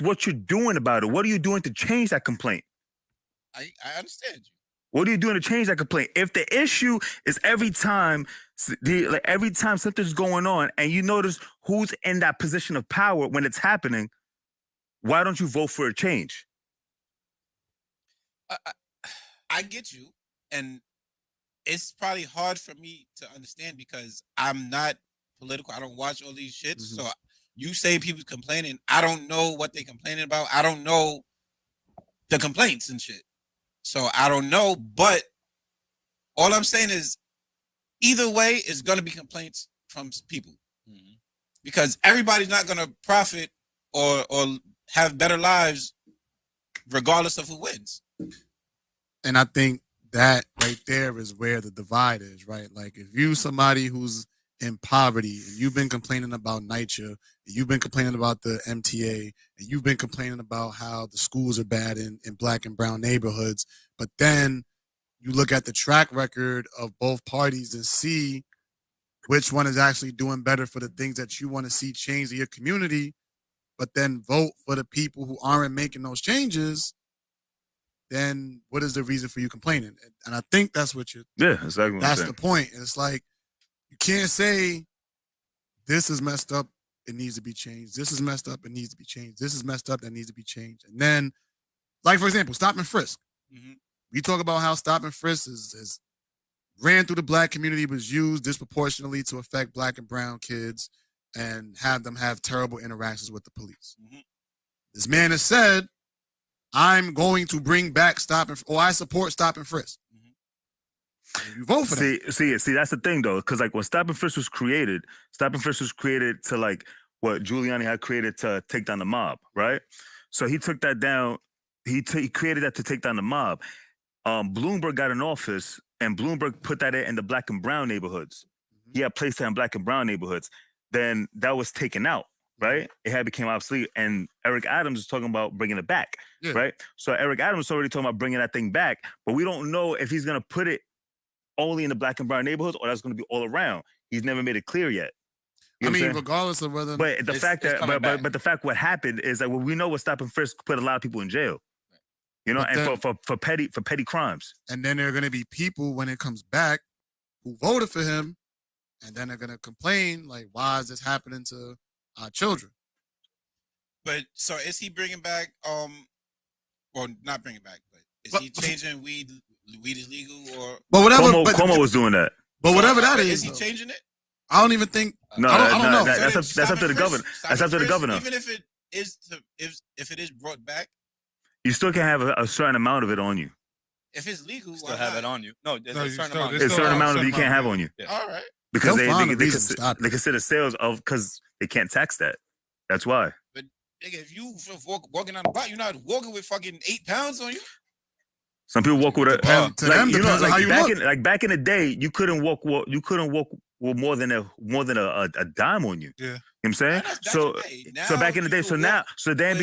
E: what you're doing about it. What are you doing to change that complaint?
C: I understand you.
E: What are you doing to change that complaint? If the issue is every time something's going on and you notice who's in that position of power when it's happening, why don't you vote for a change?
C: I get you, and it's probably hard for me to understand because I'm not political. I don't watch all these shits. So you say people complaining. I don't know what they complaining about. I don't know the complaints and shit. So I don't know, but all I'm saying is either way is going to be complaints from people because everybody's not going to profit or have better lives regardless of who wins.
B: And I think that right there is where the divide is, right? Like if you somebody who's in poverty and you've been complaining about NYCHA, and you've been complaining about the MTA, and you've been complaining about how the schools are bad in black and brown neighborhoods, but then you look at the track record of both parties and see which one is actually doing better for the things that you want to see change in your community, but then vote for the people who aren't making those changes, then what is the reason for you complaining? And I think that's what you're...
E: Yeah, exactly.
B: That's the point. It's like, you can't say, this is messed up, it needs to be changed. This is messed up, it needs to be changed. This is messed up, that needs to be changed. And then, like, for example, stop and frisk. We talk about how stop and frisk is ran through the black community, was used disproportionately to affect black and brown kids and have them have terrible interactions with the police. This man has said, I'm going to bring back I support stop and frisk. You vote for that.
E: See, that's the thing though, because like when stop and frisk was created to like what Giuliani had created to take down the mob, right? So he took that down. He created that to take down the mob. Bloomberg got in office, and Bloomberg put that in the black and brown neighborhoods. He had placed that in black and brown neighborhoods. Then that was taken out, right? It had became obsolete, and Eric Adams is talking about bringing it back, right? So Eric Adams is already talking about bringing that thing back, but we don't know if he's gonna put it only in the black and brown neighborhoods or that's gonna be all around. He's never made it clear yet.
B: I mean, regardless of whether,
E: but the fact that, but the fact what happened is that we know what stop and frisk put a lot of people in jail. You know, and for petty crimes.
B: And then there are going to be people when it comes back who voted for him, and then they're going to complain like, "Why is this happening to our children?"
C: But so is he bringing back? Well, not bringing back, but is he changing weed? Weed is legal, or
B: but whatever.
E: Cuomo was doing that.
B: But whatever that is
C: he changing it?
B: I don't even think.
E: No,
B: I don't know.
E: That's up to the governor. That's up to the governor.
C: Even if it is if it is brought back,
E: you still can have a certain amount of it on you.
C: If it's legal,
A: still have it on you. No, there's a certain amount.
E: There's a certain amount of it you can't have on you.
C: All right.
E: Because they consider sales of because they can't tax that. That's why.
C: But nigga, if you walking on the block, you're not walking with fucking 8 pounds on you.
E: Some people walk with a
B: depends on how you look.
E: Back in the day, you couldn't walk with more than a dime on you.
D: Yeah.
E: You know what I'm saying? So back in the day, they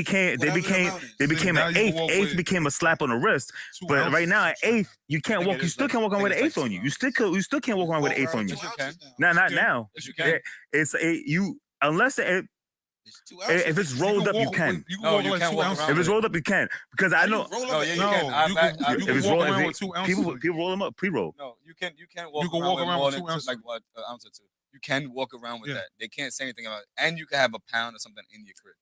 E: became an eighth. Eighth became a slap on the wrist. But right now, an eighth, you can't walk. You still can't walk around with an eighth on you. You still can't walk around with an eighth on you. Not now. It's unless if it's rolled up, you can.
D: No, you can't walk around.
E: If it's rolled up, you can. Because I know.
A: No, yeah, you can.
D: If it's rolled around with 2 ounces.
E: People roll them up pre-roll.
A: No, you can't walk around with 2 ounces. Like what, an ounce or two. You can walk around with that. They can't say anything about it. And you can have a pound or something in your crib.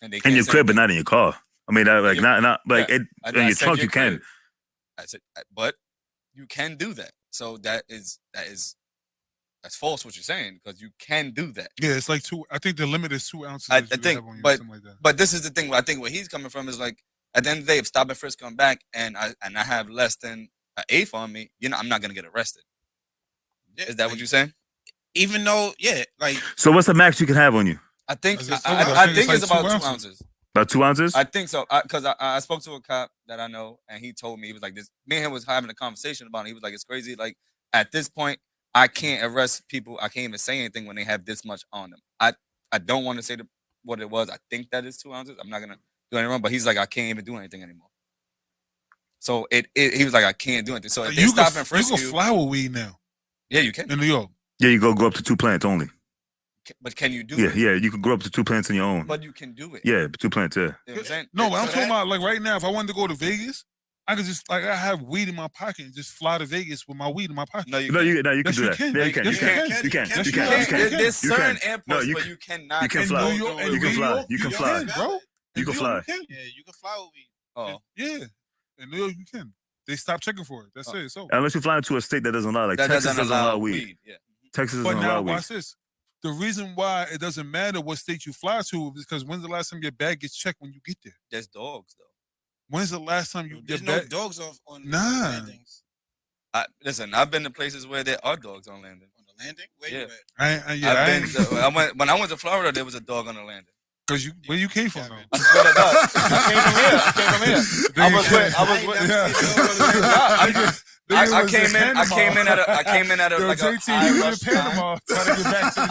A: And they can't
E: in your crib, but not in your car. I mean, not in your trunk. You can.
A: I said, but you can do that. So that's false what you're saying, because you can do that.
D: Yeah, it's like 2. I think the limit is 2 ounces.
A: I think, but this is the thing. I think where he's coming from is like, at the end of the day, if stop and frisk come back and I have less than an eighth on me, I'm not gonna get arrested. Is that what you're saying?
C: Even though, like.
E: So what's the max you can have on you?
A: I think it's about 2 ounces.
E: About 2 ounces?
A: I think so. Because I spoke to a cop that I know, and he told me, he was like, this. Me and him was having a conversation about it. He was like, it's crazy. Like, at this point, I can't arrest people. I can't even say anything when they have this much on them. I don't want to say what it was. I think that is 2 ounces. I'm not gonna do anything wrong, but he's like, I can't even do anything anymore. So he was like, I can't do anything. So if they stop and frisk
D: you can fly with weed now.
A: Yeah, you can.
D: In New York.
E: Yeah, you go grow up to 2 plants only.
A: But can you do
E: Yeah,
A: it?
E: yeah, you can grow up to 2 plants on your own.
A: But you can do it.
E: Yeah, 2 plants, yeah.
A: You know what I'm saying?
D: No, I'm talking about like right now, if I wanted to go to Vegas, I could just like I have weed in my pocket and just fly to Vegas with my weed in my pocket.
A: No, you
E: No,
A: can.
E: you can
D: Yes,
E: do
D: you
E: that.
D: can.
E: Yeah, you can.
D: Yes,
E: You can.
D: you
E: You can.
D: can.
E: You
D: Yes, you
E: can.
D: can.
A: There's
E: You
A: certain
E: can.
A: airports
E: No, you
A: where
E: can.
A: you cannot.
E: You can
D: In
E: fly.
D: New York,
E: You can fly. You can fly.
D: bro.
E: You can fly.
C: Yeah, you can fly with weed.
A: Oh,
D: Yeah, in New York you can. They stop checking for it. That's it. So,
E: Unless you fly into a state that doesn't allow, like
A: that
E: Texas
A: doesn't
E: doesn't allow weed.
A: Yeah.
E: Texas
D: but
E: doesn't
D: now
E: allow weed.
D: watch this. The reason why it doesn't matter what state you fly to is because when's the last time your bag gets checked when you get there?
A: There's dogs though.
D: When's the last time your
C: There's no
D: bag?
C: dogs on
D: Nah.
C: landings.
A: Listen, I've been to places where there are dogs on landing.
C: On the landing? Where
A: Yeah.
C: you at?
A: I've been when I went to Florida, there was a dog on the landing.
D: Because where you came from though?
A: I swear to God, I came from here. I came in at a
D: Yo,
A: like a
D: JT,
A: high
D: he was
A: rush
D: in
A: time.
D: Panama trying to get back to the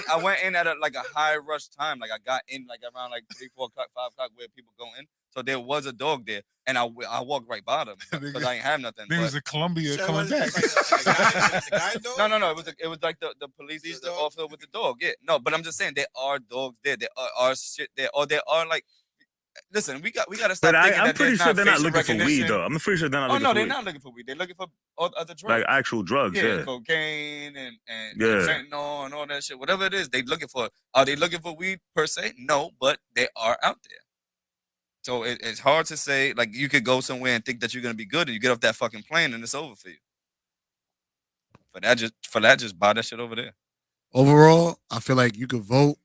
A: I went in at a high rush time. Like I got in like around like 3, 4 o'clock, 5 o'clock where people go in. So there was a dog there, and I walked right by them because I ain't have nothing.
D: Niggas
A: But,
D: in Colombia
C: So
D: coming
C: was it
D: back.
C: like a guide dog?
A: no. It was like the police,
C: These
A: the
C: dogs?
A: officer with the dog. Yeah, no, but I'm just saying there are dogs there. There are shit there, or there are like. Listen, we got to stop
E: But
A: thinking
E: I'm
A: that
E: pretty
A: there's
E: sure they're not
A: facial
E: looking for weed
A: recognition.
E: though. I'm pretty sure they're not
A: Oh
E: looking
A: no,
E: for
A: they're
E: weed.
A: not looking for weed. They're looking for other drugs.
E: Like actual drugs, yeah.
A: Cocaine and
E: Yeah.
A: fentanyl and all that shit. Whatever it is, they looking for. Are they looking for weed per se? No, but they are out there. So it's hard to say. Like you could go somewhere and think that you're gonna be good, and you get off that fucking plane, and it's over for you. For that, just buy that shit over there.
B: Overall, I feel like you could vote,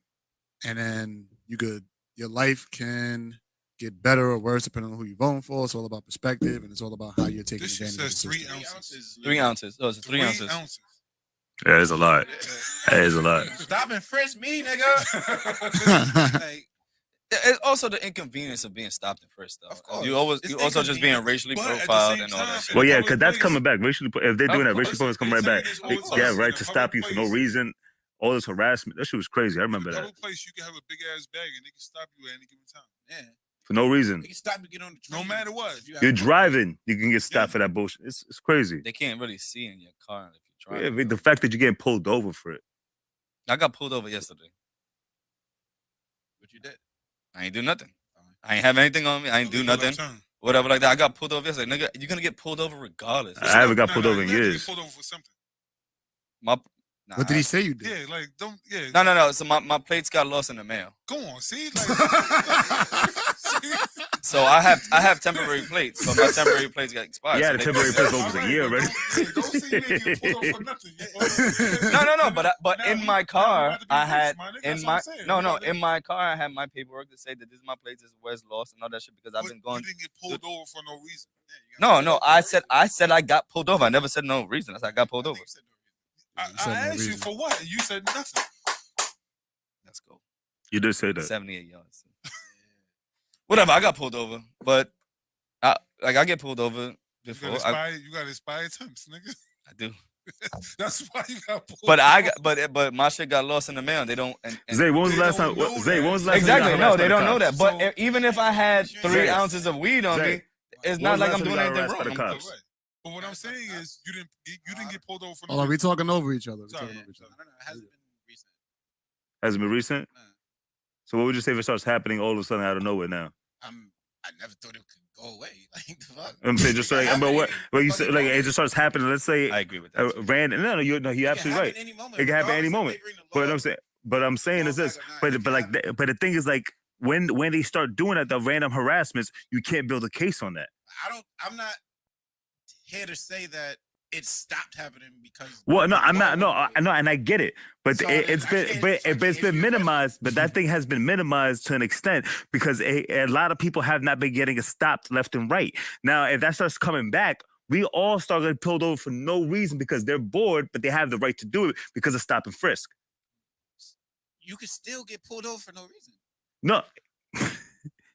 B: and then your life can get better or worse depending on who you're voting for. It's all about perspective, and it's all about how you're taking
D: This shit
B: advantage of the
D: says 3
B: system.
D: ounces.
A: 3 ounces. Oh, it's 3 ounces.
E: Yeah, it's a lot. That is a lot.
C: Stop and frisk me, nigga. Like,
A: It's also the inconvenience of being stopped and frisked, though.
C: Of course.
A: You
C: It's
A: also just being
C: inconvenient.
A: racially
D: But at the
A: profiled
D: same
A: and all that
D: time,
A: shit.
E: Well, yeah,
D: public
E: because that's
D: place-
E: coming back. Racially, if they're doing that,
A: Of
E: racially
A: course.
E: police coming right back.
D: It's
E: They
D: always
E: have right
D: in
E: to
D: a
E: stop you
D: public
E: for no
D: place.
E: reason. All this harassment. That shit was crazy. I remember
D: In a
E: that.
D: public place, you can have a big ass bag and they can stop you at any given time.
C: yeah.
E: For no reason.
C: They can stop you, get on the train.
D: No matter what.
C: If you have
E: You're
C: a-
E: driving, you can get stopped for that bullshit. It's crazy.
A: They can't really see in your car if you try.
E: Yeah, but the fact that you're getting pulled over for it.
A: I got pulled over yesterday.
C: What you did?
A: I ain't do nothing. I ain't have anything on me. I ain't do nothing.
D: Time.
A: Whatever like that. I got pulled over yesterday. Nigga, you're gonna get pulled over regardless.
E: I haven't got
D: Nah,
E: pulled
D: nah,
E: over in
D: you have to get
E: years.
D: Pulled over for something.
A: Nah,
B: What did he say you did?
D: Yeah, like don't. Yeah.
A: No. So my plates got lost in the mail.
D: Go on. See, like.
A: So I have temporary plates, but my temporary plates got expired.
E: Yeah,
A: so
E: the
A: they-
E: temporary place over a year already.
D: Don't say you ain't get pulled over for nothing.
A: No. But
D: Now,
A: in my
D: you
A: car,
D: got to be
A: I
D: rich,
A: had
D: my nigga.
A: in
D: That's what
A: my
D: I'm saying.
A: no
D: You
A: no
D: gotta-
A: in my car I had my paperwork to say that this is my place. This is where it's lost and all that shit because I've
D: But
A: been going.
D: You didn't get pulled over for no reason. Yeah, you got
A: No. I said I got pulled over. I never said no reason. I said I got pulled over.
D: You said no reason.
B: You said
D: I
B: no
D: asked you
B: reason.
D: for what, and you said nothing.
A: Let's go.
E: You did say that.
A: 78 yards. Whatever. I got pulled over, but I get pulled over
D: You
A: before.
D: got expired attempts, nigga.
A: I do.
D: That's why you got pulled.
A: But I
D: over.
A: got but my shit got lost in the mail. They don't. And
E: Zay, when was the
D: They
E: last time?
D: don't know
E: Zay, when was the
D: that.
E: last time? you
A: exactly.
E: got
A: No,
E: harassed
A: they
E: by the
A: don't know
E: cops?
A: that. But
D: So-
A: even if I had 3
E: Zay.
A: ounces of weed on
E: Zay.
A: me, it's
E: When
A: not
E: was
A: like
E: the
A: I'm
E: last
A: doing
E: time you got
A: anything
E: harassed by the
A: wrong.
E: cops?
D: Right. But what I'm saying is, you didn't get pulled over for no
B: Hold on, we
D: reason.
B: talking over each other. We
D: Sorry,
B: talking over each other.
C: No, it hasn't been recent.
E: Hasn't been recent.
C: Nah.
E: So what would you say if it starts happening all of a sudden out of nowhere now?
C: I never thought it could go away. Like the fuck.
E: I'm saying just like, but what you say, like it just starts happening. Let's say
A: I agree with that.
E: random. No, you're absolutely right. It can happen any moment. But I'm saying is this. But the thing is like when they start doing that, the random harassments, you can't build a case on that.
C: I'm not here to say that it stopped happening because.
E: Well, no, I'm not. No, and I get it, but
C: So
E: it's
C: I
E: been,
C: can't-
E: but
C: so
E: it's
C: if
E: been
C: you-
E: minimized. But that thing has been minimized to an extent because a lot of people have not been getting it stopped left and right. Now, if that starts coming back, we all start getting pulled over for no reason because they're bored, but they have the right to do it because of stop and frisk.
C: you could still get pulled over for no reason.
E: No,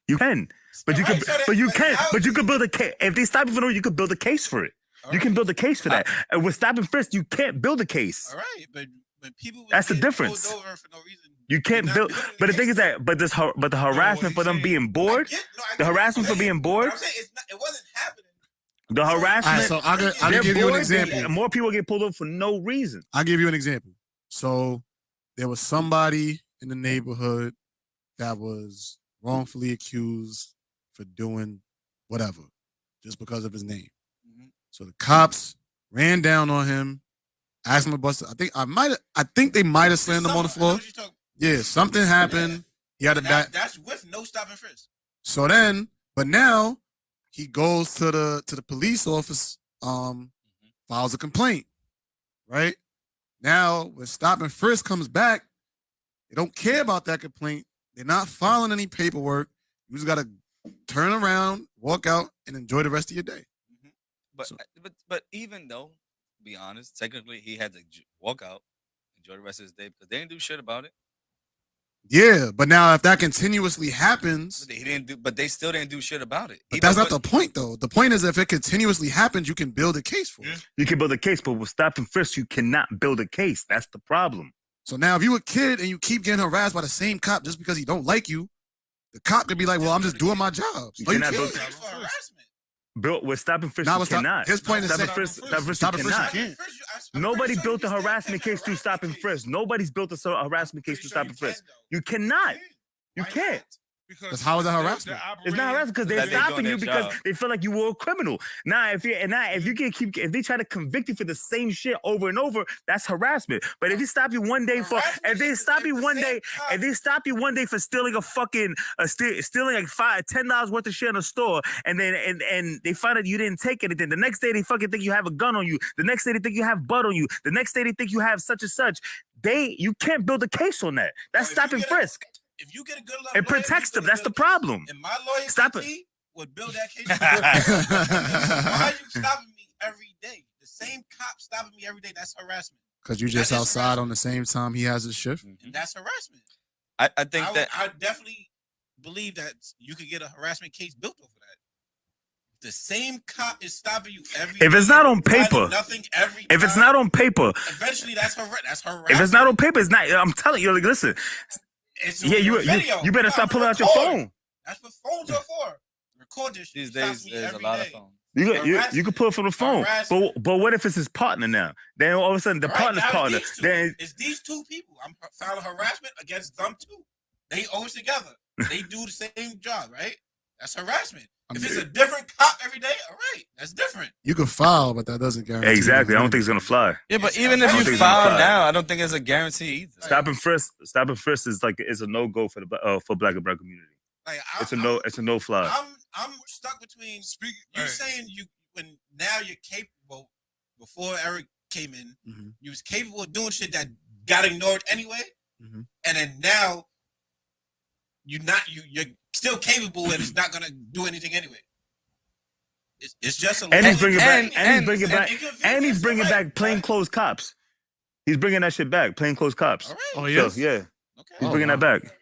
E: you can, but you
C: Right,
E: can,
C: so that-
E: but you
C: but
E: can,
C: now-
E: but you can build a case. If they stop you for no, you can build a case for it.
C: All
E: You can
C: right.
E: build a case for that. And with stop and frisk, you can't build a case.
C: All right, but when people
E: That's the
C: get
E: difference.
C: pulled over for no reason,
E: You can't
C: you're not
E: build.
C: building
E: But the thing
C: case.
E: is that, but the harassment for them
D: saying-
E: being
C: I
E: bored,
C: get- no, I
E: the
C: get what
E: harassment
C: you're
E: for being
C: saying,
E: bored,
C: but I'm saying it wasn't happening.
E: the
B: All right,
E: harassment.
B: so I'll
E: they're
B: give you an
E: bored,
B: example.
E: More people get pulled over for no reason.
B: I'll give you an example. So there was somebody in the neighborhood that was wrongfully accused for doing whatever, just because of his name.
C: Mhm.
B: So the cops ran down on him, asked him to bust. I think they might have slammed him on the
C: I know
B: floor.
C: what you're talking-
B: Yeah, something happened. He had a back.
C: That's with no stop and frisk.
B: So then, but now he goes to the police office, files a complaint. Right? Now, when stop and frisk comes back, they don't care about that complaint. They're not filing any paperwork. You just gotta turn around, walk out, and enjoy the rest of your day.
A: But
B: So-
A: but even though, to be honest, technically he had to walk out, enjoy the rest of his day because they didn't do shit about it.
B: Yeah, but now if that continuously happens,
A: But he didn't do. But they still didn't do shit about it.
B: but that's not the point though. The point is if it continuously happens, you can build a case for it.
E: You can build a case, but with stop and frisk, you cannot build a case. That's the problem.
B: So now if you a kid and you keep getting harassed by the same cop just because he don't like you, the cop could be like, well, I'm just doing my job.
E: You
B: No, you
E: cannot
B: can't.
E: build-
C: It's for harassment.
E: Built with stop and frisk,
B: Not
E: you
B: with stop-
E: cannot.
B: his point is
E: stop and
B: that-
E: frisk, stop and frisk,
B: Stop
E: you
B: and frisk, you
E: cannot.
B: can't.
E: Nobody built a harassment case through stop and frisk. Nobody's built a harassment case through stop and frisk. You cannot. You can't.
B: Because how is that harassment?
E: It's not harassment because they're
A: That they doing
E: stopping you
A: their
E: because
A: job.
E: they feel like you were a criminal. Now, if they try to convict you for the same shit over and over, that's harassment. But if you stop you one day for, if they stop you one day, if they stop you one day for stealing a fucking, stealing like $10 worth of shit in a store, and then and they find out you didn't take anything. The next day they fucking think you have a gun on you. The next day they think you have butt on you. The next day they think you have such and such. You can't build a case on that. That's
C: If
E: stop
C: you
E: and
C: get a-
E: frisk.
C: If you get a good enough
E: It
C: lawyer,
E: protects
C: you
E: them.
C: get a
E: That's the
C: good-
E: problem.
C: And my lawyer
E: Stop it.
C: CT would build that case. Why are you stopping me every day? The same cop stopping me every day. That's harassment.
B: Because you just
C: That is
B: outside
C: harassment.
B: on the same time he has his shift.
C: And that's harassment.
A: I think that
C: I definitely believe that you could get a harassment case built over that. The same cop is stopping you every
E: If it's
C: day,
E: not on
C: finding
E: paper,
C: nothing every
E: if it's
C: time.
E: not on paper,
C: Eventually that's harassment.
E: if it's not on paper, it's not. I'm telling you, like, listen.
C: It's
E: Yeah, you
C: video.
E: you better
C: gotta
E: start pulling out your
C: record.
E: phone.
C: That's what phones are for. Record this shit.
A: these
C: Stop
A: days
C: me
A: there's a
C: every
A: lot of
C: day.
A: phones.
E: You can pull it from the phone.
C: Harassment.
E: But what if it's his partner now? Then all of a sudden the
C: Right,
E: partner's
C: now
E: partner.
C: it's these two.
E: Then
C: It's these two people. I'm filing harassment against them too. They always together. They do the same job, right? That's harassment. If it's a different cop every day, all right, that's different.
B: You can file, but that doesn't guarantee.
E: exactly. I
B: you
E: don't think it's gonna fly.
A: Yeah, but
C: It's
A: even
C: a
A: if
C: phone.
A: you
C: I don't
A: file
E: think it's
A: now, I don't think it's a guarantee either.
E: Stop and frisk is a no go for the for black and brown community.
C: Like
E: It's a no fly.
C: I'm stuck between you saying when now you're capable. Before Eric came in,
B: Mhm.
C: you was capable of doing shit that got ignored anyway,
B: Mhm.
C: and then now you're still capable and it's not gonna do anything anyway. It's just a
E: And he's
C: law.
E: bringing back
A: and-
E: and he's bringing
C: and
E: back
C: inconvenience,
E: and he's bringing
C: right,
E: back plainclothes cops. He's bringing that shit back. Plainclothes cops.
C: All right.
B: Oh
E: So,
B: yes.
E: yeah,
C: Okay.
E: he's
B: Oh,
E: bringing
B: wow.
E: that back.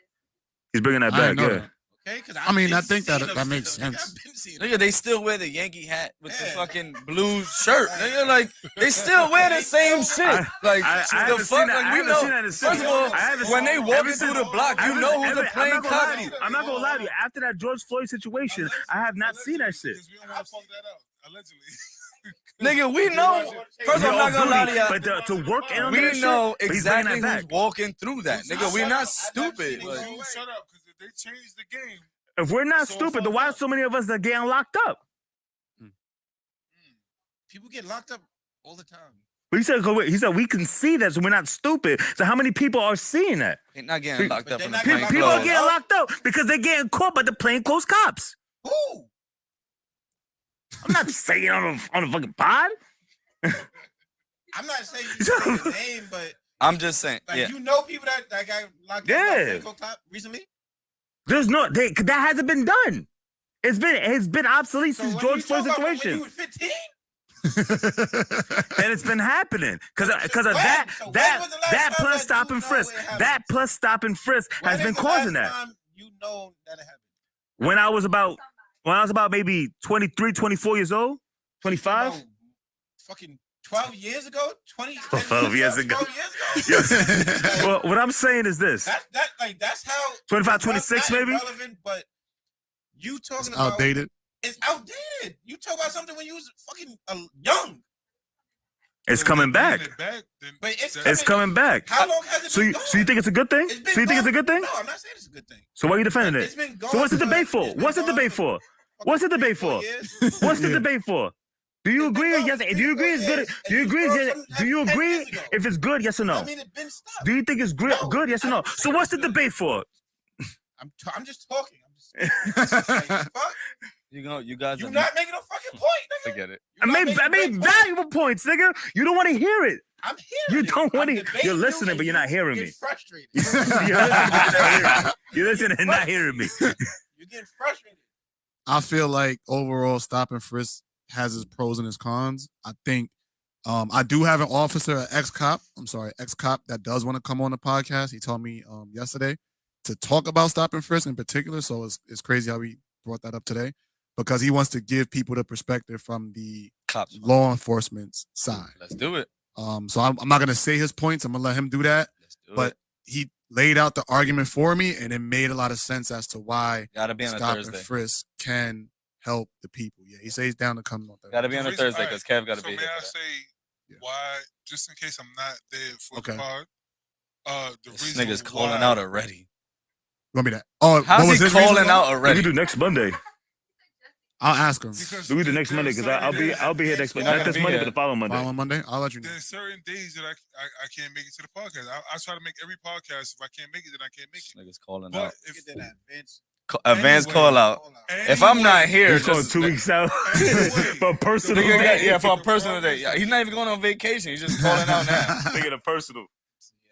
E: He's bringing that
B: I
E: back.
B: didn't know
E: Yeah.
B: that.
C: Okay, because
B: I mean, I think that makes sense.
A: Nigga, they still wear the Yankee hat with the
C: Yeah.
A: fucking blue shirt. Nigga, like they still wear the same shit. Like
E: I
A: the
E: haven't
A: fuck,
E: seen that.
A: like
E: I
A: we
E: haven't
A: know.
E: seen that in the city.
A: First of all,
E: I haven't
A: when they
E: seen-
A: walking
E: ever
A: through
E: since-
A: the block, you know who's a
E: I'm
A: plain
E: not gonna lie
A: cop.
E: to you. I'm not gonna lie to you. After that George Floyd situation, I have not seen that shit.
D: Because we don't want to fuck that up. Allegedly.
A: Nigga, we know. First of all, I'm not gonna lie to y'all.
E: But to work in on that
A: We
E: shit,
A: know
E: but he's bringing
A: exactly
E: that
A: who's
E: back.
A: walking through that. Nigga, we're not stupid.
C: seen it.
A: Like,
D: You shut up, because if they change the game,
E: If we're not
D: So
E: stupid, then
D: fucked
E: why
D: up.
E: so many of us are getting locked up?
C: People get locked up all the time.
E: But he said we can see that, so we're not stupid. So how many people are seeing that?
A: they're not getting locked
C: But
A: up
C: they're
A: in the
C: not
A: plain
C: getting
E: People are
A: clothes.
E: getting locked up because they're getting caught by the plainclothes cops.
C: Who?
E: I'm not saying on a fucking pod.
C: I'm not saying you say the name, but
A: I'm just saying,
C: like
A: yeah.
C: you know people that got locked
E: Yeah.
C: up by Franco Cop recently.
E: There's no that hasn't been done. It's been obsolete
C: So
E: since
C: when
E: George
C: you
E: Floyd
C: talk about when
E: situation.
C: you was 15,
E: And it's been happening because of that
C: So when
E: that
C: was the last
E: that
C: time
E: plus
C: that
E: stop
C: you
E: and
C: know
E: frisk
C: it happened?
E: that plus stop and frisk
C: When
E: has
C: is
E: been
C: the
E: causing
C: last
E: that.
C: time you know that it happened?
E: When I was about maybe 23, 24 years old, 25.
C: About fucking 12 years ago,
E: 12 years ago.
C: 12 years ago.
E: Yes. Well, what I'm saying is this:
C: That's how
E: 25,
C: it's
E: 26
C: not
E: maybe.
C: irrelevant, but you talking
B: It's
C: about
B: outdated.
C: It's outdated. You talk about something when you was fucking young.
E: It's
D: So
E: coming
D: they're bringing
E: back.
D: it back, then
C: But
E: It's coming back.
C: How long has it
E: So
C: been
E: you
C: going?
E: so you think it's a good thing?
C: It's been
E: So you think it's a
C: going-
E: good thing?
C: No, I'm not saying it's a good thing.
E: So why are you defending
C: It's
E: it?
C: been going
E: So what's the
C: for-
E: debate for?
C: it's been
E: What's the
C: going
E: debate for? What's the debate
C: 3-4
E: for?
C: years.
E: What's the
B: Yeah.
E: debate for? Do you agree?
C: going
E: Yes.
C: for
E: Do you agree it's
C: 3-4
E: good?
C: years,
E: Do you
C: and
E: agree?
C: you
E: Is
C: brought
E: it,
C: some
E: do you
C: 10
E: agree
C: years ago.
E: if it's good? Yes or no?
C: I mean, it's been stopped.
E: Do you think it's great?
C: No,
E: Good? Yes or
C: I
E: no?
C: didn't say
E: So
C: it
E: what's
C: was
E: the
C: good.
E: debate for?
C: I'm just talking. Fuck.
A: You guys
C: You're
A: are
C: not making a fucking point, nigga.
A: forget it.
C: You're not making
E: I
C: a
E: made
C: great point.
E: valuable points, nigga. You don't want to hear it.
C: I'm
E: You
C: hearing it.
E: don't want
C: I'm
E: to.
C: debating
E: You're
C: you
E: listening,
C: and
E: but you're
C: you
E: not hearing
C: get
E: me.
C: frustrated.
E: You're listening, but you're not hearing me. You're listening and not hearing me.
C: You're getting frustrated.
B: I feel like overall, stop and frisk has its pros and its cons. I think I do have an officer, an ex-cop that does want to come on the podcast. He told me yesterday to talk about stop and frisk in particular. So it's crazy how we brought that up today because he wants to give people the perspective from the
A: Cops.
B: law enforcement's side.
A: Let's do it.
B: So I'm not gonna say his points. I'm gonna let him do that.
A: Let's do
B: But
A: it.
B: he laid out the argument for me, and it made a lot of sense as to why
A: Gotta be on a
B: stop
A: Thursday.
B: and frisk can help the people. Yeah, he says he's down to come on Thursday.
A: Gotta be on a
D: reason-
A: Thursday
D: alright,
A: because Kev gotta
D: so
A: be
D: may
A: here.
D: I
A: for that.
D: say
B: Yeah.
D: why, just in case I'm not there for
B: Okay.
D: the pod, the
A: This
D: reason
A: nigga's calling
D: why,
A: out already.
B: Want me that? Oh,
A: How's
B: what was
A: he
B: his reason,
A: calling
B: though?
A: out
E: We
A: already?
E: do next Monday.
B: I'll ask him.
D: because
E: Do we do next
D: there are
E: Monday? Because
D: certain days-
E: I'll be here next
A: You're
E: Monday.
A: not
E: Not
A: gonna
E: this
A: be
E: Monday,
A: here.
E: but the following Monday.
B: Following Monday, I'll let you know.
D: There's certain days that I can't make it to the podcast. I try to make every podcast. If I can't make it, then I can't make
A: This
D: it.
A: nigga's calling
D: But
A: out.
D: if
C: Get that advance.
A: Advance
D: Anyway.
A: call out. If I'm not here,
E: He's going
A: just
E: 2 weeks out
D: Anyway.
E: for a personal
A: Nigga,
E: day.
A: yeah, for a
D: The
A: personal
D: problem
A: day.
D: is-
A: Yeah, he's not even going on vacation. He's just calling out now.
E: Thinking of personal.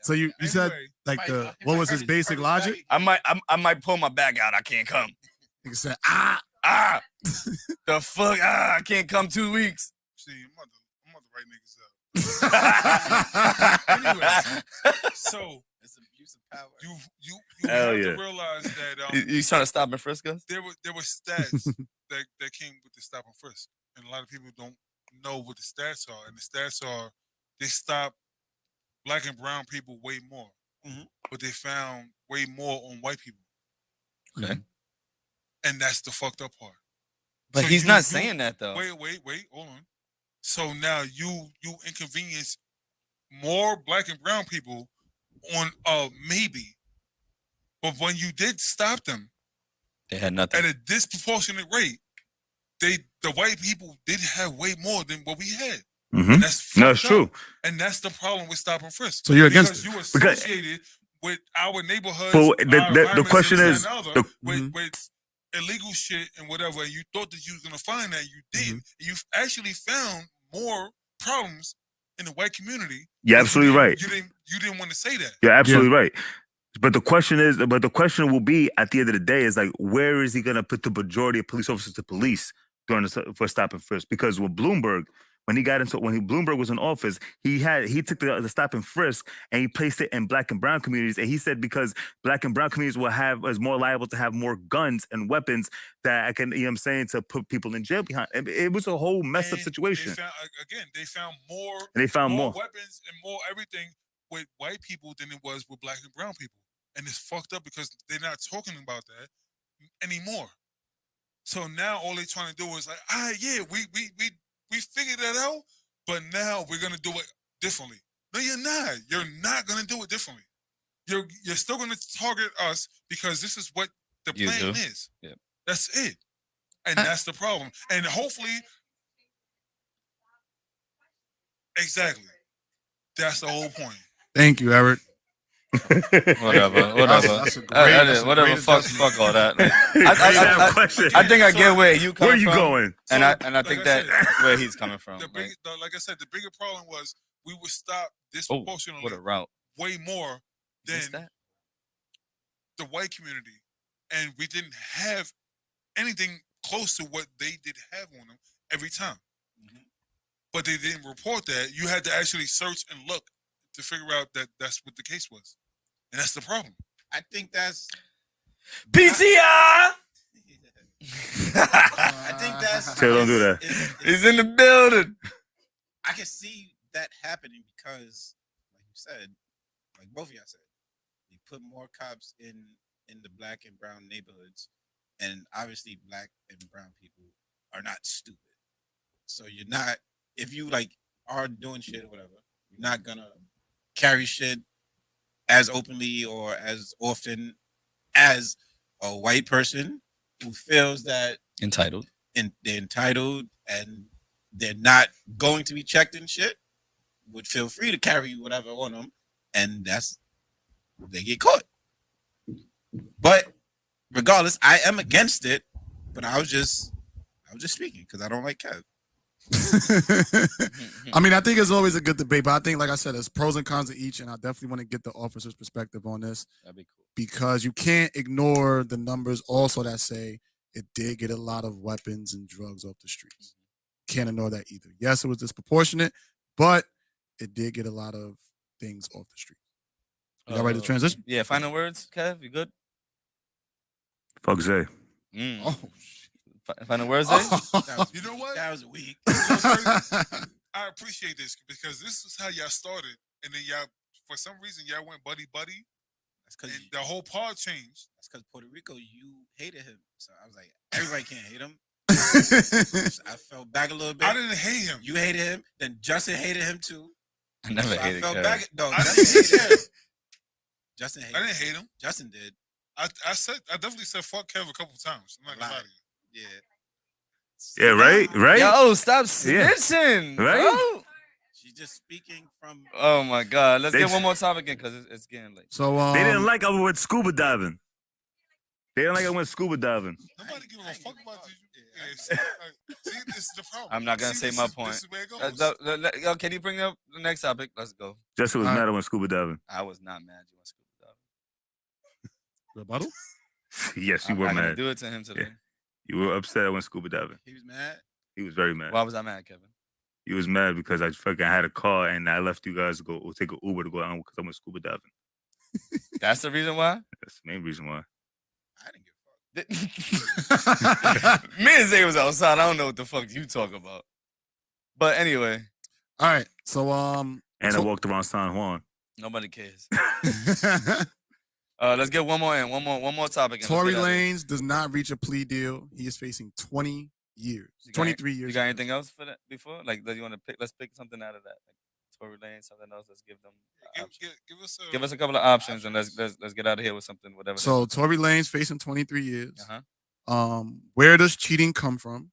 B: So you said
D: Anyway,
B: like
C: Might-
B: the
C: might
B: what was
C: hurt
B: his
C: his
B: basic
C: first
B: logic?
C: day.
A: I might pull my bag out. I can't come.
B: He said
A: The fuck, I can't come 2 weeks.
D: see, I'm about to write niggas up. Anyway, so
C: It's abuse of power.
D: you
E: Hell
D: have
E: yeah.
D: to realize that
A: You trying to stop and frisk us?
D: there were stats that came with the stop and frisk, and a lot of people don't know what the stats are. And the stats are they stop black and brown people way more, but they found way more on white people.
A: Okay.
D: And that's the fucked up part.
A: But
D: So
A: he's
D: you-
A: not
D: you-
A: saying that though.
D: Wait, hold on. So now you inconvenience more black and brown people on maybe, but when you did stop them
A: They had nothing.
D: at a disproportionate rate, the white people did have way more than what we had.
E: Mhm.
D: That's
E: No, it's
D: fucked
E: true.
D: up. And that's the problem with stop and frisk.
B: So you're against
D: because
B: it?
D: you
E: Because-
D: associated with our neighborhoods.
E: But the
D: our
E: the question
D: environments,
E: is
D: and other,
E: the,
D: with illegal shit and whatever, and you thought that you was gonna find that, you did. You've actually found more problems in the white community.
E: you're
D: but
E: absolutely right.
D: You didn't want to say that.
E: You're absolutely right. But the question will be at the end of the day is like, where is he going to put the majority of police officers to police for stop and frisk? Because with Bloomberg, when Bloomberg was in office, he took the stop and frisk and he placed it in black and brown communities. And he said because black and brown communities is more liable to have more guns and weapons that to put people in jail behind. It was a whole messed up
D: And
E: situation.
D: They found more.
E: And they found more.
D: weapons and more everything with white people than it was with black and brown people, and it's fucked up because they're not talking about that anymore. So now all they're trying to do is like, we figured that out, but now we're gonna do it differently. No, you're not. You're not gonna do it differently. You're still gonna target us because this is what the
A: You
D: plan
A: do.
D: is.
A: Yep.
D: That's it, and that's the problem. And hopefully, exactly, that's the whole point.
B: Thank you, Eric.
A: Whatever.
B: That's a great
A: Whatever.
B: adjustment.
A: Fuck all that.
E: Question.
A: I think I get where you
E: Where
A: coming
E: are you
A: from,
E: going?
A: and
D: So,
A: I
D: like
A: think
D: I
A: that
D: said,
A: where he's coming from.
D: Like I said, the bigger problem was we would stop
A: Oh,
D: disproportionately
A: what a route!
D: way more
A: Missed
D: than
A: that?
D: the white community, and we didn't have anything close to what they did have on them every time. but they didn't report that. You had to actually search and look to figure out that that's what the case was, and that's the problem.
C: I think that's
A: PTR.
C: I think that's
E: Chill, don't do that.
A: He's in the building.
C: I can see that happening because, like you said, like both of y'all said, they put more cops in the black and brown neighborhoods, and obviously black and brown people are not stupid. So you're not, if you like are doing shit or whatever, you're not gonna carry shit as openly or as often as a white person who feels that
A: Entitled.
C: they're entitled and they're not going to be checked and shit would feel free to carry whatever on them, and they get caught. But regardless, I am against it. But I was just speaking because I don't like Kev.
B: I mean, I think it's always a good debate, but I think, like I said, there's pros and cons of each, and I definitely want to get the officer's perspective on this.
A: That'd be cool.
B: Because you can't ignore the numbers also that say it did get a lot of weapons and drugs off the streets. Can't ignore that either. Yes, it was disproportionate, but it did get a lot of things off the street. You got ready to transition?
A: Yeah, final words, Kev? You good?
E: Fuck Zay.
B: Oh,
A: Final words, Zay?
D: You know what?
C: That was weak.
D: I appreciate this because this is how y'all started, and then y'all, for some reason, y'all went buddy.
C: That's because
D: The whole pod changed.
C: That's because Puerto Rico, you hated him. So I was like, everybody can't hate him. I fell back a little bit.
D: I didn't hate him.
C: You hated him. Then Justin hated him too.
A: I never
C: So
A: hated
C: I fell
A: Kev.
C: back. No,
D: I
C: Justin
D: didn't
C: hated him. Justin hated
D: I
C: him.
D: didn't hate him.
C: Justin did.
D: I definitely said fuck Kev a couple times. I'm not gonna lie to you.
C: Yeah.
E: Yeah, right?
A: Yo, stop
E: Yeah.
A: snitching,
E: Right?
A: bro.
C: She's just speaking from.
A: Oh my God. Let's
E: They-
A: get one more topic in because it's getting late.
B: So
E: They didn't like I went scuba diving. They didn't like I went scuba diving.
D: Nobody give a fuck about these.
C: Yeah.
D: See, this is the problem.
A: I'm not gonna
D: See,
A: say
D: this
A: my
D: is-
A: point.
D: This is where it goes.
A: Yo, can you bring up the next topic? Let's go.
E: Justin was
B: All right.
E: mad I went scuba diving.
A: I was not mad you went scuba diving.
B: rebuttal?
E: Yes, you
A: I'm
E: were
A: not gonna
E: mad.
A: do it to him today.
E: You were upset I went scuba diving.
C: He was mad.
E: He was very mad.
A: Why was I mad, Kevin?
E: He was mad because I fucking had a car and I left you guys to go take an Uber to go out because I went scuba diving.
A: That's the reason why?
E: That's the main reason why.
C: I didn't give a fuck.
A: Me and Zay was outside. I don't know what the fuck you talk about. But anyway,
B: All right. So
E: And I walked around San Juan.
A: nobody cares. Let's get one more in. One more topic. in. Let's
B: Tory
A: get out of here.
B: Lanez does not reach a plea deal. He is facing 20 years.
A: You got
B: 23
A: You
B: years.
A: got anything else for that before? Like, do you want to pick? Let's pick something out of that. Like Tory Lanez, something else. Let's give them.
D: Give
A: Give us a couple of options, and let's get out of here with something. Whatever.
B: So Tory Lanez facing 23 years.
A: Uh-huh.
B: Where does cheating come from?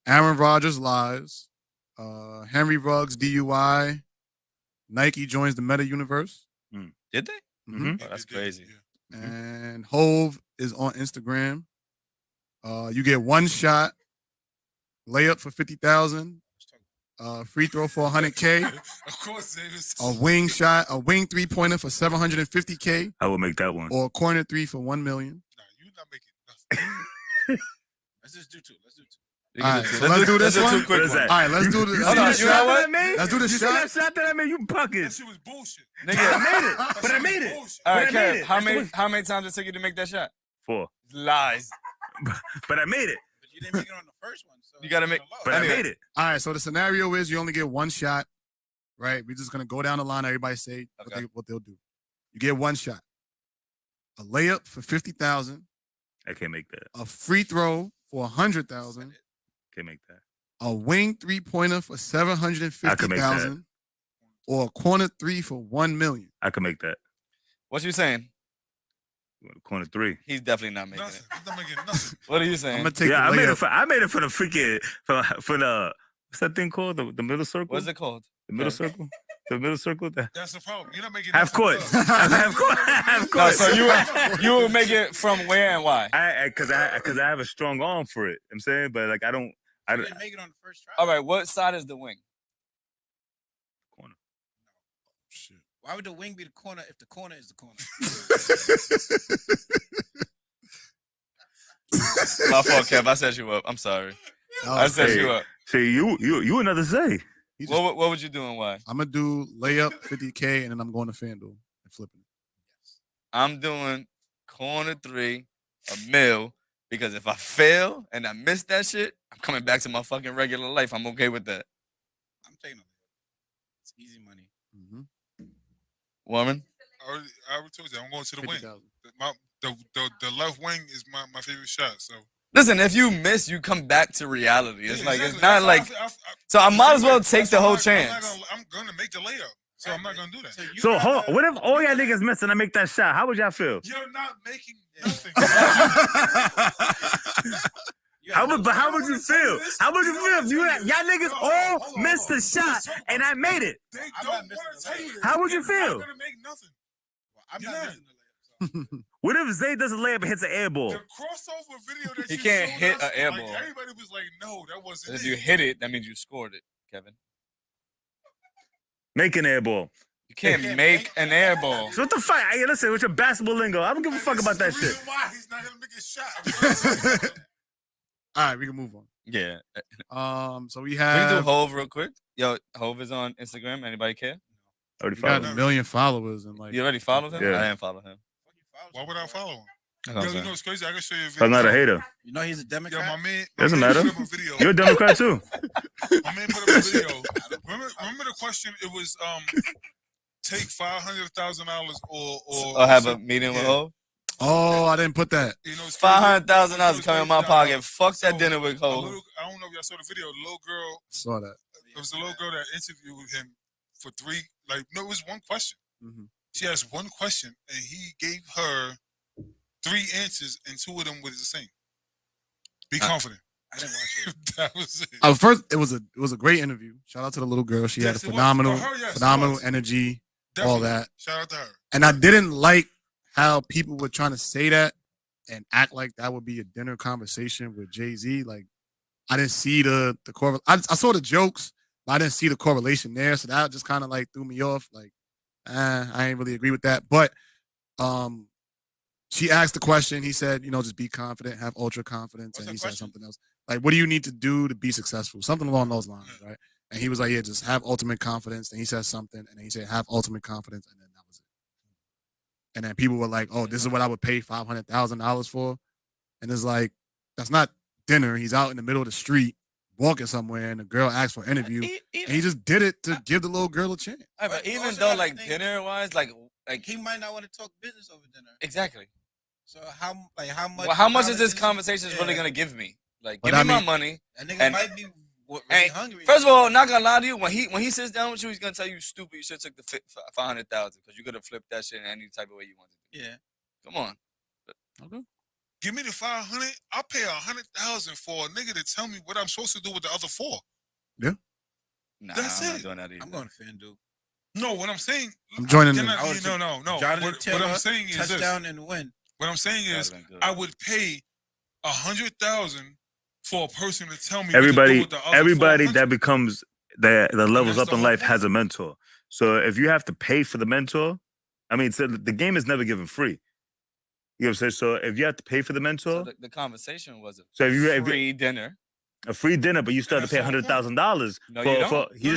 B: Aaron Rodgers lies. Henry Ruggs DUI. Nike joins the Meta Universe.
A: Did they?
B: Mhm.
A: Oh, that's crazy.
B: And Hove is on Instagram. You get one shot, layup for 50,000, free throw for 100K,
D: Of course, Davis.
B: a wing shot, a wing 3-pointer for 750K,
E: I would make that one.
B: or a corner 3 for 1 million.
D: Nah, you're not making nothing.
C: Let's just do two. Let's do two.
A: You
B: All
A: can
B: right,
A: do
B: so
A: two.
B: let's do this
A: Let's
B: one.
A: do two quick
E: What is
A: ones.
E: that?
B: All right, let's do this.
A: Hold on,
B: Let's do
A: you know
B: the
A: what?
B: shot. Let's do the
E: You see
B: shot.
E: that shot that I made? You
D: That
E: buckets.
D: shit was bullshit.
A: Nigga.
E: But I made it.
D: Bullshit.
A: All right,
E: But I made
A: Kev.
E: it.
A: How many times it took you to make that shot?
E: 4.
A: Lies.
E: But I made it.
C: But you didn't make it on the first one. So
A: You gotta make-
E: But
A: Anyway.
E: I made it.
B: All right, so the scenario is you only get one shot, right? We're just going to go down the line. Everybody say
A: Okay.
B: what they'll do. You get one shot, a layup for 50,000,
E: I can't make that.
B: a free throw for 100,000,
E: Can't make that.
B: a wing 3-pointer for 750,000, or a corner 3 for 1 million.
E: I can make that.
A: What you saying?
E: Corner 3.
A: He's definitely not making
D: Nothing.
A: it.
D: He's not making nothing.
A: What are you
B: I'm
A: saying?
B: gonna take
E: Yeah,
B: the
E: I made
B: layup.
E: it for the freaking for the what's that thing called? The middle circle?
A: What's it called?
E: The middle
A: Okay.
E: circle? The middle circle?
D: That's the problem. You're not making
E: Half
D: nothing.
E: court. Half court. Half
A: No,
E: court.
A: so you will make it from where and why?
E: Cause I have a strong arm for it. I'm saying, but like I don't
C: You didn't make it on the first try.
A: All right, what side is the wing?
E: corner.
B: Shit.
C: Why would the wing be the corner if the corner is the corner?
A: My fault, Kev. I set you up. I'm sorry. I set
E: Hey.
A: you up.
E: See, you another Zay.
B: He just,
A: What would you do and why?
B: I'm gonna do layup 50K and then I'm going to FanDuel and flipping it.
A: I'm doing corner 3, $1 million, because if I fail and I miss that shit, I'm coming back to my fucking regular life. I'm okay with that.
C: I'm taking it. It's easy money.
A: Woman?
D: I already told you, I'm going to the wing.
B: 50,000.
D: The left wing is my favorite shot. So
A: Listen, if you miss, you come back to reality. It's
D: Yeah,
A: like
D: exactly.
A: it's not like. So I might as well take the whole chance.
D: I'm gonna make the layup, so I'm not gonna do that.
E: So what if all y'all niggas miss and I make that shot? How would y'all feel?
D: You're not making nothing.
E: How would you feel? How would you feel if y'all niggas all missed the shot and I made it?
D: They don't want to tell you this.
E: How would you feel?
D: You're not gonna make nothing.
C: I'm
D: You're
C: not
D: not.
C: missing the layup. So.
E: What if Zay does a layup and hits an air ball?
D: The crossover video that
A: He
D: you
A: can't
D: showed
A: hit
D: us,
A: an air
D: like,
A: ball.
D: everybody was like, "No, that wasn't
A: If
D: it."
A: you hit it, that means you scored it, Kevin.
E: Make an air ball.
A: You can't make an air ball.
E: So what the fuck? Hey, listen, with your basketball lingo, I don't give a fuck
D: This
E: about
D: is
E: that
D: the
E: shit.
D: reason why he's not gonna make a shot.
B: All right, we can move on.
A: Yeah.
B: So we
A: We
B: have
A: can do Hove real quick. Yo, Hove is on Instagram. Anybody care?
E: Already
B: we got
E: followed.
B: a million followers and like
A: You already followed him?
E: Yeah.
A: I didn't follow him.
D: Why would I follow him?
A: That's what I'm
D: Yo, you
A: saying.
D: know what's crazy? I can show you a video.
E: I'm not a hater.
C: You know he's a
D: Yo,
C: Democrat.
D: my man.
E: Doesn't
D: my man
E: matter.
D: put up a video.
E: You're a Democrat too.
D: My man put up a video. Remember the question? It was take $500,000 or
A: Have a meeting with
D: Yeah.
A: Hove?
B: Oh, I didn't put that.
D: You know, it's crazy.
A: $500,000 coming in my
D: Nah,
A: pocket. Fuck that
D: so,
A: dinner with
D: a
A: Hove.
D: little- I don't know if y'all saw the video. The little girl,
B: Saw that.
D: it was a little girl that interviewed him for it was one question.
B: Mhm.
D: She asked one question, and he gave her 3 answers, and 2 of them were the same. Be confident.
C: I didn't watch it.
D: That was it.
B: First, it was a great interview. Shout out to the little girl. She
D: Yes,
B: had
D: it
B: a
D: was.
B: phenomenal,
D: For her, yes, it
B: phenomenal
D: was.
B: energy.
D: Definitely.
B: all that.
D: Shout out to her.
B: And I didn't like how people were trying to say that and act like that would be a dinner conversation with Jay-Z. Like, I didn't see the correlation. I saw the jokes, but I didn't see the correlation there. So that just kind of like threw me off. Like, I ain't really agree with that. But she asked the question. He said, just be confident, have ultra confidence.
C: What's
B: and he
C: the
B: said
C: question?
B: something else. Like, what do you need to do to be successful? Something along those lines, right? And he was like, yeah, just have ultimate confidence. And he said something. And then he said, have ultimate confidence. And then that was it. And then people were like, oh, this is what I would pay $500,000 for. And it's like, that's not dinner. He's out in the middle of the street walking somewhere and the girl asked for an interview. And he just did it to give the little girl a chance.
A: But
C: But
A: even
C: also
A: though,
C: gotta
A: like,
C: think-
A: dinner-wise, like
C: He might not want to talk business over dinner.
A: exactly.
C: So how much?
A: Well, how much is this conversation really
C: Yeah.
A: gonna give me? Like,
B: But
A: give me
B: I
A: my
B: mean-
A: money.
C: That nigga
A: And-
C: might be really
A: and
C: hungry.
A: First of all, not gonna lie to you, when he sits down with you, he's gonna tell you stupid. You should have took the 500,000 because you could have flipped that shit in any type of way you wanted.
C: Yeah.
A: Come on.
D: Give me the 500. I'll pay 100,000 for a nigga to tell me what I'm supposed to do with the other 4.
A: Nah,
D: That's
A: I'm
D: it.
A: not doing that either.
C: I'm going to FanDuel.
D: No, what I'm saying.
B: I'm joining
D: Can
B: them.
D: I- no.
C: Jonathan
D: What
C: Taylor,
D: I'm saying is this.
C: touchdown and win.
D: What I'm saying is,
A: That'd've been good.
D: I would pay 100,000 for a person to tell me
E: Everybody
D: what to do with the other
E: everybody
D: 400.
E: that becomes the levels
D: that's
E: up
D: the
E: in
D: whole
E: life
D: point.
E: has a mentor. So if you have to pay for the mentor, I mean, so the game is never given free. You know what I'm saying? So if you have to pay for the mentor,
A: So the conversation was a
E: So if you-
A: free dinner.
E: a free dinner, but you still have to pay
D: That's the whole point.
E: $100,000
A: No, you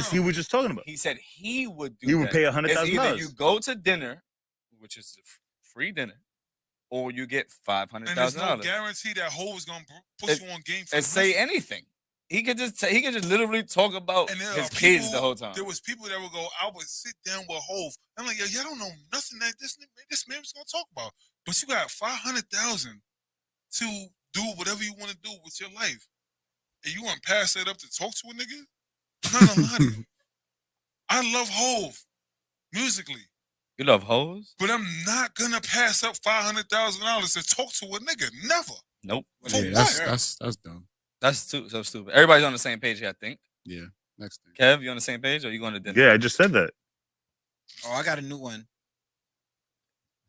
A: don't.
E: he was just talking about.
A: He said he would do
E: He would
A: that.
E: pay
A: It's
E: $100,000.
A: either you go to dinner, which is a free dinner, or you get
D: And there's no
A: $500,000.
D: guarantee that Hov is gonna put you on game for
A: And say
D: nothing.
A: anything. He could just literally talk about
D: And there
A: his
D: are
A: kids
D: people-
A: the whole time.
D: There was people that would go, I would sit down with Hov. I'm like, yo, y'all don't know nothing that this man was gonna talk about. But you got 500,000 to do whatever you want to do with your life. And you want to pass that up to talk to a nigga? I'm not gonna lie to you. I love Hov musically,
A: You love hoes?
D: but I'm not gonna pass up $500,000 to talk to a nigga. Never.
A: Nope.
D: For
B: Yeah,
D: what?
B: that's dumb.
A: That's so stupid. Everybody's on the same page here, I think.
B: Yeah. Next thing.
A: Kev, you on the same page or you going to dinner?
E: Yeah, I just said that.
C: Oh, I got a new one. It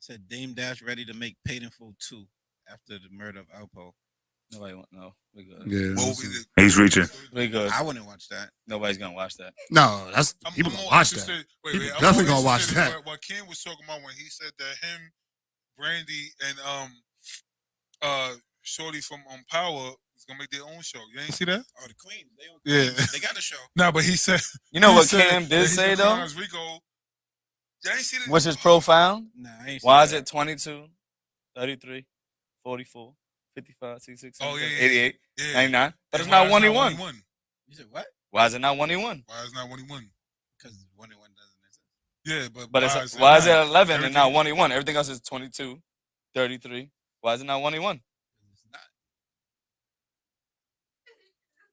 C: said Dame Dash ready to make Paid in Full 2 after the murder of Alpo.
A: Nobody want no. We good.
B: Yeah.
D: What
B: that's-
E: He's reaching.
A: We good.
C: I wouldn't watch that.
A: Nobody's gonna watch that.
B: No, that's
D: I'm
B: people
D: more
B: gonna watch that.
D: interested- Wait,
B: People
D: I'm
B: definitely
D: more
B: gonna watch
D: interested in
B: that.
D: What Ken was talking about when he said that him, Brandi, and Shorty from Power is gonna make their own show. You ain't see that?
C: Oh, the Queen.
D: Yeah.
C: They got a show.
D: No, but he said.
A: You know
D: he
A: what
D: said
A: Cam
D: that
A: did
D: he's
A: say
D: gonna
A: though,
D: challenge Rico. You ain't see that?
A: which is profound.
C: Nah, I ain't
A: Why is
C: seen
A: it 22, 33, 44, 55, 66,
D: Oh,
A: 77,
D: yeah,
A: 88,
D: Yeah.
A: 99? But
D: And
A: it's not
D: why
A: 1
D: it's
A: and 1.
D: won?
C: You said what?
A: Why is it not 1 and 1?
D: Why is not 1 and 1?
C: Because 1 and 1 doesn't exist.
D: Yeah, but
A: But
D: why
A: it's,
D: is
A: why is it
D: not?
A: 11 and not
D: Everything-
A: 1 and 1? Everything else is 22, 33. Why is it not 1 and 1?
C: It's not.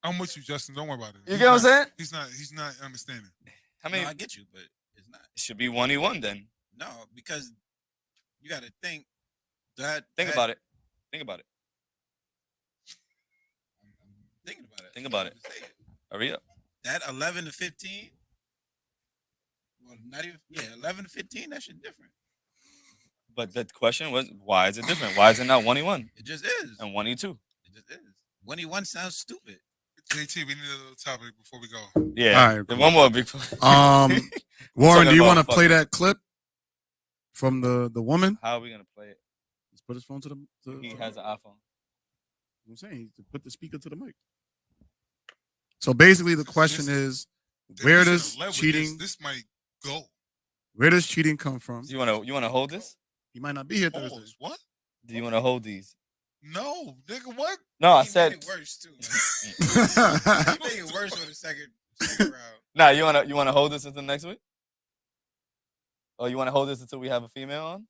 D: I'm with you, Justin. Don't worry about it.
A: You get what I'm saying?
D: He's not understanding.
A: I mean,
C: No, I get you, but it's not.
A: it should be 1 and 1 then.
C: No, because you got to think that.
A: Think about it. Think about it.
C: I'm thinking about it.
A: Think about it.
C: Say it.
A: Hurry up.
C: That 11 to 15. Well, not even. Yeah, 11 to 15. That shit different.
A: But the question was, why is it different? Why is it not 1 and 1
C: It just is.
A: and 1 and 2?
C: It just is. 1 and 1 sounds stupid.
D: JT, we need a little topic before we go.
A: Yeah.
B: All right,
A: Then
B: cool.
A: one more big.
B: Warren, do you want to
A: about
B: play that clip from the woman?
A: How are we gonna play it?
B: Let's put his phone to the.
A: He has an iPhone.
B: I'm saying to put the speaker to the mic. So basically, the question is, where does cheating?
D: This might go.
B: Where does cheating come from?
A: Do you wanna hold this?
B: He might not be here Thursday.
D: Pause. What?
A: Do you wanna hold these?
D: No, nigga, what?
A: No, I
C: He
A: said.
C: made it worse too. Like, he made it worse for the second round.
A: Nah, you wanna hold this until next week? Or you wanna hold this until we have a female on?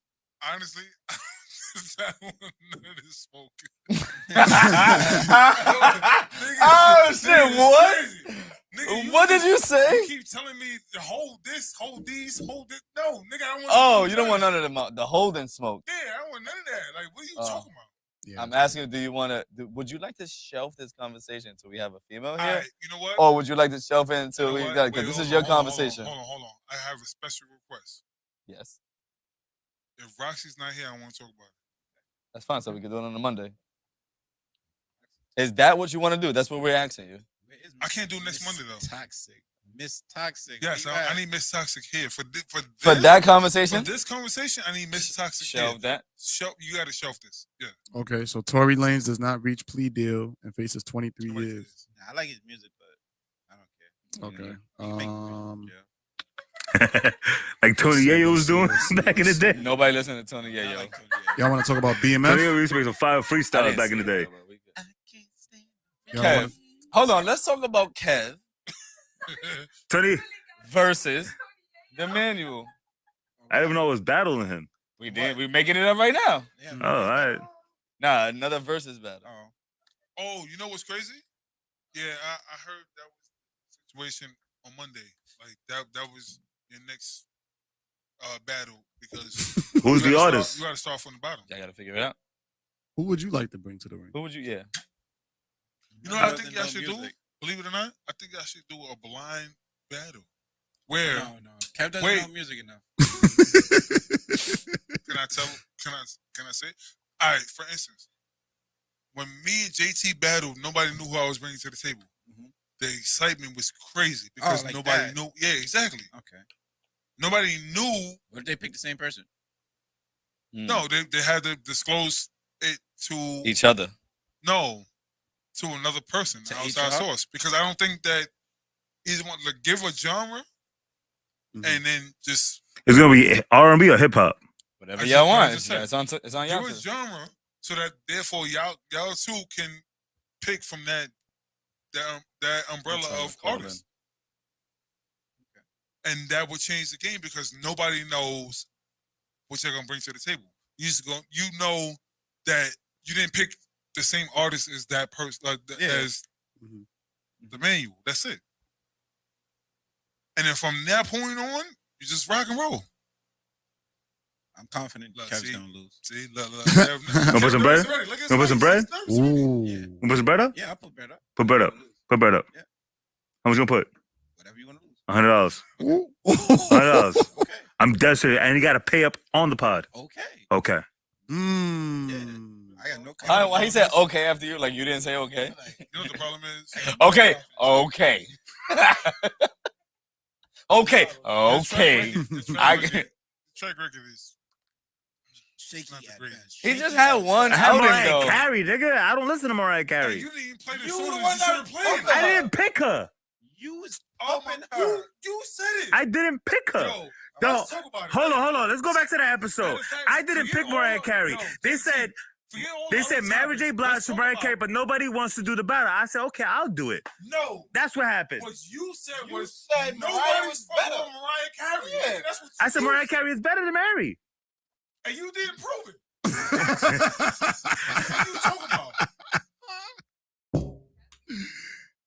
D: Honestly, I don't want none of this smoking.
A: Oh
D: Nigga,
A: shit!
D: nigga,
A: What?
D: crazy. Nigga,
A: What did you say?
D: You keep telling me to hold this, hold these, hold this. No, nigga, I don't want.
A: Oh, you don't want none of the holding smoke.
D: Yeah, I don't want none of that. Like, what are you
A: Oh.
D: talking about?
B: Yeah.
A: I'm asking, do you want to? Would you like to shelf this conversation until we have a female
D: All
A: here,
D: right, you know what?
A: or would you like to shelf it until
D: You know
A: we
D: what?
A: got?
D: Wait,
A: Because this
D: hold
A: is
D: on,
A: your
D: hold on,
A: conversation.
D: Hold on. I have a special request.
A: Yes,
D: If Roxy's not here, I want to talk about it.
A: that's fine. So we can do it on a Monday. Is that what you want to do? That's what we're asking you.
C: Where is
D: I can't do next
C: Miss
D: Monday, though.
C: Toxic. Miss Toxic.
D: Yes,
C: where you
D: I
C: at?
D: need Miss Toxic here for
A: For
D: this-
A: that
D: For
A: conversation,
D: this conversation, I need Miss Toxic
A: shelf
D: here.
A: that.
D: You got to shelf this. Yeah.
B: Okay, so Tory Lanez does not reach plea deal and faces 23
D: Nobody
B: years.
D: cares.
C: Nah, I like his music, but I don't care.
B: Okay.
C: He can make music, yeah.
E: Like Tony Yayo was doing back in the day.
A: Nobody listen to Tony
C: I
A: Yayo.
C: like Tony Yayo.
B: Y'all want to talk about
E: Tony
B: BMF?
E: Yayo used to make some fire
A: I
E: freestyles
A: didn't
E: back in
A: see
E: the
A: it,
E: day.
A: though, but we good.
C: I can't stand
B: Y'all
A: Kev,
B: wanna-
A: hold on. Let's talk about Kev
E: Tony,
A: versus the manual.
E: I didn't even know I was battling him.
A: We did. We're making it up right now.
C: Yeah,
E: Oh, all right.
A: Nah, another versus battle.
C: Oh,
D: Oh, you know what's crazy? Yeah, I heard that was the situation on Monday. Like that was your next battle because
E: Who's
D: you
E: the
D: gotta
E: artist?
D: Start, you got to start from the bottom.
A: I gotta figure it out.
B: Who would you like to bring to the ring?
A: Who would you? Yeah.
D: You know what I
C: Doesn't
D: think y'all
C: know
D: should
C: music.
D: do? Believe it or not, I think y'all should do a blind battle. Where
C: No. Kev doesn't
D: Wait.
C: know music enough.
D: can I tell? Can I say? All right. For instance, when me and JT battled, nobody knew who I was bringing to the table.
C: Mhm.
D: The excitement was crazy because
C: like
D: nobody
C: that.
D: knew. Yeah, exactly.
C: Okay.
D: Nobody knew.
C: What if they pick the same person?
A: Mm.
D: No, they had to disclose it to
A: Each other.
D: no to another person,
C: To
D: outside
C: HR?
D: source, because I don't think that either one like give a genre
B: Mhm.
D: and then just
E: It's gonna be R&B or hip hop.
A: Whatever
D: I
A: y'all
D: just- I
A: want.
D: just
A: It's,
D: said-
A: it's on
D: give
A: y'all.
D: a genre so that therefore y'all too can pick from that umbrella
A: That's what
D: of
A: it's called
D: artists. And that would change the game because nobody knows what you're gonna bring to the table. You know that you didn't pick the same artist as that person, like as
B: Mhm.
D: the manual. That's it. And then from that point on, you just rock and roll.
C: I'm confident
D: Look,
C: Kev's
D: see?
C: gonna lose.
D: See, look.
E: Wanna put some bread?
D: Wanna
E: Wanna put some bread?
B: Ooh.
C: Yeah.
E: Wanna put some bread up?
C: Yeah, I'll put bread up.
E: Put bread up. Put bread up.
C: Yeah.
E: How much you gonna put?
C: Whatever you want to lose.
E: $100.
B: Ooh.
E: $100.
C: Okay.
E: I'm dead serious, and you gotta pay up on the pod.
C: Okay.
E: Okay.
B: Mm.
C: I got no.
A: Why he said okay after you? Like you didn't say okay.
D: You know what the problem is?
A: Okay. Okay. Okay.
D: The track
A: Okay.
D: record- the
A: I
D: track record is
C: shaky
D: not the
C: at
D: greatest.
C: best.
A: He
C: Shaky
A: just had
C: at
A: one
H: I had
A: outing
H: Mariah
A: though.
H: Carey, nigga. I don't listen to Mariah
D: Hey,
H: Carey.
D: you didn't even play the
C: You
D: song.
C: the
D: You
C: one
D: should
C: that
D: have played
C: fucked
D: it.
H: I didn't pick her.
C: You was
D: Oh,
C: pumping her.
D: you said it.
H: I didn't pick her.
D: Yo,
H: No,
D: let's talk about it.
H: hold on. Let's go back to the
D: Matter
H: episode.
D: of fact,
H: I didn't
D: forget
H: pick Mariah
D: all-
H: Carey.
D: yo,
H: They
D: JC,
H: said
D: forget all
H: they
D: the
H: said
D: other
H: Mary J.
D: topics.
H: Blige
D: Let's
H: for
D: talk
H: Mariah
D: about
H: Carey,
D: it.
H: but nobody wants to do the battle. I said, okay, I'll do it.
D: No.
H: That's what happened.
D: What you said
C: You
D: was
C: said Mariah
D: nobody's
C: was
D: fucking
C: better.
D: with Mariah Carey.
C: Yeah.
D: Nigga, that's what
H: I said
D: you
H: Mariah Carey is better than Mary.
D: And you didn't prove it. What are you talking about?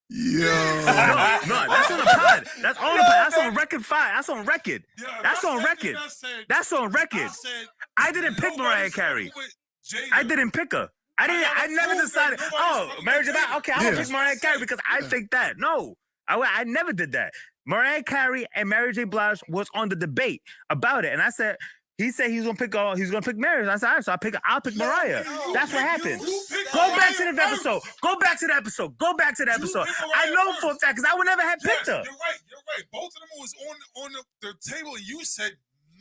B: Yo.
H: No, that's on the pod. That's on the pod. That's on record 5. That's on record.
D: Yeah,
H: That's on
D: the same
H: record.
D: thing I said.
H: That's on
D: I
H: record.
D: said
H: I didn't pick Mariah
D: nobody's
H: Carey.
D: fucking with Jada.
H: I didn't pick her. I never
D: proved that
H: decided.
D: nobody's
H: Oh,
D: fucking
H: Mary
D: with
H: J. Blige.
D: Jada.
H: Okay, I'm gonna
B: Yeah.
H: pick Mariah Carey because I think that. No, I never did that. Mariah Carey and Mary J. Blige was on the debate about it, and I said he said he's gonna pick Mary. And I said, all right, so I'll pick Mariah.
D: No,
H: That's what
D: you
H: happened.
D: picked
H: Go back to
D: Mariah
H: the episode.
D: first.
H: Go back to the episode. Go back to the
D: You
H: episode.
D: picked
H: I
D: Mariah
H: know for a
D: first.
H: fact because I would never have picked her.
D: You're right. Both of them was on the table, and you said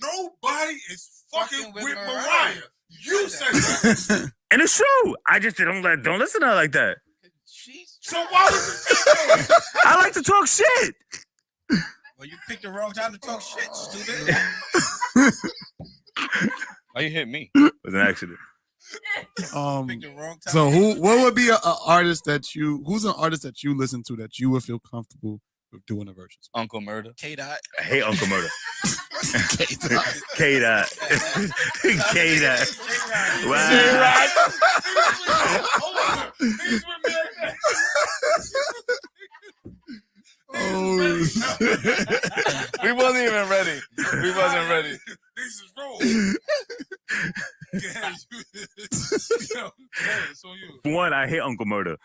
D: nobody is fucking with Mariah. You said that.
H: And it's true. I just don't listen to her like that.
C: She's
D: So why was you pick her?
H: I like to talk shit.
C: well, you picked the wrong time to talk shit, stupid.
A: Why you hit me?
E: It was an accident.
C: Picked the wrong time.
B: So what would be an artist who's an artist that you listen to that you would feel comfortable with doing a versus?
A: Uncle Murder.
C: K-Dot.
E: I hate Uncle Murder.
H: K-Dot. K-Dot.
D: Wow.
B: Oh,
A: We wasn't even ready. We wasn't ready.
D: This is wrong. Yeah, it's on you.
H: One, I hate Uncle Murder.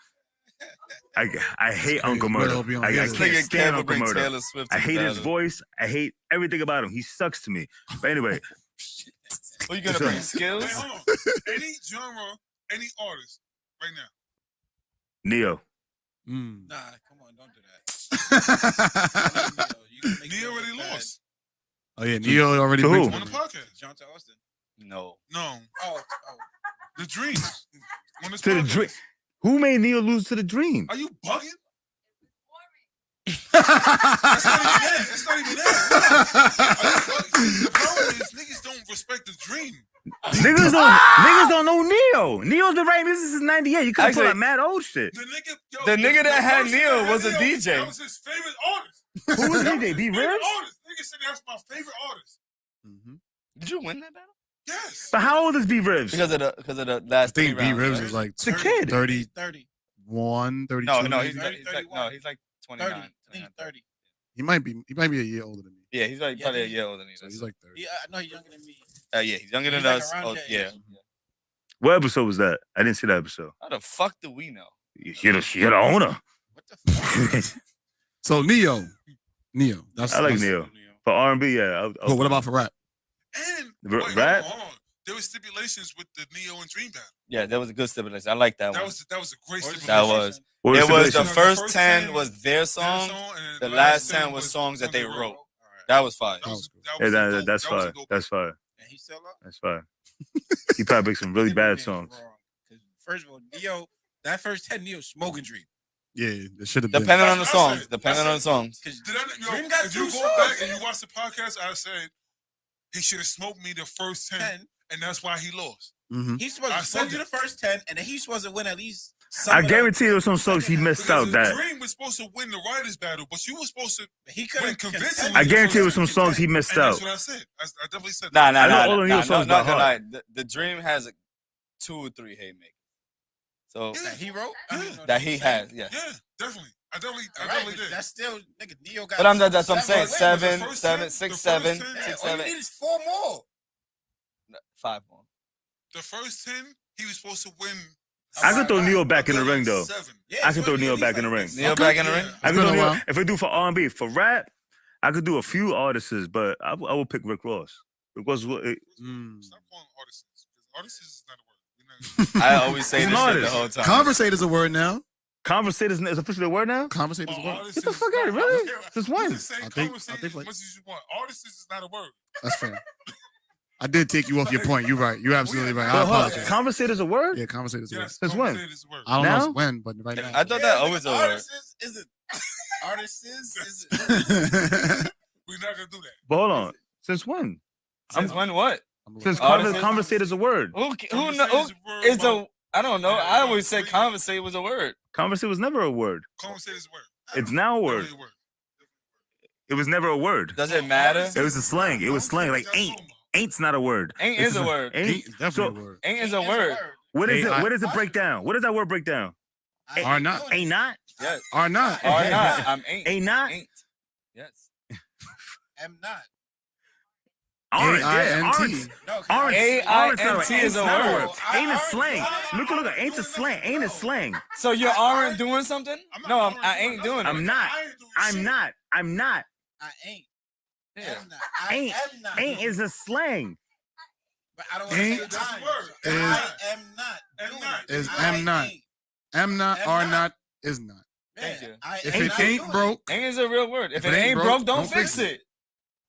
H: I hate Uncle Murder.
B: Well, be on
H: I
B: his
H: can't
A: Nigga
H: stand
A: can't
H: Uncle
A: bring
H: Murder.
A: Taylor Swift.
H: I
A: to the
H: hate his
A: battle.
H: voice. I hate everything about him. He sucks to me. But anyway,
A: What you gonna bring? Skills?
D: Wait, hold on. Any genre, any artist, right now.
H: Neo.
B: Mm.
C: Nah, come on, don't do that.
D: Neo already lost
B: Oh yeah, Neo already
H: To who?
B: picked
D: on the
B: one.
D: podcast.
C: John Austin.
A: No.
D: No,
C: Oh,
D: the Dream. On this
H: To the
D: podcast.
H: dream. Who made Neo lose to the dream?
D: Are you bugging? That's not even that. That's not even that. Are you bugging? The problem is niggas don't respect the Dream.
H: Niggas don't know Neo. Neo's been writing music since '98. You could have pulled
A: Actually-
H: out mad old shit.
D: The nigga
A: that had
D: person
A: Neo
D: that
A: was a
D: had
A: DJ.
D: That was his favorite artist.
H: Who was
D: That
H: DJ?
D: his
H: B
D: favorite
H: Ribs?
D: artist. Nigga said that's my favorite artist.
B: Mhm.
A: Did you win that battle?
D: Yes.
H: But how old is B Ribs?
A: Because of the
B: I
A: last
B: think
A: three
B: B
A: rounds,
B: Ribs
A: right?
B: is like
H: It's a kid.
B: 31, 32.
A: No, he's
C: 30,
A: like 29.
C: 30. I think 30.
B: He might be a year older than me.
A: Yeah, he's like
C: Yeah,
A: probably a
C: he's-
A: year older than you.
B: So he's like 30.
C: Yeah, I know he's younger than me.
A: Yeah, he's younger than
C: He's like
A: us.
C: around
A: Oh,
C: your
A: yeah.
C: age.
H: What episode was that? I didn't see that episode.
A: How the fuck do we know?
H: You're the owner.
C: What the fuck?
B: So Neo. That's
H: I like
B: that's-
H: Neo. For R&B, yeah.
B: But what about for rap?
D: And
H: R-
D: wait,
H: rap?
D: hold on. There was stipulations with the Neo and Dream battle.
A: Yeah, that was a good stipulation. I like that
D: That
A: one.
D: was a great
C: What is
D: stipulation.
A: That was.
H: What
A: It was the
H: stipulation?
A: first 10 was their
D: Their
A: song.
D: and
A: The last 10 was songs that they wrote. That was fire.
B: That was cool.
H: Yeah,
D: a dope-
H: that's
D: that was a
H: fire.
D: dope
H: That's fire.
C: And he still up?
H: That's fire. He probably picked some really bad songs.
C: First of all, Neo, that first 10 Neo smoking Dream.
B: Yeah, it should have been.
A: Depending on the
D: That's what I
A: songs.
D: said.
A: Depending on the songs.
C: Because
D: Did I, yo,
C: Dream got
D: if you
C: two
D: go back
C: songs.
D: and you watch the podcast, I said he should have smoked me the first 10,
C: 10.
D: and that's why he lost.
B: Mhm.
C: He's supposed
D: I
C: to
D: said
C: smoke you the
D: that.
C: first 10, and then he's supposed to win at least some
H: I
C: of them.
H: guarantee there was some songs he missed
D: Because
H: out
D: the
H: that.
D: Dream was supposed to win the writers' battle, but you were supposed to.
C: He could
D: win
C: have
D: convincingly.
H: I guarantee there was some songs he missed
D: And
H: out.
D: that's what I said. I definitely said
A: Nah,
D: that.
A: nah,
H: I know
A: nah.
H: all of
A: nah,
H: your songs
A: not
H: by
A: gonna
H: heart.
A: lie. The Dream has 2 or 3 haymakers. So
C: That he wrote?
A: that he has, yeah.
D: Yeah, definitely. I definitely
C: Right,
D: did.
C: that's still, nigga, Neo got.
A: But that's what I'm saying.
C: wins.
A: Seven,
D: The first
A: 7,
D: 10,
A: 6,
D: the
A: 7,
D: first 10,
A: 6,
C: All you
A: 7,
C: need is 4 more.
A: 5 more.
D: The first 10, he was supposed to win.
H: I could throw Neo back in the ring though.
D: 7.
C: Yeah,
H: I
C: it's
H: could throw
C: gonna be
H: Neo
C: at
H: back
C: least
H: in the
C: like
H: ring.
C: this.
A: Neo
B: Okay.
A: back in the ring?
H: I
B: It's
H: could
B: been
H: do
B: a
H: Neo,
B: while.
H: if I do for R&B, for rap, I could do a few artists, but I will pick Rick Ross. Rick Ross,
B: Mm.
D: Stop calling artists. Because artists is not a word. We're not-
A: I always say
H: He's
A: this
H: an
A: shit the
H: artist.
A: whole time.
B: Conversate is a word now.
H: conversate is officially a word now.
B: Conversate is a word.
D: artists
H: Get the
D: is
H: fuck
D: not-
H: out of here, really?
D: I don't care.
H: Since
D: You
H: when?
D: can say
B: I think
D: conversate
B: like-
D: as much as you want. Artists is not a word.
B: That's fair. I did take you off your point. You're right. You're absolutely right. I
H: Well, hold on.
B: apologize.
H: Conversate is a word?
B: Yeah, conversate is a word.
D: Yes,
H: Since when?
D: conversate is a word.
B: I don't know
H: Now?
B: if when, but right now.
A: I thought that always a word.
C: Artists is it? Artists is it?
D: We're not gonna do that.
H: But hold on. Since when?
A: Since when what?
H: Since
A: Artists is-
H: conversate is a word.
A: Who
D: Conversate
A: know?
D: is a word
A: It's
D: about-
A: a. I don't know. I always said conversate was a word.
H: Conversate was never a word.
D: Conversate is a word.
H: It's now a word.
D: Definitely a word.
H: It was never a word.
A: Does it matter?
H: It was a slang. It was slang. Like ain't. Ain't's not a word.
A: Ain't
H: It's
A: is a word.
H: Ain't.
B: Ain't is definitely a word.
A: Ain't is a word.
H: What is it?
B: A-I-
H: What does it break down? What does that word break down?
B: Are not.
H: Ain't not.
A: Yes.
B: Are not.
A: Or not. I'm ain't.
H: Ain't not.
A: Ain't. Yes.
C: am not.
H: Aren't. Yeah,
B: A-I-N-T.
H: aren't.
C: No,
H: Aren't.
A: A-I-N-T is a word.
H: Ain't a slang. Look. Ain't a slang. Ain't a slang.
A: So you aren't doing something? No, I ain't doing it.
H: I'm not. I'm not. I'm not.
C: I ain't.
A: Yeah.
C: Am not. I
H: Ain't.
C: am not.
H: Ain't is a slang.
C: But I don't want to
B: Ain't
C: say the time.
B: is-
C: I am not.
D: am
C: doing
D: not.
C: it.
B: Is
C: I
B: am not.
C: ain't.
B: Am not,
C: Am
B: are
C: not.
B: not, is not.
A: Thank
C: Yeah,
A: you.
C: I
B: If
C: am
B: it
C: not
B: ain't
C: doing
B: broke,
A: Ain't is a real word. If it ain't
B: broke,
A: broke, don't
B: don't
A: fix
B: fix
A: it.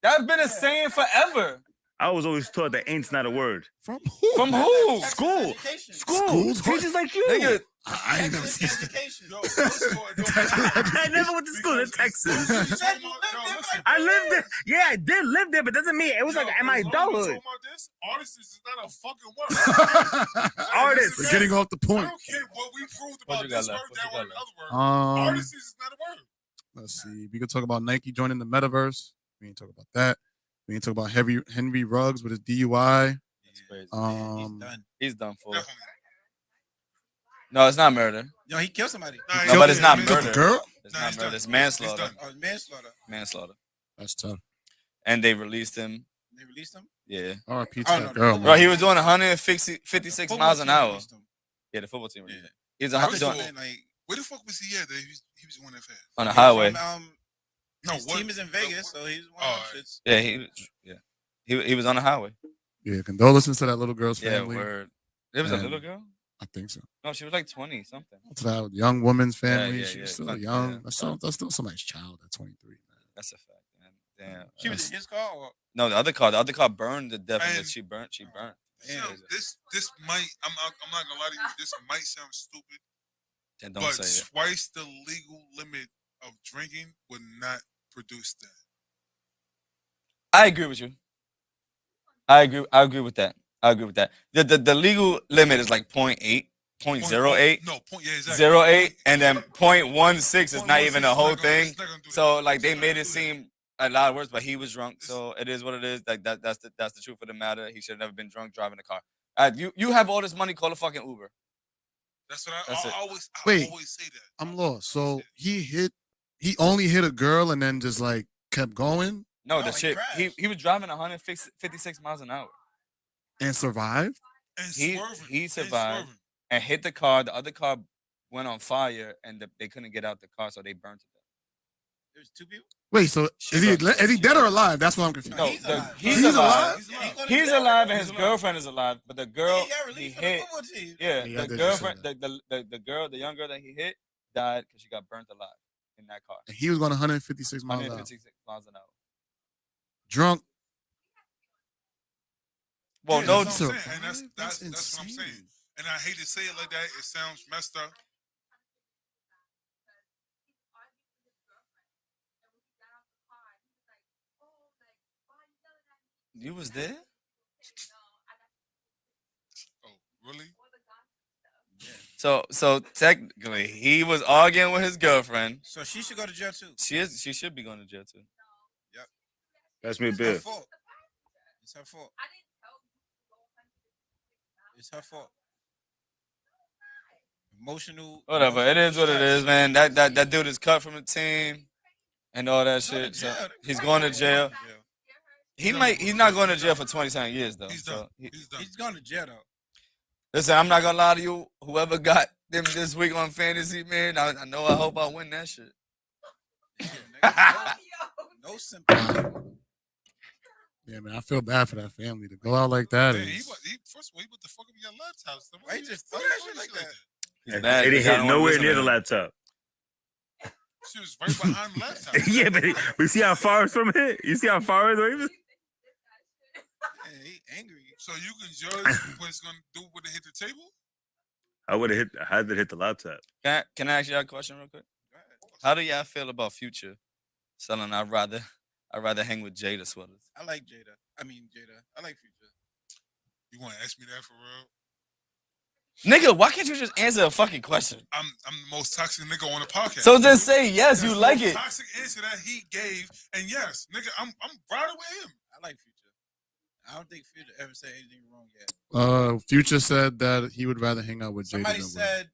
A: That's been a saying forever.
H: I was always taught that ain't's not a word.
B: from who?
A: From who?
H: School.
C: Education.
H: School.
B: Schools?
H: Teachers like you.
A: Nigga,
B: I ain't never
C: Texas
B: seen
C: education.
D: Yo, first of all, it don't matter.
H: I never went to school in
D: Because
H: Texas.
C: You said you
D: Yo,
C: lived there for
D: listen.
C: like
H: I lived there. Yeah, I did live there, but doesn't mean it was
D: Yo,
H: like in my
D: as long as we're
H: adulthood.
D: talking about this, artist is not a fucking word.
H: Artist.
B: We're getting off the
D: I
B: point.
D: don't care what we proved
A: What
D: about
A: you got
D: this
A: left?
D: word,
A: What
D: that
A: you
D: word,
A: got
D: another word. Artist is not a word.
B: Let's see. We could talk about Nike joining the metaverse. We ain't talk about that. We ain't talk about Henry Ruggs with his DUI.
A: That's crazy.
C: he's done.
A: He's done for.
D: Definitely.
A: No, it's not murder.
C: Yo, he killed somebody.
D: Nah,
A: No, but it's not
B: He took
A: murder.
B: the girl?
A: It's
D: Nah,
A: not
D: he's
A: murder.
D: done.
A: It's
D: He's
A: manslaughter.
D: done.
C: Oh, manslaughter.
A: Manslaughter.
B: That's tough.
A: And they released him.
C: They released him.
A: Yeah.
B: R.I.P.
C: Oh,
B: to
C: no,
B: that
C: the
B: girl,
C: football
A: Bro,
B: man.
A: he was doing 156
C: Football
A: miles an
C: team
A: hour.
C: released him.
A: Yeah, the football team. released
C: Yeah.
A: him. He's a,
C: I think
D: First of
A: doing,
D: all,
C: like
D: Where the fuck was he at? That he was going that fast.
A: on the
C: he was
A: highway.
C: from,
D: No,
C: his
D: what?
C: team is in Vegas, so he's one
D: Oh,
C: of them shits.
A: Yeah, he was on the highway.
B: Yeah, condolences to that little girl's
A: Yeah,
B: family.
A: word. It was a
B: And-
A: little girl?
B: I think so.
A: No, she was like 20 something.
B: To that young woman's family.
A: yeah,
B: she was
A: yeah.
B: still
A: Fuck,
B: young.
A: yeah.
B: That's still somebody's child at 23, man.
A: That's a fact, man. Damn.
C: She was in his car. Or,
A: No, the other car burned to death. And
D: And-
A: she burnt.
C: Yeah.
D: This might. I'm not gonna lie to you. This might sound stupid,
A: And don't
D: but
A: say it.
D: twice the legal limit of drinking would not produce that.
A: I agree with you. I agree with that. The legal limit is like 0.8, 0.08,
D: No point. Yeah, exactly.
A: 0.08, and then 0.16 is not
D: 0.16
A: even a whole thing.
D: it's not gonna do that.
A: So like
D: It's
A: they
D: not
A: made
D: gonna
A: it
D: do that.
A: seem a lot worse, but he was drunk. So it is what it is. Like that's the truth of the matter. He should have never been drunk driving a car. You have all this money, call a fucking Uber.
D: That's what
A: That's
D: I
A: it.
D: always. I
B: Wait.
D: always say that.
B: I'm lost. So he only hit a girl and then just like kept going
A: No,
C: No,
A: the
C: he
A: chick.
C: crashed.
A: He was driving 156 miles an hour
B: and survived.
D: And
A: He-
D: swerving.
A: he
D: and
A: survived.
D: swerving.
A: and hit the car. The other car went on fire, and they couldn't get out the car, so they burnt it.
C: There's two people.
B: Wait, so is he dead or alive? That's what I'm confused.
A: No,
C: he's alive.
A: he's alive.
C: gonna
A: He's
C: jail.
A: alive, and
D: He's
A: his
D: alive.
A: girlfriend is alive. But the girl
C: He got
A: he
C: released from the
A: hit,
C: football team.
A: yeah,
B: Yeah, I
A: the
B: did
A: girlfriend,
B: just
A: the girl, the young girl that he hit, died because she got burnt alive in that car.
B: And he was going 156 miles an hour.
A: 156 miles an hour.
B: Drunk.
A: Well,
D: Yeah,
A: no,
D: that's what I'm
B: so-
D: saying, and that's what I'm saying.
B: insane.
D: And I hate to say it like that. It sounds messed up.
A: you was there.
D: Oh, really?
A: So technically, he was arguing with his girlfriend.
C: So she should go to jail too.
A: She should be going to jail too.
H: That's me a
C: It's her
H: beer.
C: fault. It's her fault. It's her fault. Emotional.
A: Whatever, it is what it is, man. That dude is cut from the team and all that shit. So he's going to jail. He's not going to jail for 27 years though.
D: He's
A: So
D: done. He's done.
C: He's going to jail though.
A: listen, I'm not gonna lie to you. Whoever got them this week on fantasy, man, I hope I win that shit.
C: No sympathy.
B: Yeah, man, I feel bad for that family to go out like that.
D: Man,
B: is-
D: first of all, he put the fuck up your laptop. So
C: Why you just throw
D: why
C: that
D: you
C: shit like
D: doing
C: that?
A: He's mad
H: It
A: 'cause
H: didn't
A: I
H: hit
A: don't wanna
H: nowhere
A: listen
H: near
A: to
H: the
A: him.
H: laptop.
D: She was right behind the laptop.
H: Yeah, but we see how far it's from it. You see how far it's away?
C: Yeah, he angry.
D: So you can judge what it's gonna do when it hit the table.
E: I would have had to hit the laptop.
A: Can I ask y'all a question real quick? How do y'all feel about Future selling I'd rather hang with Jada sweaters?
C: I like Jada. I like Future.
D: You want to ask me that for real?
A: Nigga, why can't you just answer a fucking question?
D: I'm the most toxic nigga on the podcast.
A: So just say yes,
D: That's
A: you
D: the
A: like
D: most
A: it.
D: Toxic answer that he gave, and yes, nigga, I'm riding with him.
C: I like Future. I don't think Future ever said anything wrong yet.
B: Future said that he would rather hang out with Jada.
C: Somebody
B: than
C: said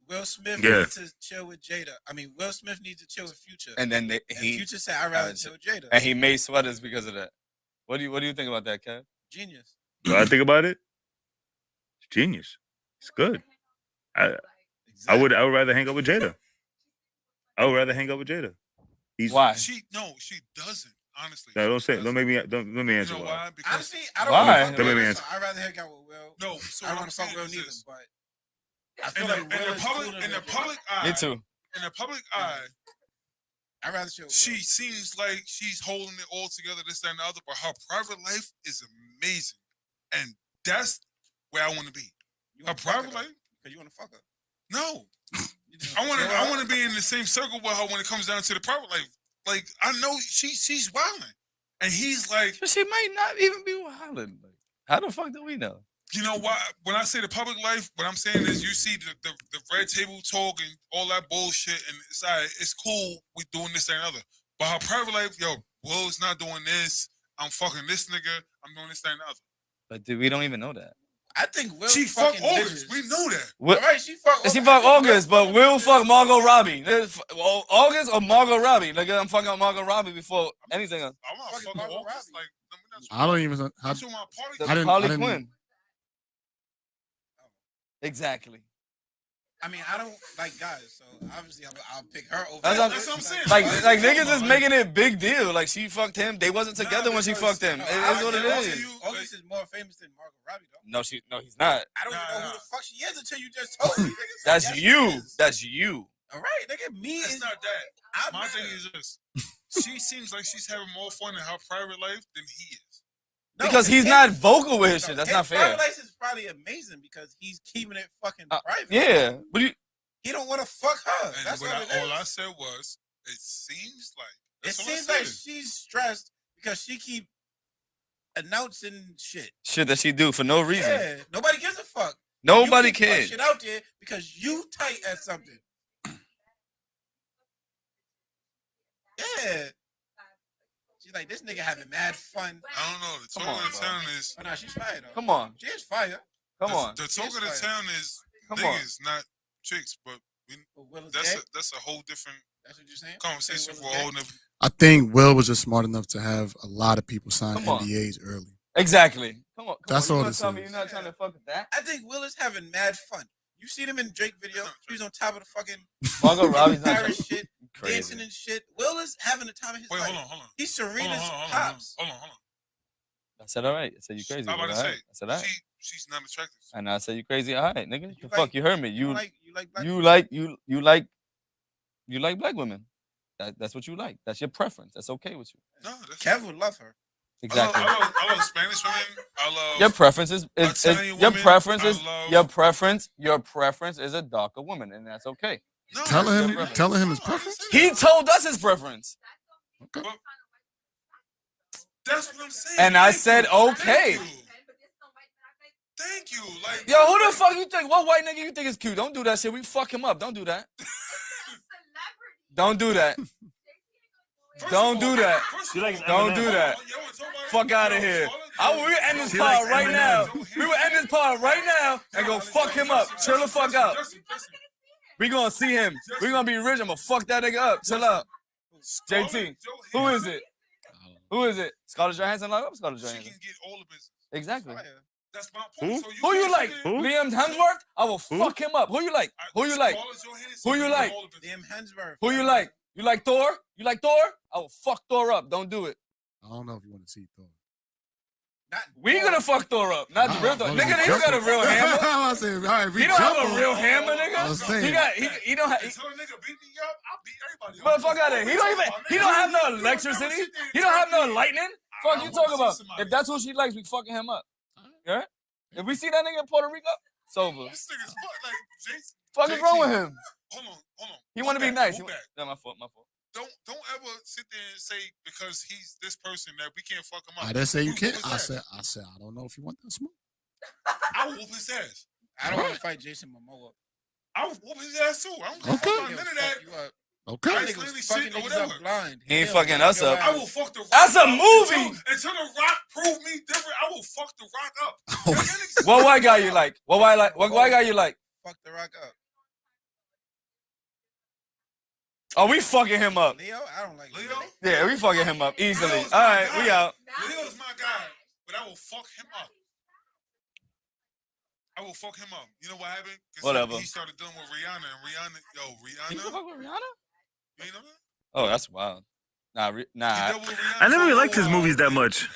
C: Will Smith
E: Yeah.
C: needs to chill with Jada. Will Smith needs to chill with Future.
A: And then
C: Future said, I'd rather chill with Jada.
A: And he made sweaters because of that. What do you think about that, Kev?
C: Genius.
E: When I think about it, it's genius. It's good. I would rather hang out with Jada. I would rather hang out with Jada.
A: Why?
D: She doesn't. Honestly,
E: No, don't say. Don't make me answer.
D: You know why? Because
C: Honestly, I don't
A: Why?
C: want to fuck
E: Don't make me
C: Will,
E: answer.
C: so I'd rather hang out with Will.
D: no. So
C: I don't
D: what
C: want to fuck
D: I'm
C: Will
D: saying is
C: neither,
D: this.
C: but I
D: In
C: feel
D: the,
C: like
D: in
C: Will
D: the
C: is
D: public,
C: cooler
D: in the
C: than
D: public
C: Jada.
D: eye,
A: Me too.
D: in the public eye,
C: I'd rather chill with
D: she
C: Will.
D: seems like she's holding it all together, this, that, and the other. But her private life is amazing, and that's where I want to be.
C: You
D: Her
C: wanna fuck
D: private
C: her,
D: life?
C: because you want to fuck her.
D: No,
C: You just
D: I want
C: chill
D: to.
C: out.
D: I want to be in the same circle with her when it comes down to the private life. Like I know she's wilding, and he's like,
A: But she might not even be wilding. Like, how the fuck do we know?
D: you know why? When I say the public life, what I'm saying is you see the red table talk and all that bullshit, and it's cool. We doing this and other, but her private life, yo, Will's not doing this. I'm fucking this nigga. I'm doing this and other.
A: But dude, we don't even know that.
C: I think Will
D: She fucked
C: fucking
D: August.
C: bitches.
D: We know that.
A: Will,
C: All right, she fucked
A: she
C: August.
A: fuck
C: I think
A: August, but
C: fucking
A: Will
C: bitches.
A: fuck Margot Robbie. August or Margot Robbie? Like I'm fucking Margot Robbie before anything else.
D: I'm not
C: Fucking
D: fucking
C: Margot
D: August.
C: Robbie.
D: Like,
B: I don't even.
D: I'm talking about party.
A: The
B: I didn't-
A: Harley
B: I didn't-
A: Quinn. Exactly.
C: I don't like guys, so obviously I'll pick her over.
A: That's
C: August.
D: what I'm saying.
A: Like niggas is making it a big deal. Like she fucked him. They wasn't together when she
D: because-
A: fucked him.
C: No,
A: It is what it
C: August
A: is.
C: August is more famous than Margot Robbie, though.
A: No, he's not.
C: I don't even know
D: Nah.
C: who the fuck she is until you just told me. Nigga. So
A: That's
C: yes, she
A: you.
C: is.
A: That's you.
C: All right, nigga. Me
D: It's
C: is
D: not that.
C: I'm
D: My
C: mad.
D: thing is this. She seems like she's having more fun in her private life than he is.
C: No,
A: Because he's
C: his-
A: not vocal with his shit. That's
C: his
A: not fair.
C: private life is probably amazing because he's keeping it fucking private.
A: Yeah, but
C: He don't want to fuck her.
D: And
C: That's
D: what
C: what it
D: all I
C: is.
D: said was, it seems like.
C: It
D: That's all I
C: seems like
D: said.
C: she's stressed because she keep announcing shit.
A: shit that she do for no reason.
C: Yeah, nobody gives a fuck.
A: Nobody
C: You keep putting
A: cares.
C: shit out there because you tight at something. Yeah. She's like, this nigga having mad fun.
D: I don't know. The
A: Come
D: talk
A: on,
D: of the
A: bro.
D: town is.
C: Oh, no, she's fire though.
A: Come on,
C: She is fire.
A: come on.
D: The talk of the
C: Yes,
D: town is
A: Come on.
D: niggas, not chicks. But
C: But Will is
D: that's
C: gay?
D: that's a whole different
C: That's what you're saying?
D: conversation
C: Will
D: for
C: is
D: a
C: gay?
D: whole nother.
B: I think Will was just smart enough to have a lot of people sign
A: Come on.
B: NDAs early.
A: Exactly. Come on.
B: That's
A: on.
B: all
A: You
B: this
A: tell me
B: is.
A: you're not trying to fuck with that.
C: I think Will is having mad fun. You see them in Drake video. He's on top of the fucking
A: Margot Robbie's not
C: Paris shit, dancing
A: crazy.
C: and shit. Will is having the time of his
D: Wait,
C: life.
D: hold on.
C: He's
D: Hold on,
C: Serena's
D: hold on.
C: pops.
D: Hold on.
A: I said all right. I said you crazy.
D: I'm about to
A: all
D: say,
A: right. I said all right.
D: she's not attractive.
A: And I said you crazy. All right, nigga.
C: You
A: The
C: like-
A: fuck you heard me. You
C: like black
A: you like black women. That's what you like. That's your preference. That's okay with you.
D: No, that's.
C: Kev would love her.
A: Exactly.
D: I love Spanish women. I love.
A: Your preference is
D: Italian
A: your
D: women,
A: preference
D: I
A: is
D: love-
A: your preference is a darker woman, and that's okay.
D: No,
B: Telling
D: that's
B: him
D: not-
B: his
D: no, I didn't
B: preference?
D: say
A: He
D: that.
A: told us his preference,
D: That's what I'm saying.
A: and I
D: Thank
A: said
D: you.
A: okay.
D: Thank you. Like,
A: Yo, who the fuck you think? What white nigga you think is cute? Don't do that shit. We fuck him up. Don't do that. Don't do that.
D: First
A: Don't
D: of
A: do
D: all-
A: that.
D: first
H: She
D: of
H: likes
D: all-
A: Don't
H: Eminem.
A: do that.
D: Yo, talk about it.
A: Fuck out of
D: Yo,
A: here.
D: Charlotte-
A: We would end this
H: She
A: pod
H: likes
A: right
H: Eminem.
A: now. We would end this pod right now and go fuck him up. Chill the fuck out.
D: Justin.
A: We gonna see him. We gonna be rich. I'm gonna fuck that nigga up. Chill out. JT, who is it? Who is it? Scarlett Johansson? Like, Scarlett
D: She
A: Johansson.
D: can get all the business.
A: Exactly.
C: Fire.
D: That's my point. So
A: Who you
D: can't
A: like?
D: sit
H: Who?
D: there-
A: Liam Hemsworth? I will fuck him up. Who you like? Who you like?
D: Scarlett Johansson
A: Who you
D: can
A: like?
D: get all the business.
C: Liam Hemsworth.
A: Who you like? You like Thor? You like Thor? I will fuck Thor up. Don't do it.
B: I don't know if you want to see Thor.
C: Not
A: We gonna fuck Thor up. Not the real Thor. Nigga, he got a real hammer.
B: I was saying, all right, if we
A: He don't
B: jump
A: have a
B: on-
A: real hammer,
B: I was
A: nigga.
B: saying.
A: He got he don't have.
D: And tell a nigga beat me up, I'll beat everybody.
A: But fuck out of here. He don't have no electricity. He don't have no lightning. Fuck you talking about? If that's who she likes, we fucking him up. Yeah? If we see that nigga in Puerto Rico, it's over.
D: This nigga's like Jason.
A: Fuck is wrong with him?
D: Hold on.
A: He want to be nice. Yeah, my fault.
D: Don't ever sit there and say because he's this person that we can't fuck him up.
B: I didn't say you can't. I said I don't know if you want that smoke.
D: I will whoop his ass.
C: I don't want to fight Jason Momoa.
D: I will whoop his ass too. I don't give a fuck about none of that.
B: Okay.
D: I ain't clearly shit or whatever.
C: Blind.
A: He ain't fucking us up.
D: I will fuck the Rock.
A: That's a
D: up
A: movie.
D: Until the Rock prove me different, I will fuck the Rock up.
A: What white guy you like? What white guy you like?
C: Fuck the Rock up.
A: Oh, we fucking him up.
C: Leo? I don't like
D: Leo?
A: Yeah, we fucking him up easily.
D: Leo's
A: All
D: my
A: right,
D: guy.
A: we out.
D: Leo's my guy, but I will fuck him up. I will fuck him up. You know what happened?
A: Whatever.
D: He started dealing with Rihanna, and Rihanna.
A: You fuck with Rihanna?
D: You ain't know that?
A: Oh, that's wild. Nah.
D: He dealt with Rihanna
H: I never really
D: for a
H: liked his
D: while.
H: movies that much.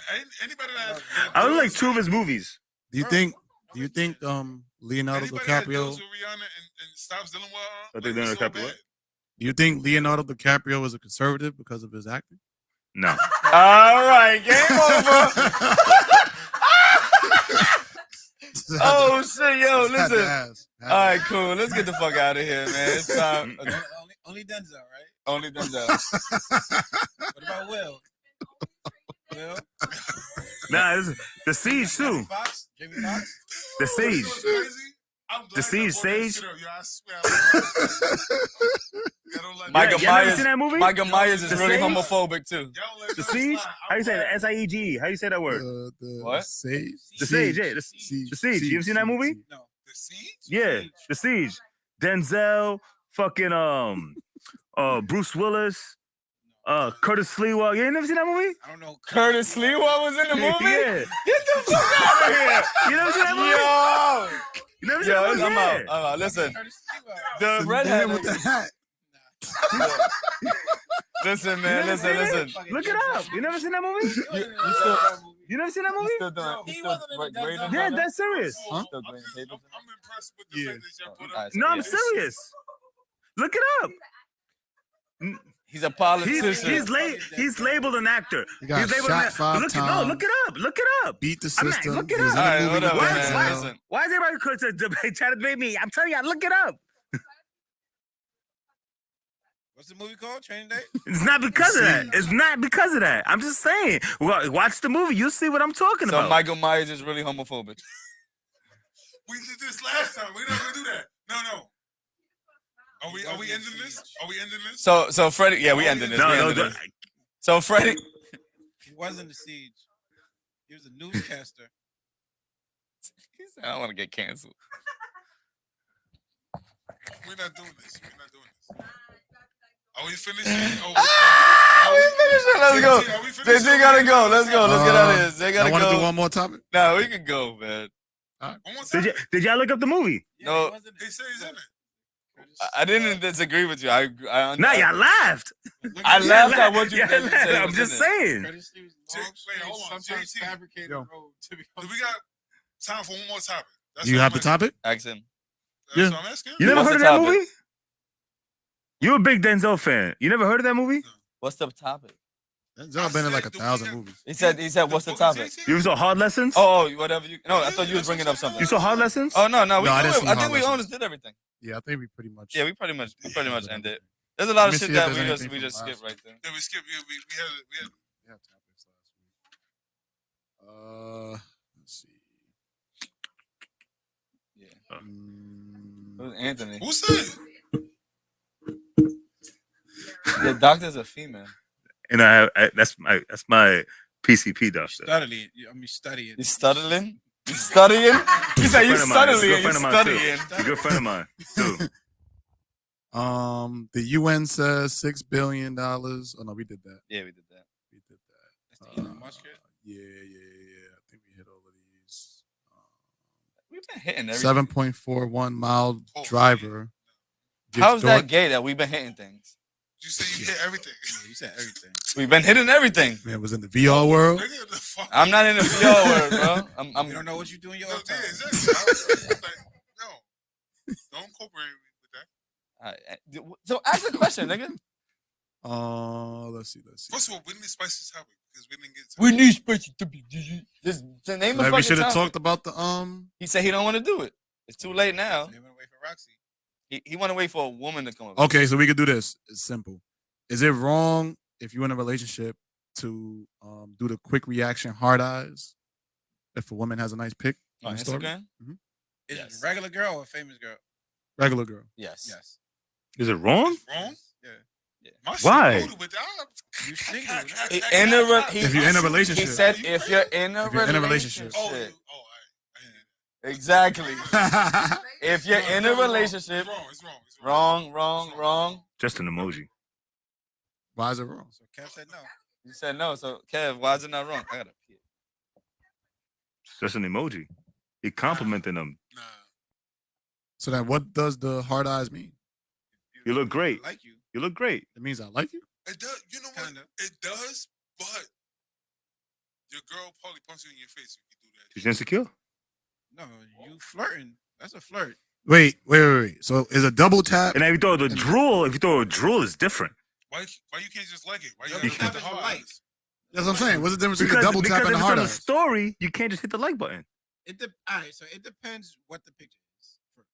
D: Anybody that
H: I only like 2 of his movies.
B: Do you think Leonardo
D: anybody that
B: DiCaprio?
D: deals with Rihanna and stops dealing with her,
E: I think Leonardo
D: so
E: DiCaprio
D: bad.
E: what?
B: Do you think Leonardo DiCaprio is a conservative because of his acting?
H: No.
A: All right, game over. Oh shit, yo, listen. All right, cool. Let's get the fuck out of here, man. It's time.
C: Only Denzel, right?
A: Only Denzel.
C: What about Will? Will?
H: Nah, this is The Siege too.
C: Fox? Jamie Foxx?
H: The Siege.
D: You know what's crazy? I'm glad
H: The Siege,
D: that boy
H: Sage.
D: shit up, yo. I swear. Y'all don't let
A: Michael
H: y'all never
A: Myers.
H: seen that movie?
A: Michael Myers is
H: The
A: really
H: Sage?
A: homophobic too.
D: Y'all let
H: The
D: that
H: Siege?
D: slide.
H: How you say
D: I'm
H: that? SIEGE. How you say that word?
A: What?
B: Sage.
H: The Siege, yeah. The Siege. You ever seen that movie?
C: No.
D: The Siege?
H: Yeah, The Siege. Denzel, fucking Bruce Willis, Curtis Lewa. You ain't never seen that movie?
C: I don't know.
A: Curtis Lewa was in the movie?
H: Yeah.
A: Get the fuck out of here.
H: You never seen that movie?
A: Yo.
H: You never seen that movie?
A: I'm
H: Yeah.
A: out. Listen,
C: Curtis Lewa.
A: the
B: The
A: redhead.
B: man with the hat.
A: Listen, man.
H: You never seen
A: Listen.
H: it? Look it up. You never seen that movie? You never seen that
A: You
H: movie?
A: still doing? You
C: He
A: still
C: wasn't in the
A: grading?
C: Denzel.
H: Yeah,
A: that?
H: that's serious.
B: Huh?
A: Still
D: I'm
A: grading
D: just-
A: papers?
D: I'm impressed with the
B: Yeah.
D: fact that y'all put
A: Alright,
D: up.
A: so
H: No, I'm
A: yeah.
H: serious. Look it up.
A: He's a politician.
H: He's labeled an actor.
B: He got
H: He's labeled
B: shot
H: an
B: 5
H: Look
B: times.
H: it up. Look it up.
B: Beat the
H: I'm not-
B: system.
H: look it
B: He was in
H: up.
B: a
A: Alright,
B: movie
A: whatever,
B: with
A: man.
B: Denzel.
A: Listen.
H: Why is everybody trying to debate me? I'm telling you, look it up.
C: What's the movie called? Training Day?
H: It's not because of that. It's not because of that. I'm just saying. Watch the movie. You'll see what I'm talking
A: So
H: about.
A: Michael Myers is really homophobic.
D: We did this last time. We're not gonna do that. No. Are we ending this? Are we ending this?
A: So Freddie, yeah, we ended this.
H: No,
A: we
H: no,
A: ended this. So Freddie,
C: He wasn't the Siege. He was a newscaster.
A: he said, I want to get canceled.
D: We're not doing this. Are we finishing?
A: Are we finishing? Let's go.
D: Are we finishing?
A: They gotta go. Let's go. Let's get out of here. They
B: I
A: gotta
B: want to do
A: go.
B: one more topic.
A: Nah, we can go, man.
D: One more time.
H: Did y'all look up the movie?
A: No.
C: he wasn't
D: They say he's in it.
A: I didn't disagree with you. I
H: No, y'all laughed.
A: I
H: Y'all
A: laughed at what you
H: Y'all
A: said.
H: laughed. I'm just saying.
C: Curtis Lewa's
D: Jay-
C: long
D: wait,
C: strange,
D: hold on,
C: sometimes
D: JT.
C: fabricated
B: Yo.
C: road to be
D: Do we got time for one more topic? That's
B: Do you
D: what
B: have
D: I'm
B: the topic?
A: Ask him.
D: asking.
B: Yeah.
D: That's what I'm asking.
H: You never
A: What's
H: heard of
A: the
H: that
A: topic?
H: movie? You're a big Denzel fan. You never heard of that movie?
A: What's the topic?
B: Denzel been in like 1,000 movies.
A: He said, what's the topic?
H: You ever saw Hard Lessons?
A: Oh, whatever you. No, I thought you was bringing up something.
H: You saw Hard Lessons?
A: Oh no, we
B: No, I
A: do
B: didn't
A: it.
B: see
A: I think
B: Hard
A: we
B: Lessons.
A: almost did everything.
B: Yeah, I think we pretty much.
A: Yeah, we pretty much ended. There's a lot of
B: Let me
A: shit
B: see if
A: that
B: there's
A: we
B: anything
A: just
B: from last
A: skipped right there.
D: Yeah, we skipped. We had
B: Yeah, topics last week. Let's see.
A: Yeah. It was Anthony.
D: Who said it?
A: The doctor's a female.
E: And that's my PCP doctor.
C: studying. Studying.
A: You studying? You studying? He said you
E: Friend of mine. He's a
A: studying.
E: good
A: You
E: friend of mine, too.
A: studying.
E: He's a good friend of mine too.
B: The UN says $6 billion. Oh no, we did that.
A: Yeah, we did that.
B: We did that.
C: That's the Elon Musk shit?
B: Yeah. I think we hit all of these.
A: We've been hitting everything.
B: 7.41 mile
D: Oh,
B: driver. gives
A: How's that
B: door-
A: gay that we've been hitting things?
D: You say you hit everything.
C: Yeah, you said everything.
A: We've been hitting everything.
B: Man, was in the VR world.
D: Nigga, the fuck?
A: I'm not in the VR world, bro.
C: You
A: I'm
C: don't know what you do in your
D: No,
C: own time.
D: yeah, exactly. I was like, no, don't incorporate me with that.
A: So ask a question, nigga.
B: Let's see.
D: First of all, we need to spice this topic. because we didn't get to
A: We need special. Just to name a
B: Like, we
A: fucking
B: should have
A: topic.
B: talked about the
A: He said he don't want to do it. It's too late now.
C: They went away for Roxy.
A: He want to wait for a woman to come up.
B: Okay, so we could do this. It's simple. Is it wrong if you're in a relationship to do the quick reaction hard eyes if a woman has a nice pic
A: On
B: the story?
A: Instagram?
C: Is
A: Yes.
C: it a regular girl or a famous girl?
B: Regular girl.
A: Yes.
C: Yes.
E: Is it wrong?
D: It's wrong.
C: Yeah.
D: My shit
E: Why?
D: loaded with that.
C: You single.
A: In a
B: If you're in a relationship.
A: He said if you're in a
B: If you're in a
A: relationship.
B: relationship.
D: Oh,
A: Exactly. If you're in a relationship,
D: It's wrong.
A: wrong.
E: Just an emoji.
B: Why is it wrong?
C: So Kev said no.
A: You said no. So Kev, why is it not wrong? I gotta pee.
E: It's just an emoji. He complimenting them.
D: Nah.
B: So then what does the hard eyes mean?
E: You look great.
C: I like you.
E: You look great.
B: It means I like you?
D: It does. You know what?
C: Kinda.
D: It does, but your girl probably punch you in your face if you do that.
E: She's insecure.
C: No, you flirting. That's a flirt.
B: Wait. So is a double tap?
E: And if you throw the drool, it's different.
D: Why you can't just like it? Why you
C: You
D: gotta
C: can't
D: put the
C: just
D: hard
C: like.
D: eyes?
B: That's what I'm saying. What's the difference between
E: Because,
B: a double tap
E: because
B: and
E: if
B: a
E: it's
B: hard
E: on the
B: eyes?
E: story, you can't just hit the like button.
C: All right, so it depends what the picture is first.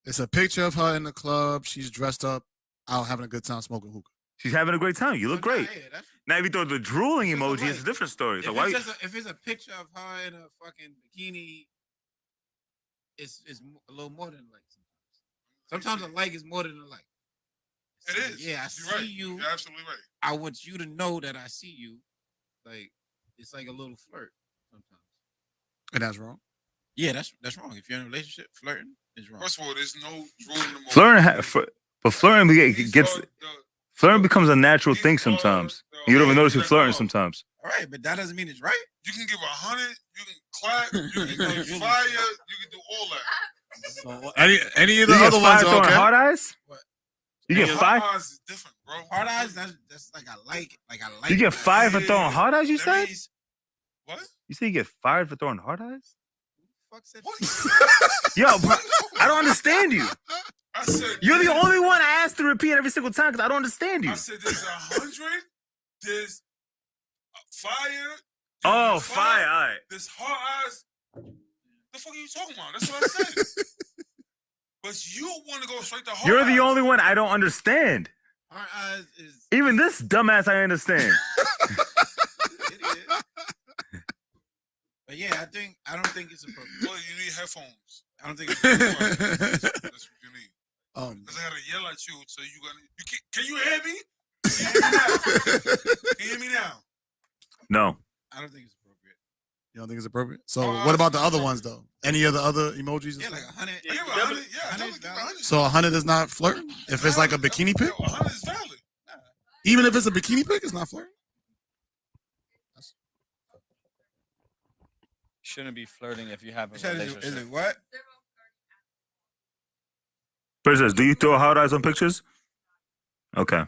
B: It's a picture of her in the club. She's dressed up, out having a good time smoking hookah.
E: She's having a great time. You look
C: So,
E: great.
C: yeah, that's-
E: Now, if you throw the drooling
C: It's just a
E: emoji, it's a
C: like.
E: different story.
C: If
E: So
C: it's,
E: why?
C: if it's a picture of her in a fucking bikini, it's a little more than a like. Sometimes a like is more than a like.
D: It
C: So,
D: is.
C: Yeah, I
D: You're
C: see
D: right.
C: you.
D: You're absolutely right.
C: I want you to know that I see you. Like it's like a little flirt sometimes.
B: And that's wrong.
C: Yeah, that's wrong. If you're in a relationship, flirting is wrong.
D: First of all, there's no drooling emoji.
E: But flirting
D: These
E: gets
D: are
E: flirting becomes a natural
D: these
E: thing
D: are
E: sometimes.
D: the
E: You don't even notice you're
D: that
E: flirting
D: go.
E: sometimes.
C: All right, but that doesn't mean it's right.
D: You can give 100. You can clap. You can give fire. You can do all that.
B: So any of
E: You
B: the
E: get
B: other ones
E: five
B: are
E: throwing
B: okay.
E: hard eyes.
C: What?
E: You get
D: Hard
E: five.
D: eyes is different, bro.
C: Hard eyes, that's like I like it. Like I like
E: You get
C: that.
E: five for throwing hard eyes. You
D: That
E: said.
D: means- What?
E: You say you get fired for throwing hard eyes.
C: Fuck said
D: What?
E: Yo, bro, I don't understand you.
D: I said
E: You're the
D: there's-
E: only one I asked to repeat every single time because I don't understand you.
D: I said there's 100. There's fire.
E: Oh,
D: there's
E: fire! All right.
D: There's hard eyes. The fuck are you talking about? That's what I said. But you want to go straight to hard
E: You're the
D: eyes.
E: only one I don't understand.
C: hard eyes is
E: Even this dumbass I understand.
C: idiot. But yeah, I don't think it's appropriate.
D: Well, you need headphones.
C: I don't think it's appropriate.
D: That's what you need. Because I gotta yell at you, so you gonna. Can you hear me? Can you hear me now?
E: No.
C: I don't think it's appropriate.
B: You don't think it's appropriate? So what about the other ones though? Any of the other emojis?
C: Yeah, like 100.
D: I give 100. Yeah, I definitely give 100.
B: So 100 is not flirting? If it's like a bikini pic?
D: 100 is valid.
B: Even if it's a bikini pic, it's not flirting?
A: Shouldn't be flirting if you have a
C: Is it
A: relationship.
C: what?
E: Princess, do you throw hard eyes on pictures? Okay.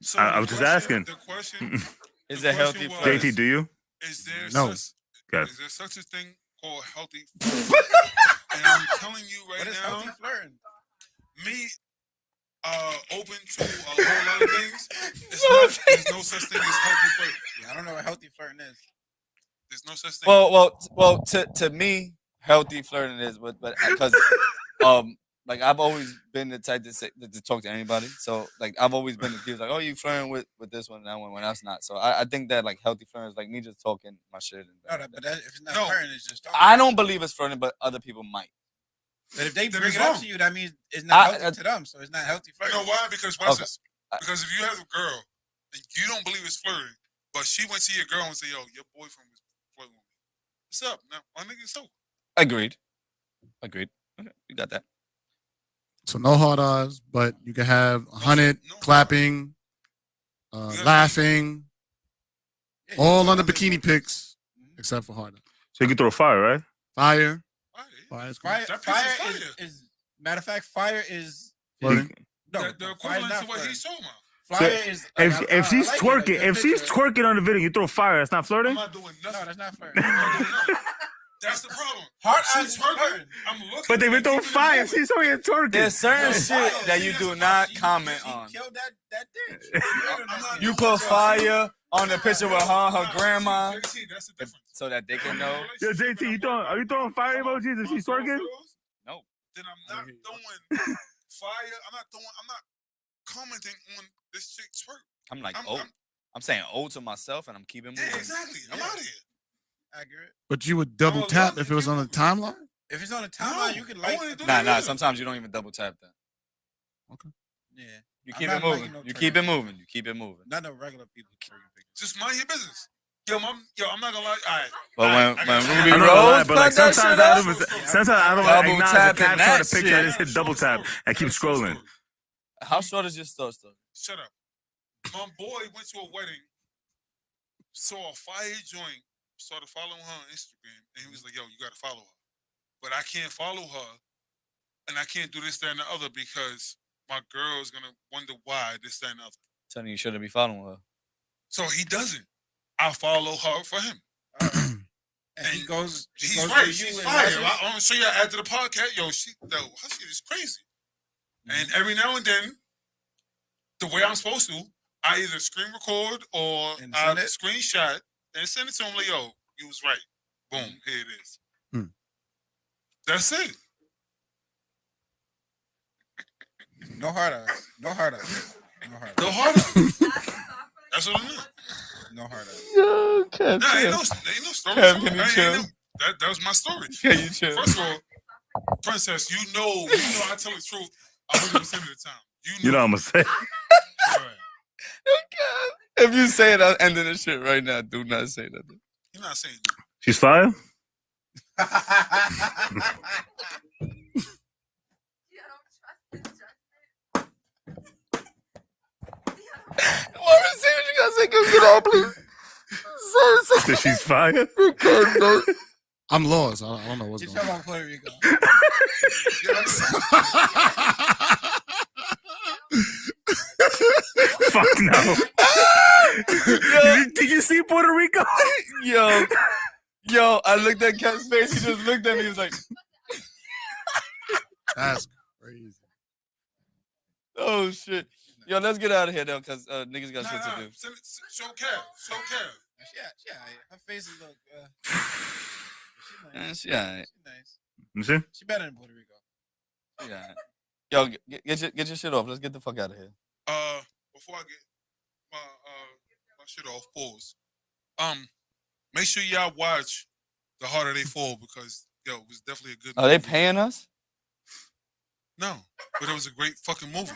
D: So
E: I
D: the
E: was just
D: question-
E: asking.
D: The question
A: Is
D: the
A: it healthy
D: question was-
A: flirt?
E: JT, do you?
D: is there
B: No.
D: such
E: Okay.
D: is there such a thing called healthy flirt? And I'm telling you right
C: What is
D: now,
C: healthy flirting?
D: me open to a whole lot of things. There's no such thing as healthy flirt.
C: Yeah, I don't know what healthy flirting is.
D: There's no such thing.
A: Well. To me, healthy flirting is, but because like I've always been the type to talk to anybody. So like I've always been the kid like, oh, you flirting with this one and that one when that's not. So I think that like healthy flirting is like me just talking my shit.
C: But if it's not
D: No.
C: flirting, it's just talking.
A: I don't believe it's flirting, but other people might.
C: But if they
D: Then
C: bring
D: it's
C: it up
D: wrong.
C: to you, that means it's not
A: I-
C: healthy to them. So it's not healthy
D: You
C: flirting.
D: know why? Because watch
A: Okay.
D: this. Because if you have a girl and you don't believe it's flirting, but she went to your girl and say, yo, your boyfriend was flirting with me. What's up? Now, my nigga's so.
A: Agreed. Okay, you got that.
B: So no hard eyes, but you can have 100
D: No.
B: clapping, laughing,
C: Yeah,
B: all
C: you
B: on the
C: know,
B: bikini pics, except for hard eyes.
E: So you can throw fire, right?
B: Fire.
D: Fire.
B: Fire is cool.
C: Fire,
D: That
C: fire
D: piece is fire.
C: is matter of fact, fire is
B: Flirting.
C: no,
D: The
C: fire's
D: equivalent
C: not
D: to what
C: flirting.
D: he's talking about.
C: Fire is like,
E: If she's
C: I like it,
E: twerking,
C: like, good
E: if she's
C: picture.
E: twerking on the video, you throw fire. That's not
D: I'm
E: flirting.
D: not doing
C: No,
D: nothing.
C: that's not flirting.
D: I'm not doing nothing. That's the problem.
C: Hard
D: She's
C: eyes is
D: twerking.
C: flirting.
D: I'm looking.
E: But they been
D: and
E: throwing
D: keeping it
E: fire.
D: moving.
E: She's only twerking.
A: There's certain
C: No,
A: shit
C: fire,
A: that
C: see,
A: you
C: that's
A: do
C: what
A: not
C: she
A: comment
C: she
A: on.
C: killed that dick.
D: I'm not
A: You
D: doing
A: put
D: that.
A: fire on the picture with her grandma,
D: JT, that's the difference.
A: so that they can know.
H: Yo, JT, are you throwing fire emojis if she's twerking?
A: No.
D: Then I'm not throwing fire. I'm not commenting on this chick twerk.
A: I'm like, I'm saying to myself, and I'm keeping moving.
D: Yeah, exactly. I'm out of here.
C: Accurate.
B: But you would double tap if it was on the timeline?
C: If it's on the timeline, you can like.
A: Nah. Sometimes you don't even double tap that.
B: Okay.
C: Yeah.
A: You keep it moving. You keep it moving. You keep it moving.
C: Not no regular people twerking pictures.
D: Just mind your business. Yo, I'm not gonna lie. All right.
A: But when Ruby
H: I'm not gonna lie,
A: Rose
H: but like
A: put that
H: sometimes
A: shit
H: I
A: up,
H: don't want to
A: double
H: acknowledge the
A: tapping
H: caption
A: that
H: of the picture. I
A: shit.
H: just hit double tap and keep scrolling.
A: How short is your story?
D: Shut up. My boy went to a wedding, saw a fire joint, started following her on Instagram, and he was like, yo, you gotta follow her. But I can't follow her, and I can't do this, that, and the other because my girl is gonna wonder why this, that, and the other.
A: Telling you shouldn't be following her.
D: So he doesn't. I follow her for him.
C: And he goes.
D: He's
C: goes
D: right.
C: to you
D: She's
C: and
D: fire.
C: messages.
D: I'm gonna show you after the podcast. Yo, her shit is crazy. And every now and then, the way I'm supposed to, I either screen record or
C: And
D: I
C: send it?
D: screenshot and send it to him like, yo, you was right. Boom, here it is. That's it.
C: No harder. No harder. No harder.
D: No harder. That's what it is.
C: No harder.
A: Yo, Kev,
D: Nah, ain't no story.
A: Kev, can you
D: Ain't
A: chill?
D: no- that was my story.
A: Can you chill?
D: First of all, Princess, you know I tell the truth 100% of the time.
E: You know what I'm gonna say.
D: Right.
A: If you say it, I'm ending this shit right now. Do not say nothing.
D: You're not saying that.
E: She's fire.
A: What is it? You gotta say, go get out, please.
E: That she's fire.
B: I'm lost. I don't know what's
C: You're
B: going
C: talking
B: on.
C: about Puerto Rico.
H: Fuck no. Did you see Puerto Rico?
A: Yo, I looked at Kev's face. He just looked at me. He was like,
B: That's crazy.
A: oh, shit. Yo, let's get out of here, though, because niggas got shit to do.
D: Send it, show Kev. Show Kev.
C: Yeah. Her face is look.
A: She all right.
C: She's nice.
E: You see?
C: She better than Puerto Rico.
A: She all right. Yo, get your shit off. Let's get the fuck out of here.
D: Before I get my shit off, pause. Make sure y'all watch The Harder They Fall because yo, it was definitely a good
A: Are they
D: movie.
A: paying us?
D: No, but it was a great fucking movie.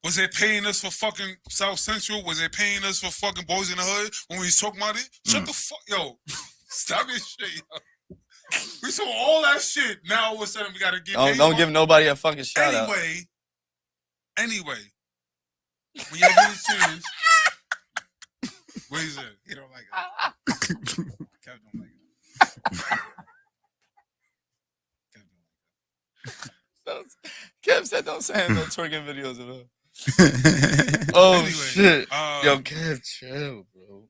D: Was they paying us for fucking South Central? Was they paying us for fucking Boys in the Hood when we was talking about it? Shut the fuck, yo. Stop this shit, yo. We saw all that shit. Now all of a sudden we gotta get paid
A: Don't
D: for
A: give
D: it?
A: nobody a fucking shout out.
D: Anyway, when y'all get a chance, what is it?
C: He don't like it. Kev don't like it. Kev don't like it.
A: Kev said don't send no twerking videos of her. Oh,
D: Anyway,
A: shit. Yo, Kev, chill, bro.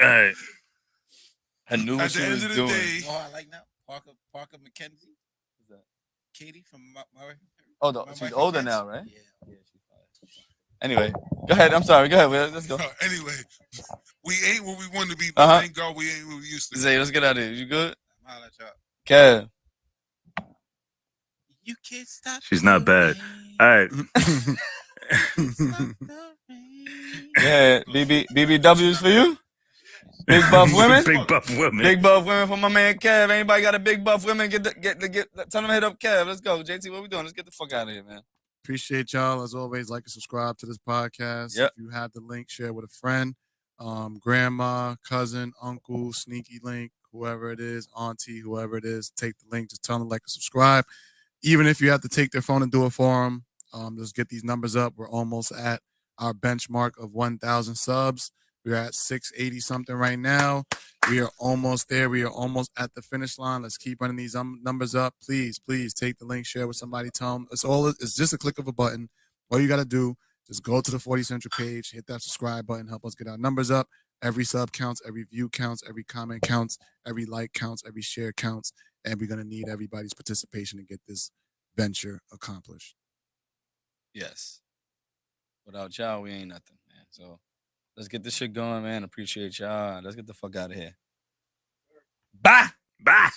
E: All right.
A: I knew what
D: at the
A: she
D: end
A: was
D: of the
A: doing.
D: day,
C: You know who I like now? Parker McKenzie.
A: Who's that?
C: Katie from my wife.
A: Oh,
C: My
A: she's
C: Wife and
A: older
C: Kids.
A: now, right?
C: Yeah.
A: She's fine. Anyway, go ahead. I'm sorry. Go ahead. Let's go.
D: anyway, we ain't where we want to be, but thank God we ain't where we used to be.
A: Zay, let's get out of here. You good?
C: I'm holla at y'all.
A: Kev.
C: You can't stop.
E: She's not
C: the
E: bad.
C: rain.
E: All right.
C: Stop the rain.
A: Yeah, BBW's for you? Big buff women?
E: Big buff women.
A: Big buff women for my man Kev. Anybody got a big buff women? Tell them to hit up Kev. Let's go. JT, what we doing? Let's get the fuck out of here, man.
B: Appreciate y'all. As always, like and subscribe to this podcast.
A: Yep.
B: If you have the link, share with a friend, grandma, cousin, uncle, sneaky link, whoever it is, auntie, whoever it is. Take the link. Just tell them like and subscribe. Even if you have to take their phone and do it for them, just get these numbers up. We're almost at our benchmark of 1,000 subs. We're at 680 something right now. We are almost there. We are almost at the finish line. Let's keep running these numbers up. Please take the link, share with somebody. Tell them it's just a click of a button. All you got to do, just go to the 40 Central page, hit that subscribe button, help us get our numbers up. Every sub counts, every view counts, every comment counts, every like counts, every share counts. And we're going to need everybody's participation to get this venture accomplished.
A: Yes. Without y'all, we ain't nothing, man. So Let's get this shit going, man. Appreciate y'all. Let's get the fuck out of here.
H: Bye.
E: Bye.